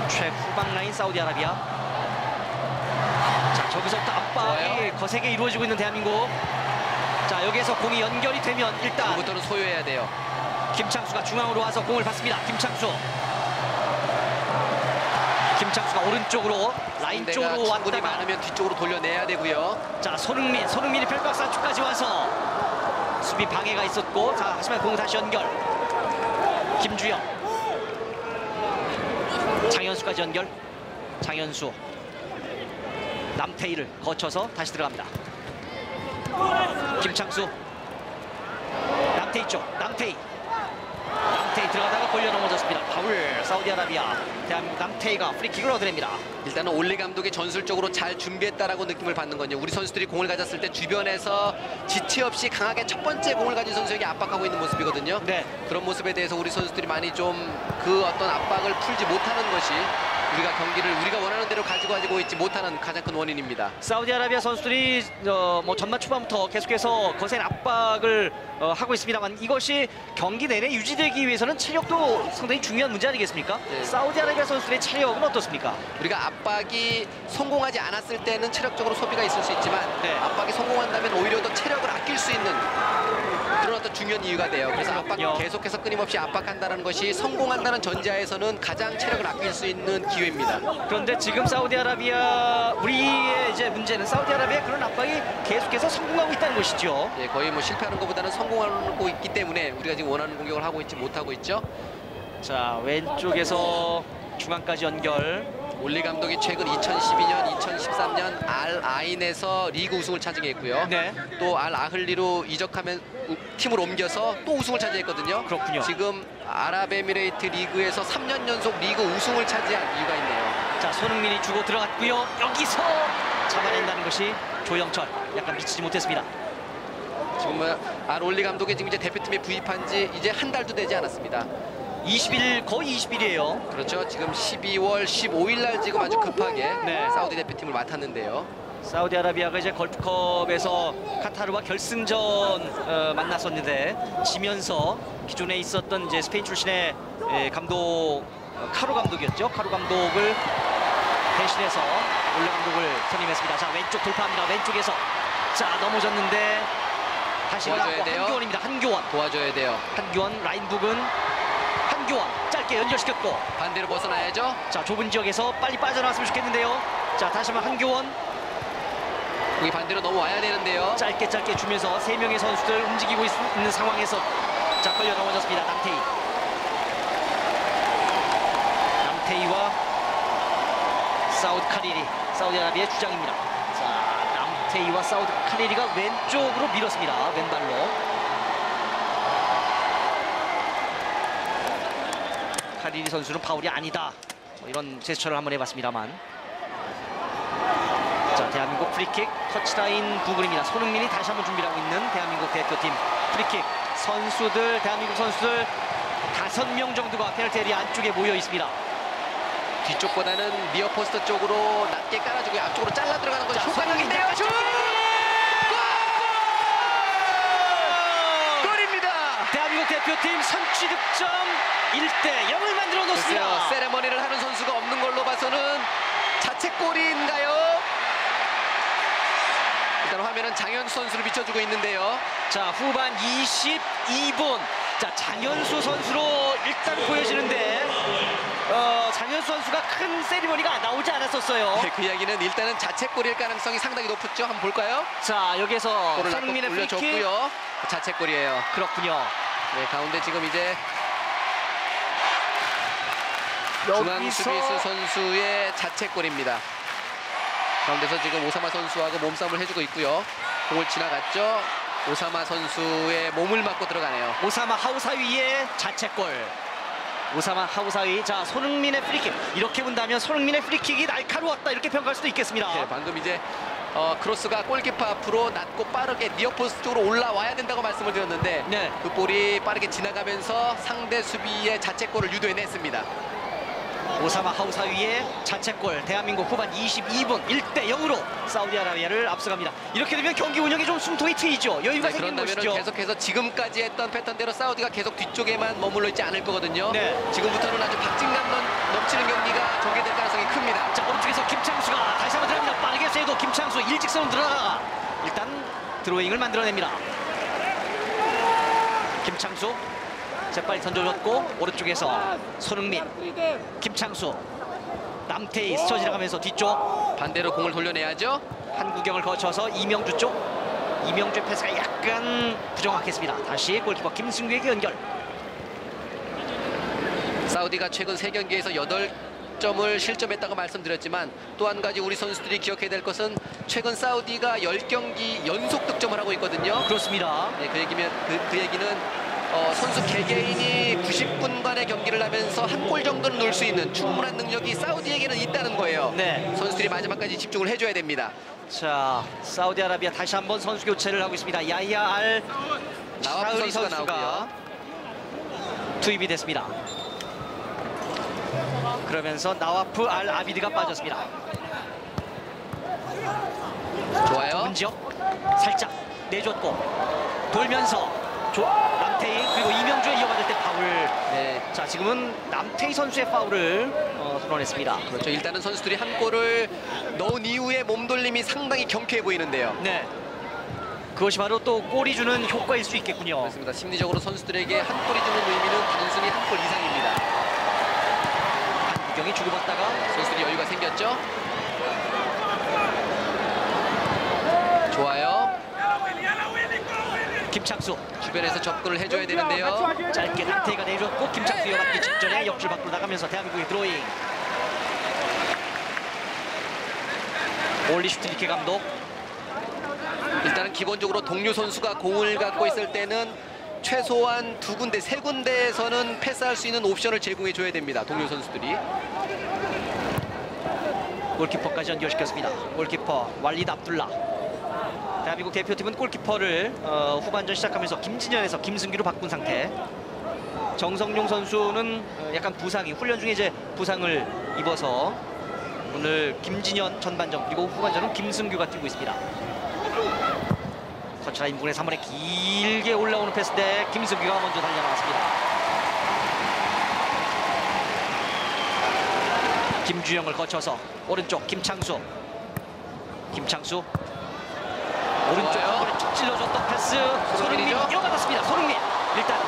최후방 라인 사우디아라비아. 자, 저기서부터 압박이 좋아요. 거세게 이루어지고 있는 대한민국. 자, 자, 여기에서 공이 연결이 되면 일단 지금부터는 소유해야 돼요. 김창수가 중앙으로 와서 공을 받습니다. 김창수가 오른쪽으로 라인 쪽으로 충분히 왔다가 많으면 뒤쪽으로 돌려내야 되고요. 자, 손흥민이 펠박스 안쪽까지 와서 수비 방해가 있었고, 자, 하지만 공 다시 연결. 김주영, 장현수까지 연결. 장현수, 남태희를 거쳐서 다시 들어갑니다. 김창수, 남태희 쪽, 남태희 들어가다가 걸려 넘어졌습니다. 파울. 사우디아라비아. 대한민국 남태희가 프리킥을 얻어냅니다. 일단은 올리 감독이 전술적으로 잘 준비했다라고 느낌을 받는 건요. 우리 선수들이 공을 가졌을 때 주변에서 지체 없이 강하게 첫 번째 공을 가진 선수에게 압박하고 있는 모습이거든요. 네. 그런 모습에 대해서 우리 선수들이 많이 좀 그 어떤 압박을 풀지 못하는 것이 우리가 경기를 우리가 원하는 대로 가지고 있지 못하는 가장 큰 원인입니다. 사우디아라비아 선수들이 뭐 전반 초반부터 계속해서 거센 압박을 하고 있습니다만, 이것이 경기 내내 유지되기 위해서는 체력도 상당히 중요한 문제 아니겠습니까? 네. 사우디아라비아 선수들의 체력은 어떻습니까? 우리가 압박이 성공하지 않았을 때는 체력적으로 소비가 있을 수 있지만 네. 압박이 성공한다면 오히려 더 체력을 아낄 수 있는 그런 어떤 중요한 이유가 돼요. 그래서 그렇군요. 계속해서 끊임없이 압박한다는 것이 성공한다는 전제하에서는 가장 체력을 아낄 수 있는 기회입니다. 그런데 지금 사우디아라비아, 우리의 이제 문제는 사우디아라비아 그런 압박이 계속해서 성공하고 있다는 것이죠. 예, 거의 뭐 실패하는 것보다는 성공하고 있기 때문에 우리가 지금 원하는 공격을 하고 있지 못하고 있죠. 자, 왼쪽에서 중앙까지 연결. 올리 감독이 최근 2012년, 2013년 알 아인에서 리그 우승을 차지했고요. 네. 또 알 아흘리로 이적하면 팀을 옮겨서 또 우승을 차지했거든요. 그렇군요. 지금 아랍에미레이트 리그에서 3년 연속 리그 우승을 차지한 이유가 있네요. 자, 손흥민이 주고 들어갔고요. 여기서 잡아낸다는 것이 조영철. 약간 미치지 못했습니다. 지금 알 올리 감독이 지금 이제 대표팀에 부입한 지 이제 한 달도 되지 않았습니다. 20일, 거의 20일이에요. 그렇죠. 지금 12월 15일 날 지금 아주 급하게 네. 사우디 대표팀을 맡았는데요. 사우디아라비아가 이제 걸프컵에서 카타르와 결승전 만났었는데 지면서 기존에 있었던 이제 스페인 출신의 감독 카로 감독이었죠. 카로 감독을 대신해서 올레 감독을 선임했습니다. 자, 왼쪽 돌파합니다. 왼쪽에서 자, 넘어졌는데 다시 도와줘야 나왔고 돼요. 한교원입니다. 한교원. 도와줘야 돼요. 한교원 라인 부근. 한교원 짧게 연결시켰고, 반대로 벗어나야죠. 자, 좁은 지역에서 빨리 빠져나왔으면 좋겠는데요. 자, 다시 한번 한교원 여기 반대로 넘어와야 되는데요. 짧게 주면서 세 명의 선수들 움직이고 있는 상황에서 자, 걸려 넘어졌습니다. 남태희와 사우드 카리리, 사우디아라비아의 주장입니다. 자, 남태희와 사우드 카리리가 왼쪽으로 밀었습니다. 왼발로. 카리리 선수는 파울이 아니다, 뭐 이런 제스처를 한번 해봤습니다만. 자, 대한민국 프리킥 터치라인 부근입니다. 손흥민이 다시 한번 준비를 하고 있는 대한민국 대표팀 프리킥. 선수들, 대한민국 선수들 5명 정도가 페널티 에리아 안쪽에 모여 있습니다. 뒤쪽보다는 니어 포스트 쪽으로 낮게 깔아주고 앞쪽으로 잘라 들어가는 건 자, 효과적인데요. 슛! 골입니다. 대한민국 대표팀 선취 득점 1대 0을 만들어 놓습니다. 글쎄요, 세레머니를 하는 선수가 없는 걸로 봐서는 자책골인가요? 일단 화면은 장현수 선수를 비춰주고 있는데요. 자, 후반 22분. 자, 장현수 선수로 일단 보여지는데 장현수 선수가 큰 세리머니가 나오지 않았었어요. 네, 그 이야기는 일단은 자책골일 가능성이 상당히 높죠. 한번 볼까요? 자, 여기서 골을 손흥민의 프리킥. 올려줬고요. 자책골이에요. 그렇군요. 네, 가운데 지금 이제 중앙 수비수 선수의 자책골입니다. 가운데서 지금 오사마 선수하고 몸싸움을 해주고 있고요. 공을 지나갔죠. 오사마 선수의 몸을 맞고 들어가네요. 오사마 하우사위의 자책골. 오사마 하우사위. 자, 손흥민의 프리킥. 이렇게 본다면 손흥민의 프리킥이 날카로웠다, 이렇게 평가할 수도 있겠습니다. 네, 방금 이제 크로스가 골키퍼 앞으로 낮고 빠르게 니어포스트 쪽으로 올라와야 된다고 말씀을 드렸는데 네. 그 볼이 빠르게 지나가면서 상대 수비의 자책골을 유도해냈습니다. 오사마 하우사위의 자책골. 대한민국 후반 22분 1대 0으로 사우디아라비아를 앞서갑니다. 이렇게 되면 경기 운영이 좀 숨통이 트이죠. 여유가 네, 생기는 그런다면 것이죠. 계속해서 지금까지 했던 패턴대로 사우디가 계속 뒤쪽에만 머물러 있지 않을 거거든요. 네. 지금부터는 아주 박진감 넘치는 경기가 전개될 가능성이 큽니다. 자, 오른쪽에서 김창수가 다시 한번 들어갑니다. 빠르게 쇄도 김창수 일직선으로 들어가 일단 드로잉을 만들어냅니다. 김창수 재빨리 던져줬고 오른쪽에서 손흥민, 김창수, 남태희 스쳐 지나가면서 뒤쪽 반대로 공을 돌려내야죠. 한구경을 거쳐서 이명주 쪽. 이명주의 패스가 약간 부정확했습니다. 다시 골키퍼 김승규에게 연결. 사우디가 최근 3경기에서 8점을 실점했다고 말씀드렸지만 또 한 가지 우리 선수들이 기억해야 될 것은 최근 사우디가 10경기 연속 득점을 하고 있거든요. 그렇습니다. 네, 그 얘기는 선수 개개인이 90분간의 경기를 하면서 한 골 정도는 넣을 수 있는 충분한 능력이 사우디에게는 있다는 거예요. 네. 선수들이 마지막까지 집중을 해줘야 됩니다. 자, 사우디아라비아 다시 한번 선수 교체를 하고 있습니다. 야히야 알 나와프 샤흐리 선수가 선수가 나오고요. 투입이 됐습니다. 그러면서 나와프 알 아비드가 빠졌습니다. 좋아요. 문지혁 살짝 내줬고 돌면서 남태희 그리고 이명주에 이어받을 때 파울. 네, 자, 지금은 남태희 선수의 파울을 선언했습니다. 그렇죠. 일단은 선수들이 한 골을 넣은 이후에 몸돌림이 상당히 경쾌해 보이는데요. 네, 그것이 바로 또 골이 주는 효과일 수 있겠군요. 그렇습니다. 심리적으로 선수들에게 한 골이 주는 의미는 단순히 한 골 이상입니다. 한구경이 주고받다가 선수들이 여유가 생겼죠. 좋아요. 김창수 주변에서 접근을 해줘야 되는데요. 짧게 남태희가 내줬고 김창수 이어받기 직전에 옆줄 밖으로 나가면서 대한민국의 드로잉. 올리 슈틸리케 감독. 일단은 기본적으로 동료 선수가 공을 갖고 있을 때는 최소한 2군데, 3군데에서는 패스할 수 있는 옵션을 제공해줘야 됩니다. 동료 선수들이. 골키퍼까지 연결시켰습니다. 골키퍼 왈리드 압둘라. 대한민국 대표팀은 골키퍼를 후반전 시작하면서 김진현에서 김승규로 바꾼 상태. 정성용 선수는 약간 부상이 훈련 중에 이제 부상을 입어서 오늘 김진현 전반전 그리고 후반전은 김승규가 뛰고 있습니다. 거쳐라 인분의 3번에 길게 올라오는 패스인데 김승규가 먼저 달려나왔습니다. 김주영을 거쳐서 오른쪽 김창수. 오른쪽 한 번에 툭 찔러줬던 패스. 손흥민 이어받았습니다. 손흥민 일단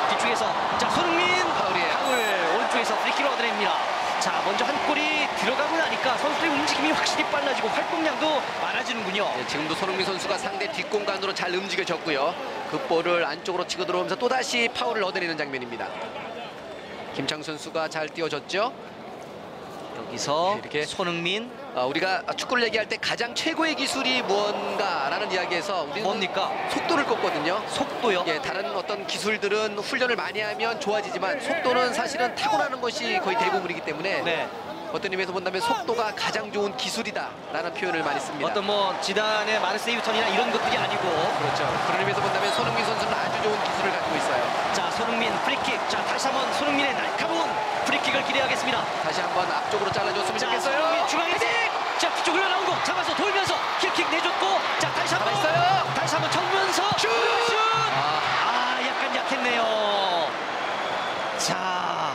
뒤쪽에서 자 손흥민 파울이에요. 파울. 오른쪽에서 프리킥을 얻어냅니다. 자, 먼저 한 골이 들어가고 나니까 선수들의 움직임이 확실히 빨라지고 활동량도 많아지는군요. 네, 지금도 손흥민 선수가 상대 뒷공간으로 잘 움직여졌고요. 그 볼을 안쪽으로 치고 들어오면서 또다시 파울을 얻어내는 장면입니다. 김창수 선수가 잘 띄워줬죠. 여기서 이렇게 손흥민 우리가 축구를 얘기할 때 가장 최고의 기술이 무언가라는 이야기에서 우리는 뭡니까? 속도를 꼽거든요. 속도요? 예, 다른 어떤 기술들은 훈련을 많이 하면 좋아지지만 속도는 사실은 타고나는 것이 거의 대부분이기 때문에 네. 어떤 의미에서 본다면 속도가 가장 좋은 기술이다라는 표현을 많이 씁니다. 어떤 뭐 지단의 마르세유 유턴이나 이런 것들이 아니고 그렇죠. 그런 의미에서 본다면 손흥민 선수는 아주 좋은 기술을 갖고 있어요. 자, 손흥민 프리킥. 자, 다시 한번 손흥민의 날카로운 프리킥을 기대하겠습니다. 다시 한번 앞쪽으로 잘라줬으면 자, 좋겠어요. 손흥민 중앙에서 자, 뒤쪽으로 흘러나온 공 잡아서 돌면서 킥 내줬고 자, 다시 한번 살아있어요. 다시 한번 정면서 슛! 약간 약했네요. 자,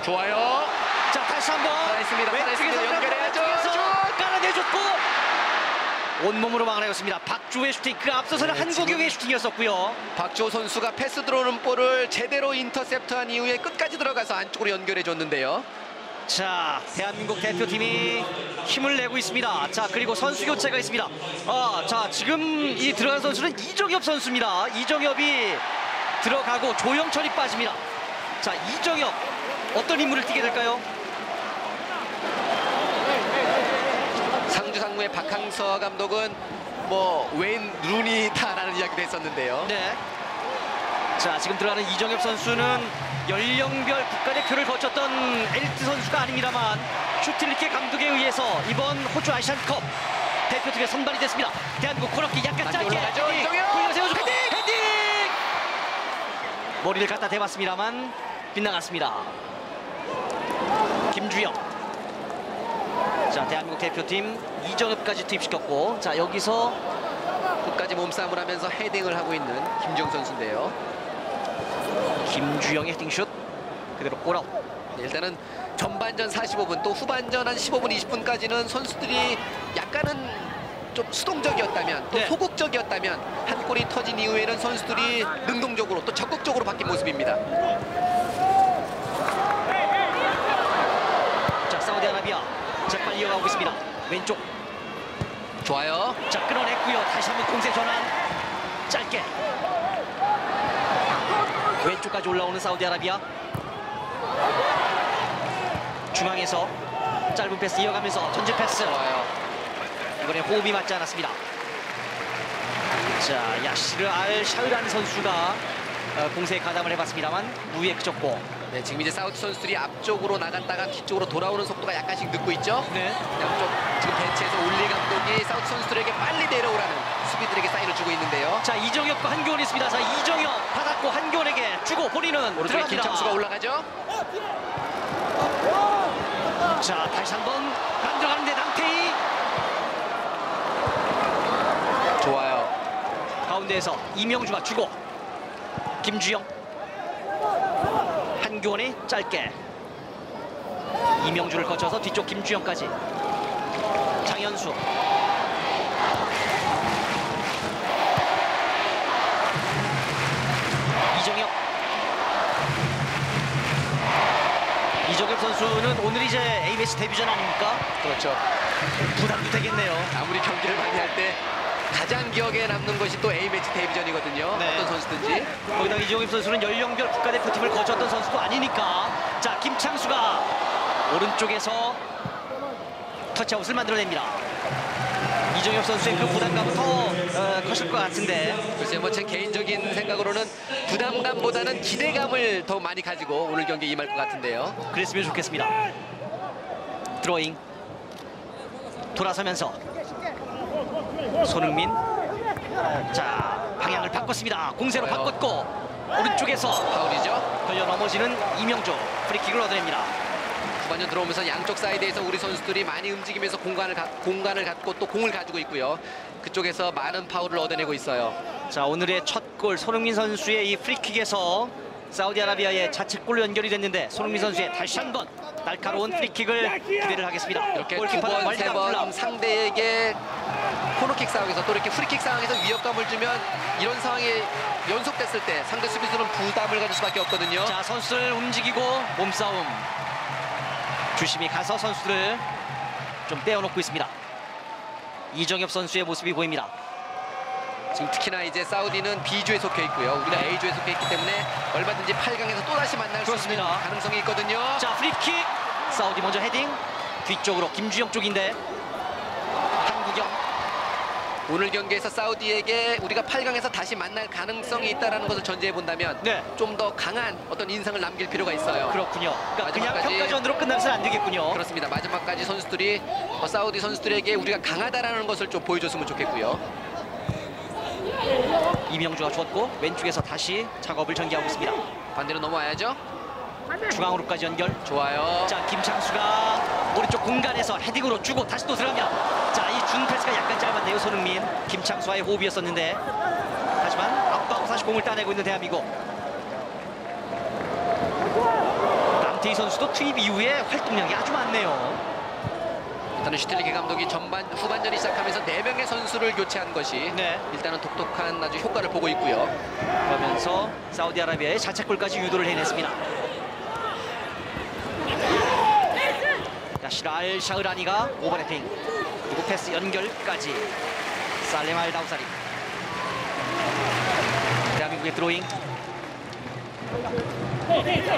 좋아요. 자, 다시 한번 살아있습니다. 왼쪽에서 연결해야죠. 깔아내줬고 온몸으로 막아내었습니다. 박주호의 슈팅. 그 앞서서는 네, 한국영의 슈팅이었었고요. 박주호 선수가 패스 들어오는 볼을 제대로 인터셉트한 이후에 끝까지 들어가서 안쪽으로 연결해줬는데요. 자, 대한민국 대표팀이 힘을 내고 있습니다. 자, 그리고 선수 교체가 있습니다. 자, 지금 이 들어간 선수는 이정엽 선수입니다. 이정엽이 들어가고 조영철이 빠집니다. 자, 이정엽 어떤 임무를 띠게 될까요? 상주 상무의 박항서 감독은 뭐 웨인 루니다라는 이야기도 했었는데요. 네. 자, 지금 들어가는 이정엽 선수는 연령별 국가대표를 거쳤던 엘리트 선수가 아닙니다만 슈틸리케 감독에 의해서 이번 호주 아시안컵 대표팀에 선발이 됐습니다. 대한민국 코너킥 약간 짧게 올라가죠, 이정엽! 헤딩! 세워주고 헤딩! 머리를 갖다 대봤습니다만 빗나갔습니다. 김주영. 자, 대한민국 대표팀 이정엽까지 투입시켰고 자, 여기서 끝까지 몸싸움을 하면서 헤딩을 하고 있는 김주영 선수인데요. 김주영의 헤딩슛 그대로 골아웃. 일단은 전반전 45분 또 후반전 한 15분 20분까지는 선수들이 약간은 좀 수동적이었다면 또 네. 소극적이었다면 한 골이 터진 이후에는 선수들이 능동적으로 또 적극적으로 바뀐 모습입니다. 자, 사우디아라비아 재빨리 이어가고 있습니다. 왼쪽. 좋아요. 자, 끌어냈고요. 다시 한번 공세 전환. 짧게. 왼쪽까지 올라오는 사우디아라비아. 중앙에서 짧은 패스 이어가면서 전진 패스. 좋아요. 이번에 호흡이 맞지 않았습니다. 자, 야시르 알 샤흐란 선수가 공세에 가담을 해봤습니다만 무위에 그쳤고. 네, 지금 이제 사우디 선수들이 앞쪽으로 나갔다가 뒤쪽으로 돌아오는 속도가 약간씩 늦고 있죠. 네. 양쪽 지금 벤치에서 올리 감독이 사우디 선수들에게 빨리 내려오라는 수비들에게 사인을 주고 있는데요. 자, 이정엽과 한교원이 있습니다. 자, 이정엽 받았고 한교원에게 주고 본인은 오른쪽에 들어갑니다. 김창수가 올라가죠. 자, 다시 한번 안 들어가는데 남태희 좋아요. 가운데에서 이명주가 주고 김주영 한교원이 짧게 이명주를 거쳐서 뒤쪽 김주영까지 장현수 이정엽 선수는 오늘 이제 ABS 데뷔전 아닙니까? 그렇죠. 부담도 되겠네요. 아무리 경기를 많이 할 때 가장 기억에 남는 것이 또 A매치 데뷔전이거든요. 네. 어떤 선수든지. 거기다 이정엽 선수는 연령별 국가대표팀을 거쳤던 선수도 아니니까. 자, 김창수가 오른쪽에서 터치아웃을 만들어냅니다. 이정엽 선수의 그 부담감은 더 커질 것 같은데. 글쎄요, 뭐 제 개인적인 생각으로는 부담감보다는 기대감을 더 많이 가지고 오늘 경기에 임할 것 같은데요. 그랬으면 좋겠습니다. 드로잉 돌아서면서 손흥민. 자, 방향을 바꿨습니다. 공세로 좋아요. 바꿨고 오른쪽에서 파울이죠. 걸려 넘어지는 이명주. 프리킥을 얻어냅니다. 후반전 들어오면서 양쪽 사이드에서 우리 선수들이 많이 움직이면서 공간을 갖고 또 공을 가지고 있고요. 그쪽에서 많은 파울을 얻어내고 있어요. 자, 오늘의 첫 골 손흥민 선수의 이 프리킥에서 사우디아라비아의 자책골로 연결이 됐는데 손흥민 선수의 다시 한번 날카로운 프리킥을 기대를 하겠습니다. 이렇게 골키퍼는 두 번, 월드컵 세 번 플랍. 상대에게 코너킥 상황에서 또 이렇게 프리킥 상황에서 위협감을 주면 이런 상황이 연속됐을 때 상대 수비수는 부담을 가질 수밖에 없거든요. 자, 선수들 움직이고 몸싸움. 주심이 가서 선수들을 좀 떼어놓고 있습니다. 이정엽 선수의 모습이 보입니다. 지금 특히나 이제 사우디는 B조에 속해 있고요. 우리는 A조에 속해 있기 때문에 얼마든지 8강에서 또다시 만날 수 있는 그렇습니다. 가능성이 있거든요. 자, 프리킥. 사우디 먼저 헤딩. 뒤쪽으로 김주영 쪽인데 한국영. 오늘 경기에서 사우디에게 우리가 8강에서 다시 만날 가능성이 있다는 것을 전제해 본다면 네. 좀 더 강한 어떤 인상을 남길 필요가 있어요. 그렇군요. 그러니까 그냥 마지막까지- 평가전으로 끝나서는 안 되겠군요. 그렇습니다. 마지막까지 선수들이 사우디 선수들에게 우리가 강하다라는 것을 좀 보여줬으면 좋겠고요. 이명주가 줬고 왼쪽에서 다시 작업을 전개하고 있습니다. 반대로 넘어와야죠. 중앙으로까지 연결. 좋아요. 자, 김창수가 오른쪽 공간에서 헤딩으로 주고 다시 또 들어갑니다. 자, 이 준 패스가 약간 짧았네요. 손흥민. 김창수와의 호흡이었었는데 하지만 앞바고 다시 공을 따내고 있는 대한민국. 남태희 선수도 투입 이후에 활동량이 아주 많네요. 일단은 슈틸리케 감독이 후반전이 시작하면서 4명의 선수를 교체한 것이 네. 일단은 독특한 아주 효과를 보고 있고요. 그러면서 사우디아라비아의 자책골까지 유도를 해냈습니다. 야시르 알 샤흐라니가 오버래핑 그리고 패스 연결까지 살렘 알 다우사리. 대한민국의 드로잉.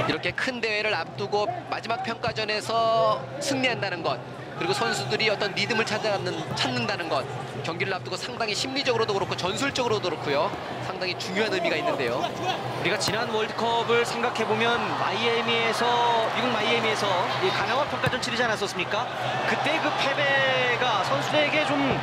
이렇게 큰 대회를 앞두고 마지막 평가전에서 승리한다는 것, 그리고 선수들이 어떤 리듬을 찾는다는 것, 경기를 앞두고 상당히 심리적으로도 그렇고 전술적으로도 그렇고요. 상당히 중요한 의미가 있는데요. 우리가 지난 월드컵을 생각해보면 미국 마이애미에서 이 가나와 평가전 치르지 않았었습니까? 그때 그 패배가 선수들에게 좀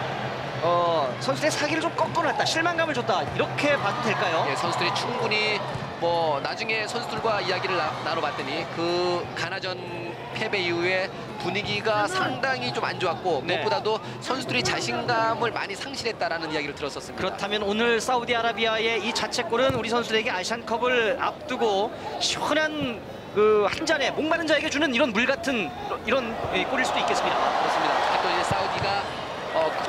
선수들의 사기를 좀 꺾어놨다, 실망감을 줬다, 이렇게 봐도 될까요? 예, 선수들이 충분히 뭐 나중에 선수들과 이야기를 나눠봤더니 그 가나전 패배 이후에 분위기가 상당히 좀 안 좋았고 네. 무엇보다도 선수들이 자신감을 많이 상실했다라는 이야기를 들었었습니다. 그렇다면 오늘 사우디아라비아의 이 자책골은 우리 선수들에게 아시안컵을 앞두고 시원한 그 한 잔에 목마른 자에게 주는 이런 물 같은 이런 골일 수도 있겠습니다. 그렇습니다. 특히 또 이제 사우디가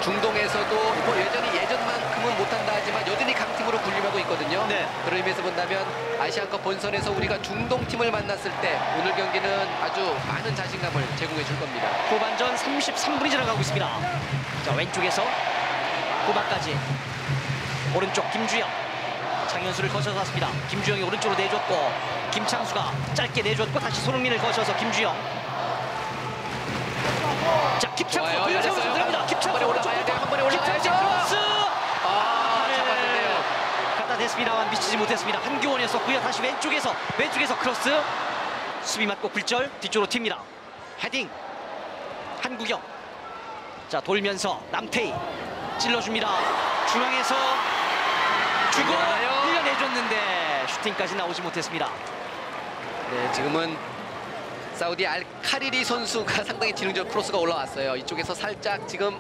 중동에서도 뭐 예전만큼은 못한다 하지만 여전히 강팀으로 군림하고 있거든요. 네. 그런 의미에서 본다면 아시안컵 본선에서 우리가 중동 팀을 만났을 때 오늘 경기는 아주 많은 자신감을 제공해 줄 겁니다. 후반전 33분이 지나가고 있습니다. 자, 왼쪽에서 후반까지 오른쪽 김주영, 장현수를 거쳐서 왔습니다. 김주영이 오른쪽으로 내줬고 김창수가 짧게 내줬고 다시 손흥민을 거쳐서 김주영. 자, 김창수 좋아요. 돌려세워서 열렸어요. 들어갑니다. 김창수 한 번에 올라가야 돼요. 한 번에 올라가야죠. 김창수 크로스. 잡았는데요. 갖다 댔습니다만 미치지 못했습니다. 한규원이었었고요. 다시 왼쪽에서 크로스. 수비 맞고 굴절 뒤쪽으로 튑니다. 헤딩 한국영. 자, 돌면서 남태희 찔러줍니다. 중앙에서 주고 흘려내줬는데 슈팅까지 나오지 못했습니다. 네, 지금은 사우디 알카리리 선수가 상당히 지능적 크로스가 올라왔어요. 이쪽에서 살짝 지금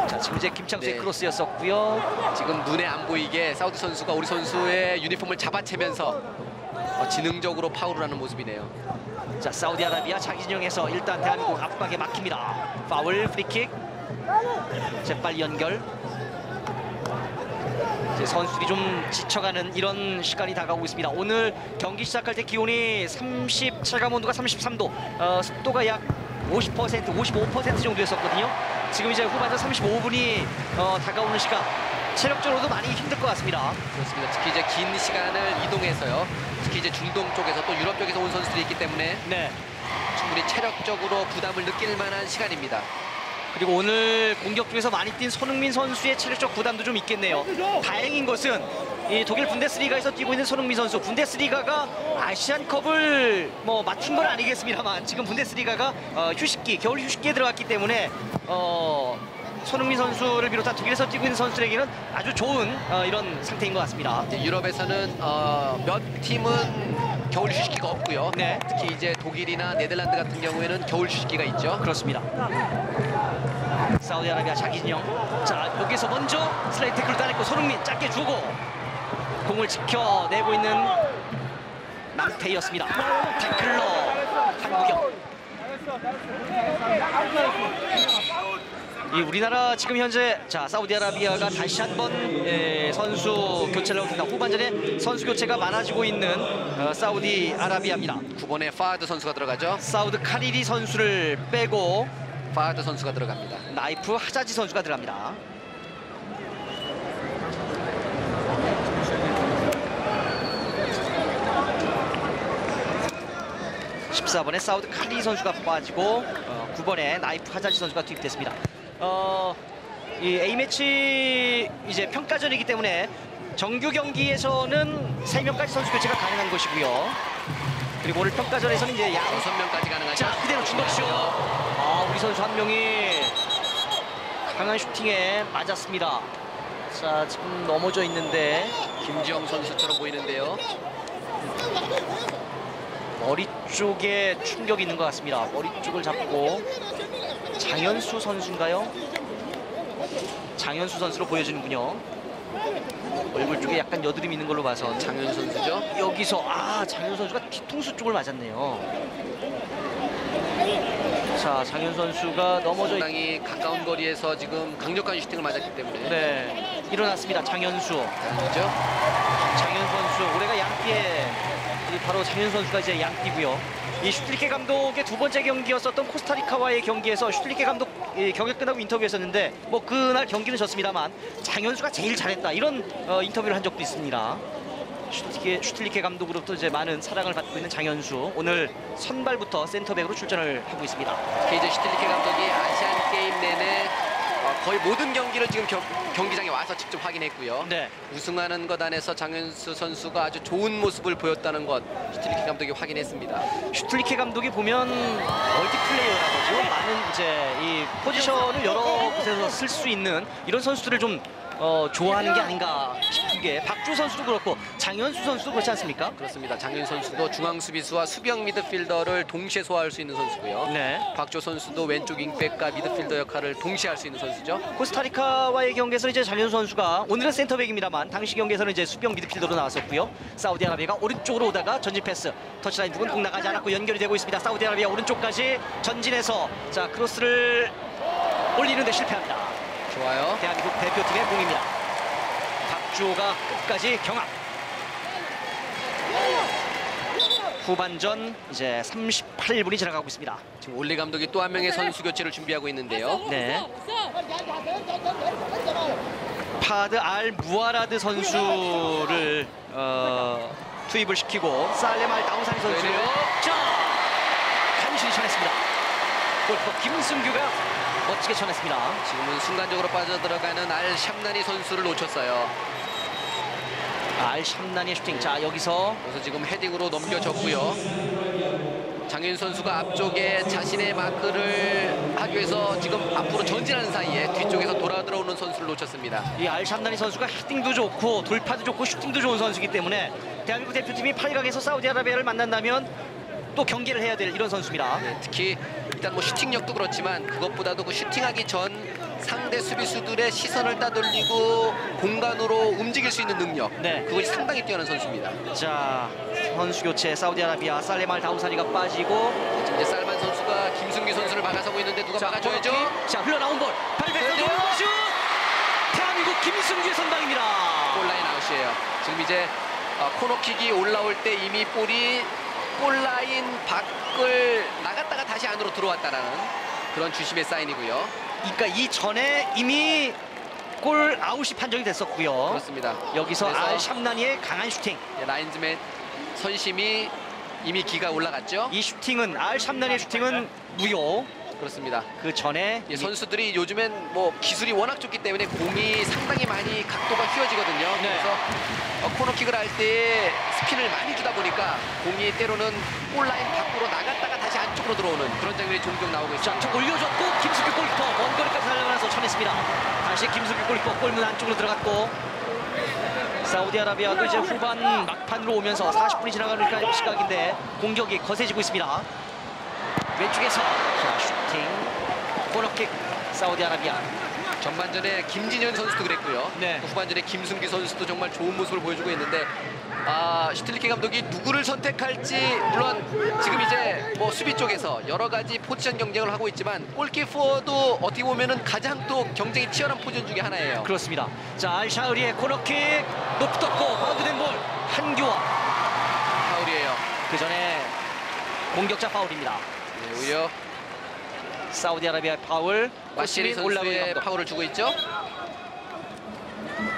자, 지금 이제 김창수의 네. 크로스였었고요. 지금 눈에 안 보이게 사우디 선수가 우리 선수의 유니폼을 잡아채면서 지능적으로 파울을 하는 모습이네요. 자, 사우디아라비아 자기 진영에서 일단 대한민국 압박에 막힙니다. 파울, 프리킥, 재빨리 연결. 이제 선수들이 좀 지쳐가는 이런 시간이 다가오고 있습니다. 오늘 경기 시작할 때 기온이 체감 온도가 33도, 습도가 약 50%, 55% 정도였었거든요. 지금 이제 후반전 35분이 다가오는 시간, 체력적으로도 많이 힘들 것 같습니다. 그렇습니다. 특히 이제 긴 시간을 이동해서요. 특히 이제 중동 쪽에서 또 유럽 쪽에서 온 선수들이 있기 때문에 네. 충분히 체력적으로 부담을 느낄 만한 시간입니다. 그리고 오늘 공격 중에서 많이 뛴 손흥민 선수의 체력적 부담도 좀 있겠네요. 다행인 것은 이 독일 분데스리가에서 뛰고 있는 손흥민 선수, 분데스리가가 아시안컵을 뭐 맡은 건 아니겠습니다만 지금 분데스리가가 휴식기, 겨울 휴식기에 들어갔기 때문에 손흥민 선수를 비롯한 독일에서 뛰고 있는 선수들에게는 아주 좋은 이런 상태인 것 같습니다. 이제 유럽에서는 몇 팀은 겨울 휴식기가 없고요. 네. 특히 이제 독일이나 네덜란드 같은 경우에는 겨울 휴식기가 있죠. 그렇습니다. 사우디아라비아 자기 진영. 자, 여기서 먼저 슬라이드 태클을 따냈고 손흥민 짧게 주고 공을 지켜내고 있는 남태희였습니다. 태클러 한국영. 이 우리나라 지금 현재 자 사우디아라비아가 다시 한번 선수 교체를 하고 있습니다. 후반전에 선수 교체가 많아지고 있는 사우디아라비아입니다. 9번에 파하드 선수가 들어가죠. 사우드 카리리 선수를 빼고 파하드 선수가 들어갑니다. 나이프 하자지 선수가 들어갑니다. (14번에) 사우드 카리리 선수가 빠지고 9번에 나이프 하자지 선수가 투입됐습니다. 이 A매치 이제 평가전이기 때문에 정규 경기에서는 3명까지 선수 교체가 가능한 것이고요. 그리고 오늘 평가전에서는 이제 6명까지 가능하죠. 자, 그대로 중거리슛. 우리 선수 한 명이 강한 슈팅에 맞았습니다. 자, 지금 넘어져 있는데 김지영 선수처럼 보이는데요. 머리 쪽에 충격이 있는 것 같습니다. 머리 쪽을 잡고 장현수 선수인가요? 장현수 선수로 보여지는군요. 얼굴 쪽에 약간 여드름이 있는 걸로 봐서 장현수 선수죠. 여기서 장현수 선수가 뒤통수 쪽을 맞았네요. 자, 장현수 선수가 넘어져 상당히 가까운 거리에서 지금 강력한 슈팅을 맞았기 때문에 네, 일어났습니다. 장현수. 그렇죠. 장현수 선수 올해가 양띠에 바로 장현수 선수가 이제 양띠고요. 이 슈틸리케 감독의 두 번째 경기였었던 코스타리카와의 경기에서 슈틸리케 감독 경기 끝나고 인터뷰했었는데 뭐 그날 경기는 졌습니다만 장현수가 제일 잘했다 이런 인터뷰를 한 적도 있습니다. 슈틸리케 감독으로부터 이제 많은 사랑을 받고 있는 장현수, 오늘 선발부터 센터백으로 출전을 하고 있습니다. 이제 슈틸리케 감독이 아시안 게임 내내 거의 모든 경기를 지금 경기장에 와서 직접 확인했고요. 네. 우승하는 것 안에서 장현수 선수가 아주 좋은 모습을 보였다는 것 슈틸리케 감독이 확인했습니다. 슈틸리케 감독이 보면 멀티플레이어라고 많은 이제 이 포지션을 여러 곳에서 쓸 수 있는 이런 선수들을 좀 좋아하는 게 아닌가 싶은 게 박주 선수도 그렇고 장현수 선수도 그렇지 않습니까? 그렇습니다. 장현수 선수도 중앙 수비수와 수비형 미드필더를 동시에 소화할 수 있는 선수고요. 네. 박주 선수도 왼쪽 윙백과 미드필더 역할을 동시에 할 수 있는 선수죠. 코스타리카와의 경기에서 이제 장현수 선수가 오늘은 센터백입니다만 당시 경기에서는 이제 수비형 미드필더로 나왔었고요. 사우디아라비아가 오른쪽으로 오다가 전진 패스, 터치라인 부근 공 나가지 않았고 연결이 되고 있습니다. 사우디아라비아 오른쪽까지 전진해서 자 크로스를 올리는데 실패합니다. 좋아요. 대한민국 대표팀의 공입니다. 박주호가 끝까지 경합. 후반전 이제 38분이 지나가고 있습니다. 지금 올리 감독이 또 한 명의 선수 교체를 준비하고 있는데요. 네. 파드 알 무아라드 선수를 투입을 시키고 살렘 알 다우사니 선수를 네네. 자 간신히 쳐냈습니다. 골키퍼 김승규가 멋지게 쳐냈습니다. 지금은 순간적으로 빠져들어가는 알 샴나니 선수를 놓쳤어요. 알 샴나니의 슈팅. 자 여기서 그래서 지금 헤딩으로 넘겨졌고요. 장윤 선수가 앞쪽에 자신의 마크를 하기 위해서 지금 앞으로 전진하는 사이에 뒤쪽에서 돌아 들어오는 선수를 놓쳤습니다. 이 알 샴나니 선수가 헤딩도 좋고 돌파도 좋고 슈팅도 좋은 선수이기 때문에 대한민국 대표팀이 8강에서 사우디아라비아를 만난다면 또 경기를 해야 될 이런 선수입니다. 네, 특히 일단 뭐 슈팅력도 그렇지만 그것보다도 그 슈팅하기 전 상대 수비수들의 시선을 따돌리고 공간으로 움직일 수 있는 능력, 네. 그것이 상당히 뛰어난 선수입니다. 자 선수 교체 사우디아라비아 살렘 알 다우사니가 빠지고 지금 이제 살만 선수가 김승규 선수를 막아서고 있는데 누가 막아줘야죠. 코너킥. 자 흘러나온 볼 발베스 네. 슛 대한민국 김승규의 선방입니다. 골라인 아웃이에요. 지금 이제 코너킥이 올라올 때 이미 볼이 골라인 밖을 나갔다가 다시 안으로 들어왔다라는 그런 주심의 사인이고요. 그러니까 이 전에 이미 골 아웃이 판정이 됐었고요. 그렇습니다. 여기서 그래서 알 샴나니의 강한 슈팅. 라인즈맨 선심이 이미 기가 올라갔죠. 이 슈팅은 알 샴나니의 슈팅은 무효. 그렇습니다. 그 전에 예, 선수들이 요즘엔 뭐 기술이 워낙 좋기 때문에 공이 상당히 많이 각도가 휘어지거든요. 네. 그래서 코너킥을 할 때 스핀을 많이 주다 보니까 공이 때로는 골라인 밖으로 나갔다가 다시 안쪽으로 들어오는 그런 장면이 종종 나오고 있습니다. 자, 올려줬고 김승규 골키퍼 먼 거리까지 날아가면서 쳐냈습니다. 다시 김승규 골키퍼 골문 안쪽으로 들어갔고 사우디아라비아도 이제 후반 막판으로 오면서 40분이 지나가는 시각인데 공격이 거세지고 있습니다. 왼쪽에서 자, 슈팅 코너킥 사우디아라비아. 전반전에 김진현 선수도 그랬고요. 네. 또 후반전에 김승규 선수도 정말 좋은 모습을 보여주고 있는데 슈틸리케 감독이 누구를 선택할지 물론 지금 이제 뭐 수비 쪽에서 여러 가지 포지션 경쟁을 하고 있지만 골키퍼도 어떻게 보면은 가장 또 경쟁이 치열한 포지션 중에 하나예요. 그렇습니다. 자 알샤흐리의 코너킥 높이 떴고 바운드된 볼 한규원. 파울이에요. 그 전에 공격자 파울입니다. 네, 오히려 사우디아라비아 파울. 마시리 고스민 올라루유 선수의 감독. 파울을 주고 있죠.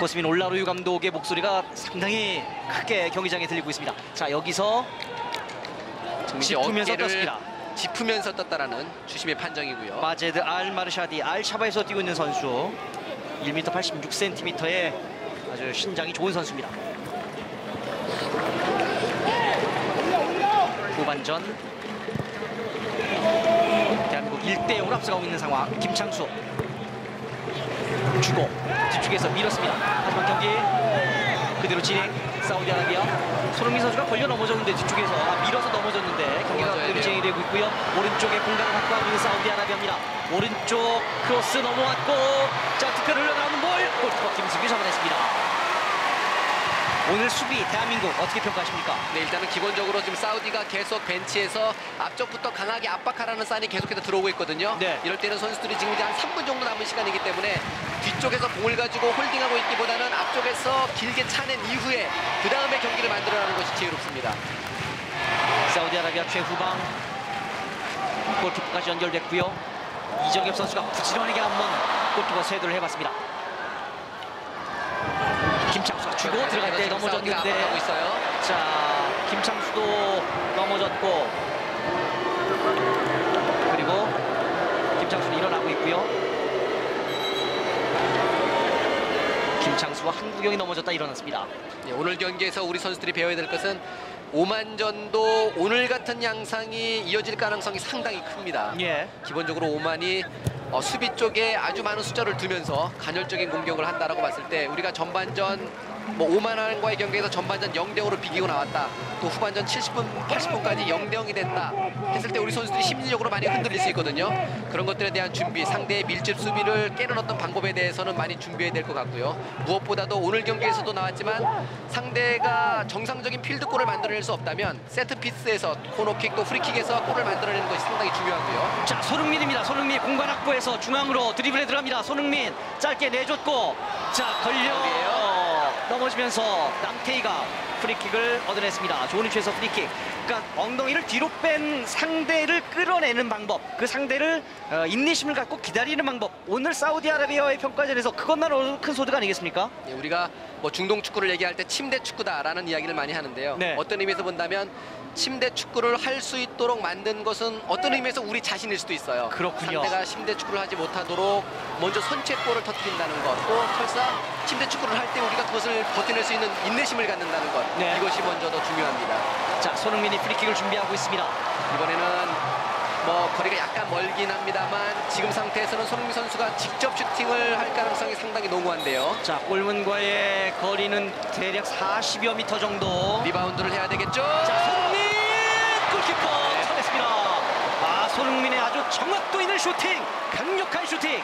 고스민 올라루유 감독의 목소리가 상당히 크게 경기장에 들리고 있습니다. 자 여기서 지금 이제 짚으면서 어깨를 떴습니다. 짚으면서 떴다라는 주심의 판정이고요. 마제드 알 마르샤디 알샤바에서 뛰고 있는 선수 1m 86cm의 아주 신장이 좋은 선수입니다. 후반전 대한민국 1대0으로 앞서가고 있는 상황. 김창수 주고 뒤쪽에서 밀었습니다. 하지만 경기 그대로 진행. 사우디아라비아 손흥민 선수가 걸려 넘어졌는데 뒤쪽에서 밀어서 넘어졌는데 경기가 넘어져야 그대로 돼요. 진행이 되고 있고요. 오른쪽에 공간을 확보하고 있는 사우디아라비아입니다. 오른쪽 크로스 넘어왔고 자 득표를 흘러나오는 볼 골키퍼 김승규 잡아냈습니다. 오늘 수비 대한민국 어떻게 평가하십니까? 네, 일단은 기본적으로 지금 사우디가 계속 벤치에서 앞쪽부터 강하게 압박하라는 사인이 계속해서 들어오고 있거든요. 네. 이럴 때는 선수들이 지금 이제 한 3분 정도 남은 시간이기 때문에 뒤쪽에서 공을 가지고 홀딩하고 있기보다는 앞쪽에서 길게 차낸 이후에 그 다음에 경기를 만들어가는 것이 지혜롭습니다. 사우디아라비아 최후방 골키퍼까지 연결됐고요. 이정엽 선수가 부지런하게 한번 골키퍼 쇄도를 해봤습니다. 김창수가 주고 들어갈 때 지금 사우디가 압박하고 넘어졌는데 있어요. 자 김창수도 넘어졌고 그리고 김창수는 일어나고 있고요. 김창수와 한국영이 넘어졌다 일어났습니다. 네, 오늘 경기에서 우리 선수들이 배워야 될 것은 오만전도 오늘 같은 양상이 이어질 가능성이 상당히 큽니다. 예. 기본적으로 오만이 수비 쪽에 아주 많은 숫자를 두면서 간헐적인 공격을 한다라고 봤을 때 우리가 전반전 뭐 오만한과의 경기에서 전반전 0대5로 비기고 나왔다. 또 후반전 70분, 80분까지 0대0이 됐다 했을 때 우리 선수들이 심리적으로 많이 흔들릴 수 있거든요. 그런 것들에 대한 준비, 상대의 밀집 수비를 깨는 어떤 방법에 대해서는 많이 준비해야 될 것 같고요. 무엇보다도 오늘 경기에서도 나왔지만 상대가 정상적인 필드골을 만들어낼 수 없다면 세트피스에서 코너킥 또 프리킥에서 골을 만들어내는 것이 상당히 중요하고요. 자, 손흥민입니다. 손흥민 공간 확보해서 중앙으로 드리블에 들어갑니다. 손흥민 짧게 내줬고, 자, 걸려 넘어지면서 남태희가 프리킥을 얻어냈습니다. 좋은 위치에서 프리킥. 그러니까 엉덩이를 뒤로 뺀 상대를 끌어내는 방법, 그 상대를 인내심을 갖고 기다리는 방법. 오늘 사우디아라비아와의 평가전에서 그것만 큰 소득 아니겠습니까? 네, 우리가 뭐 중동 축구를 얘기할 때 침대 축구다라는 이야기를 많이 하는데요. 네. 어떤 의미에서 본다면 침대 축구를 할 수 있도록 만든 것은 어떤 의미에서 우리 자신일 수도 있어요. 그렇군요. 상대가 침대 축구를 하지 못하도록 먼저 선취골을 터뜨린다는 것, 또 설사 침대 축구를 할 때 우리가 그것을 버텨낼 수 있는 인내심을 갖는다는 것, 네. 이것이 먼저 더 중요합니다. 자, 손흥민이 프리킥을 준비하고 있습니다. 이번에는 뭐 거리가 약간 멀긴 합니다만 지금 상태에서는 손흥민 선수가 직접 슈팅을 할 가능성이 상당히 농후한데요. 자, 골문과의 거리는 대략 40여 미터 정도. 리바운드를 해야 되겠죠? 자, 손흥민 골키퍼 쳐냈습니다. 아, 손흥민의 아주 정확도 있는 슈팅, 강력한 슈팅,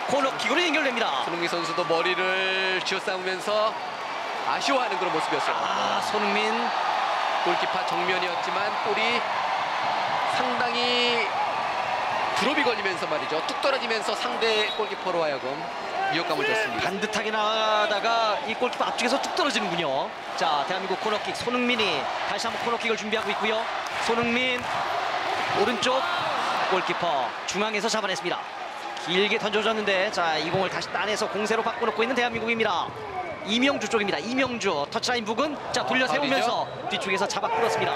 코너킥으로 연결됩니다. 손흥민 선수도 머리를 쥐어싸우면서 아쉬워하는 그런 모습이었어요. 아, 손흥민. 골키퍼 정면이었지만 볼이 상당히 드롭이 걸리면서 말이죠. 뚝 떨어지면서 상대 골키퍼로 하여금 위협감을 줬습니다. 반듯하게 나가다가 이 골키퍼 앞쪽에서 뚝 떨어지는군요. 자, 대한민국 코너킥, 손흥민이 다시 한번 코너킥을 준비하고 있고요. 손흥민 오른쪽, 골키퍼 중앙에서 잡아냈습니다. 길게 던져줬는데, 자, 이 공을 다시 따내서 공세로 바꿔놓고 있는 대한민국입니다. 이명주 쪽입니다. 이명주 터치라인 부근, 자, 돌려 세우면서 뒤쪽에서 잡아 끌었습니다.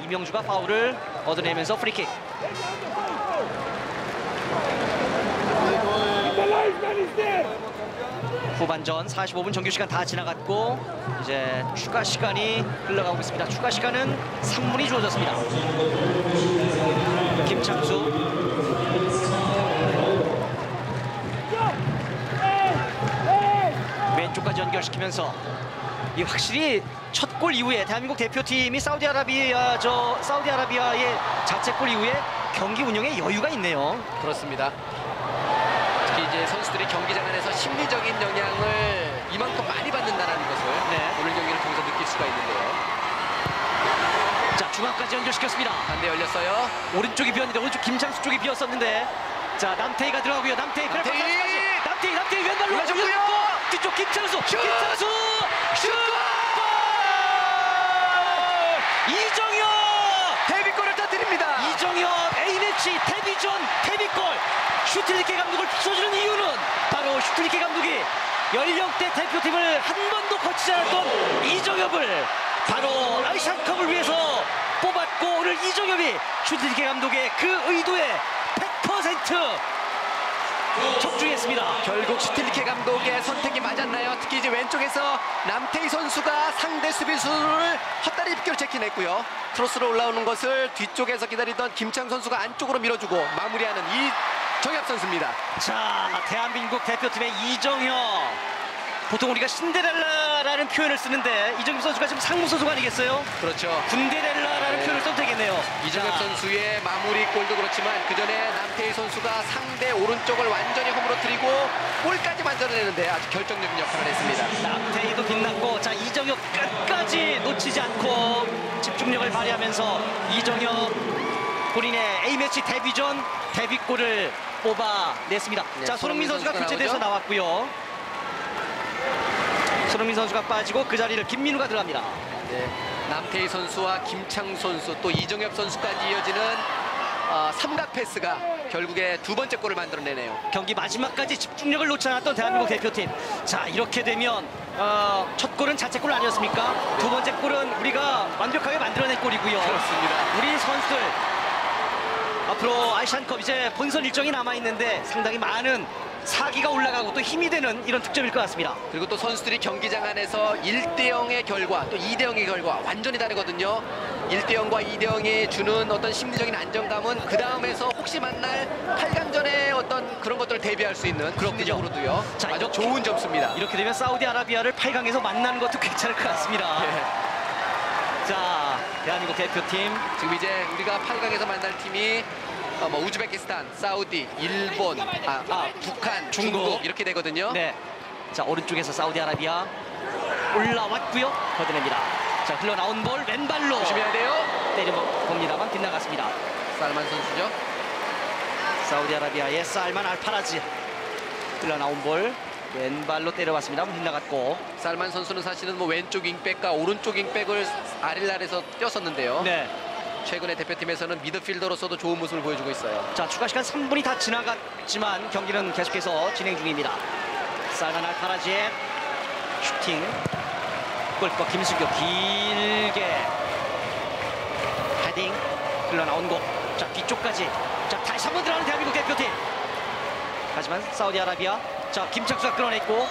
이명주가 파울을 얻어내면서 프리킥. 후반전 45분 정규 시간 다 지나갔고 이제 추가 시간이 흘러가고 있습니다. 추가 시간은 3분이 주어졌습니다. 김창수, 왼쪽까지 연결시키면서 이 확실히 첫 골 이후에 대한민국 대표팀이 사우디아라비아의 자책골 이후에 경기 운영에 여유가 있네요. 그렇습니다. 특히 이제 선수들이 경기장 안에서 심리적인 영향을 이만큼 많이 받는다는 것을 오늘 경기를 통해서 느낄 수가 있는데요. 자, 중앙까지 연결시켰습니다. 반대 열렸어요. 오른쪽이 비었는데 오른쪽 김창수 쪽이 비었었는데, 자, 남태희가 들어가고요. 남태희 왼발로 올려줬고요. 뒤쪽 김창수 슛! 이정엽 데뷔골을 터뜨립니다. 이정엽 A매치 데뷔전 데뷔골. 슈틸리케 감독을 부숴주는 이유는 바로 슈틸리케 감독이 연령대 대표팀을 한 번도 거치지 않았던 이정엽을 바로 아시안컵을 위해서 뽑았고, 오늘 이정엽이 슈틸리케 감독의 그 의도에 100% 적중했습니다. 결국 슈틸리케 감독의 선택이 맞았나요? 특히 이제 왼쪽에서 남태희 선수가 상대 수비수를 헛다리 빗결 제끼냈고요. 크로스로 올라오는 것을 뒤쪽에서 기다리던 김창 선수가 안쪽으로 밀어주고 마무리하는 이정엽 선수입니다. 자, 대한민국 대표팀의 이정엽. 보통 우리가 신데렐라라는 표현을 쓰는데 이정엽 선수가 지금 상무 선수가 아니겠어요? 그렇죠. 군데렐라라는 표현을 써도 되겠네요. 이정엽 자, 선수의 마무리 골도 그렇지만 그 전에 남태희 선수가 상대 오른쪽을 완전히 허물어뜨리고 골까지 만들어내는데 아주 결정적인 역할을 했습니다. 남태희도 빛났고, 자, 이정엽 끝까지 놓치지 않고 집중력을 발휘하면서 이정엽 본인의 A매치 데뷔전 데뷔골을 뽑아냈습니다. 네, 자, 손흥민 선수가 선수가 교체돼서 나오죠? 나왔고요. 손흥민 선수가 빠지고 그 자리를 김민우가 들어갑니다. 네, 남태희 선수와 김창 선수 또 이정엽 선수까지 이어지는 삼각 패스가 결국에 두 번째 골을 만들어내네요. 경기 마지막까지 집중력을 놓지 않았던 대한민국 대표팀. 자, 이렇게 되면 첫 골은 자책골 아니었습니까? 두 번째 골은 우리가 완벽하게 만들어낸 골이고요. 그렇습니다. 우리 선수들 앞으로 아시안컵 이제 본선 일정이 남아있는데 상당히 많은 사기가 올라가고 또 힘이 되는 이런 득점일 것 같습니다. 그리고 또 선수들이 경기장 안에서 1대0의 결과 또 2대0의 결과 완전히 다르거든요. 1대0과 2대0이 주는 어떤 심리적인 안정감은 그 다음에서 혹시 만날 8강전의 어떤 그런 것들을 대비할 수 있는 심리적으로도요. 자, 아주 이렇게- 좋은 점수입니다. 이렇게 되면 사우디아라비아를 8강에서 만나는 것도 괜찮을 것 같습니다. 자, 대한민국 대표팀. 지금 이제 우리가 8강에서 만날 팀이 뭐 우즈베키스탄, 사우디, 일본, 북한, 중국 이렇게 되거든요. 네. 자, 오른쪽에서 사우디아라비아 올라왔고요. 걷어냅니다. 자, 흘러나온 볼 왼발로 조심해야 돼요. 때려봅니다만 빗나갔습니다. 살만 선수죠. 사우디아라비아의 살만 알파라지. 흘러나온 볼 왼발로 때려봤습니다. 빗나갔고. 살만 선수는 사실은 뭐 왼쪽 윙백과 오른쪽 윙백을 아릴랄에서 뛰었었는데요. 네. 최근에 대표팀에서는 미드필더로서도 좋은 모습을 보여주고 있어요. 자, 추가 시간 3분이 다 지나갔지만 경기는 계속해서 진행 중입니다. 살만 알파라지의 슈팅. 골키퍼 김승규 길게 헤딩 흘러나온 곳. 자, 뒤쪽까지. 자, 다시 한번 들어가는 대한민국 대표팀. 하지만 사우디아라비아. 자, 김창수가 끌어냈고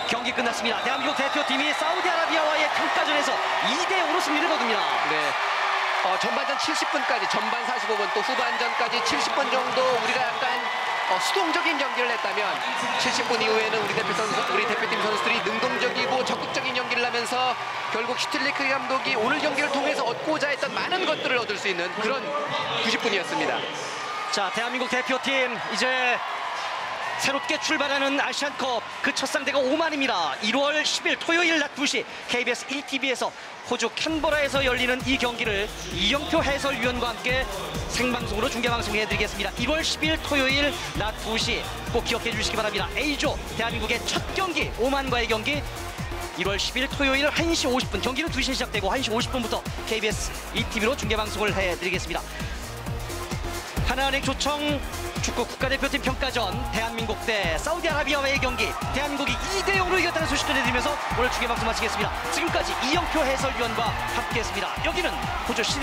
경기 끝났습니다. 대한민국 대표팀이 사우디아라비아와의 평가전에서 2대5로 승리를 거둡니다. 네. 전반전 70분까지, 전반 45분 또 후반전까지 70분 정도 우리가 약간 수동적인 경기를 했다면 70분 이후에는 우리 대표팀 선수들이 능동적이고 적극적인 경기를 하면서 결국 슈틸리크 감독이 오늘 경기를 통해서 얻고자 했던 많은 것들을 얻을 수 있는 그런 90분이었습니다. 자, 대한민국 대표팀 이제 새롭게 출발하는 아시안컵 그 첫 상대가 오만입니다. 1월 10일 토요일 낮 2시 KBS 1TV에서 호주 캔버라에서 열리는 이 경기를 이영표 해설위원과 함께 생방송으로 중계방송해드리겠습니다. 1월 10일 토요일 낮 2시 꼭 기억해 주시기 바랍니다. A조 대한민국의 첫 경기 오만과의 경기 1월 10일 토요일 1시 50분 경기는 2시에 시작되고 1시 50분부터 KBS 2TV로 중계방송을 해드리겠습니다. 하나은행 조청 축구 국가대표팀 평가전 대한민국 대 사우디아라비아와의 경기 대한민국이 2대0으로 이겼다는 소식 전해드리면서 오늘 중계방송 마치겠습니다. 지금까지 이영표 해설위원과 함께했습니다. 여기는 호주 시드니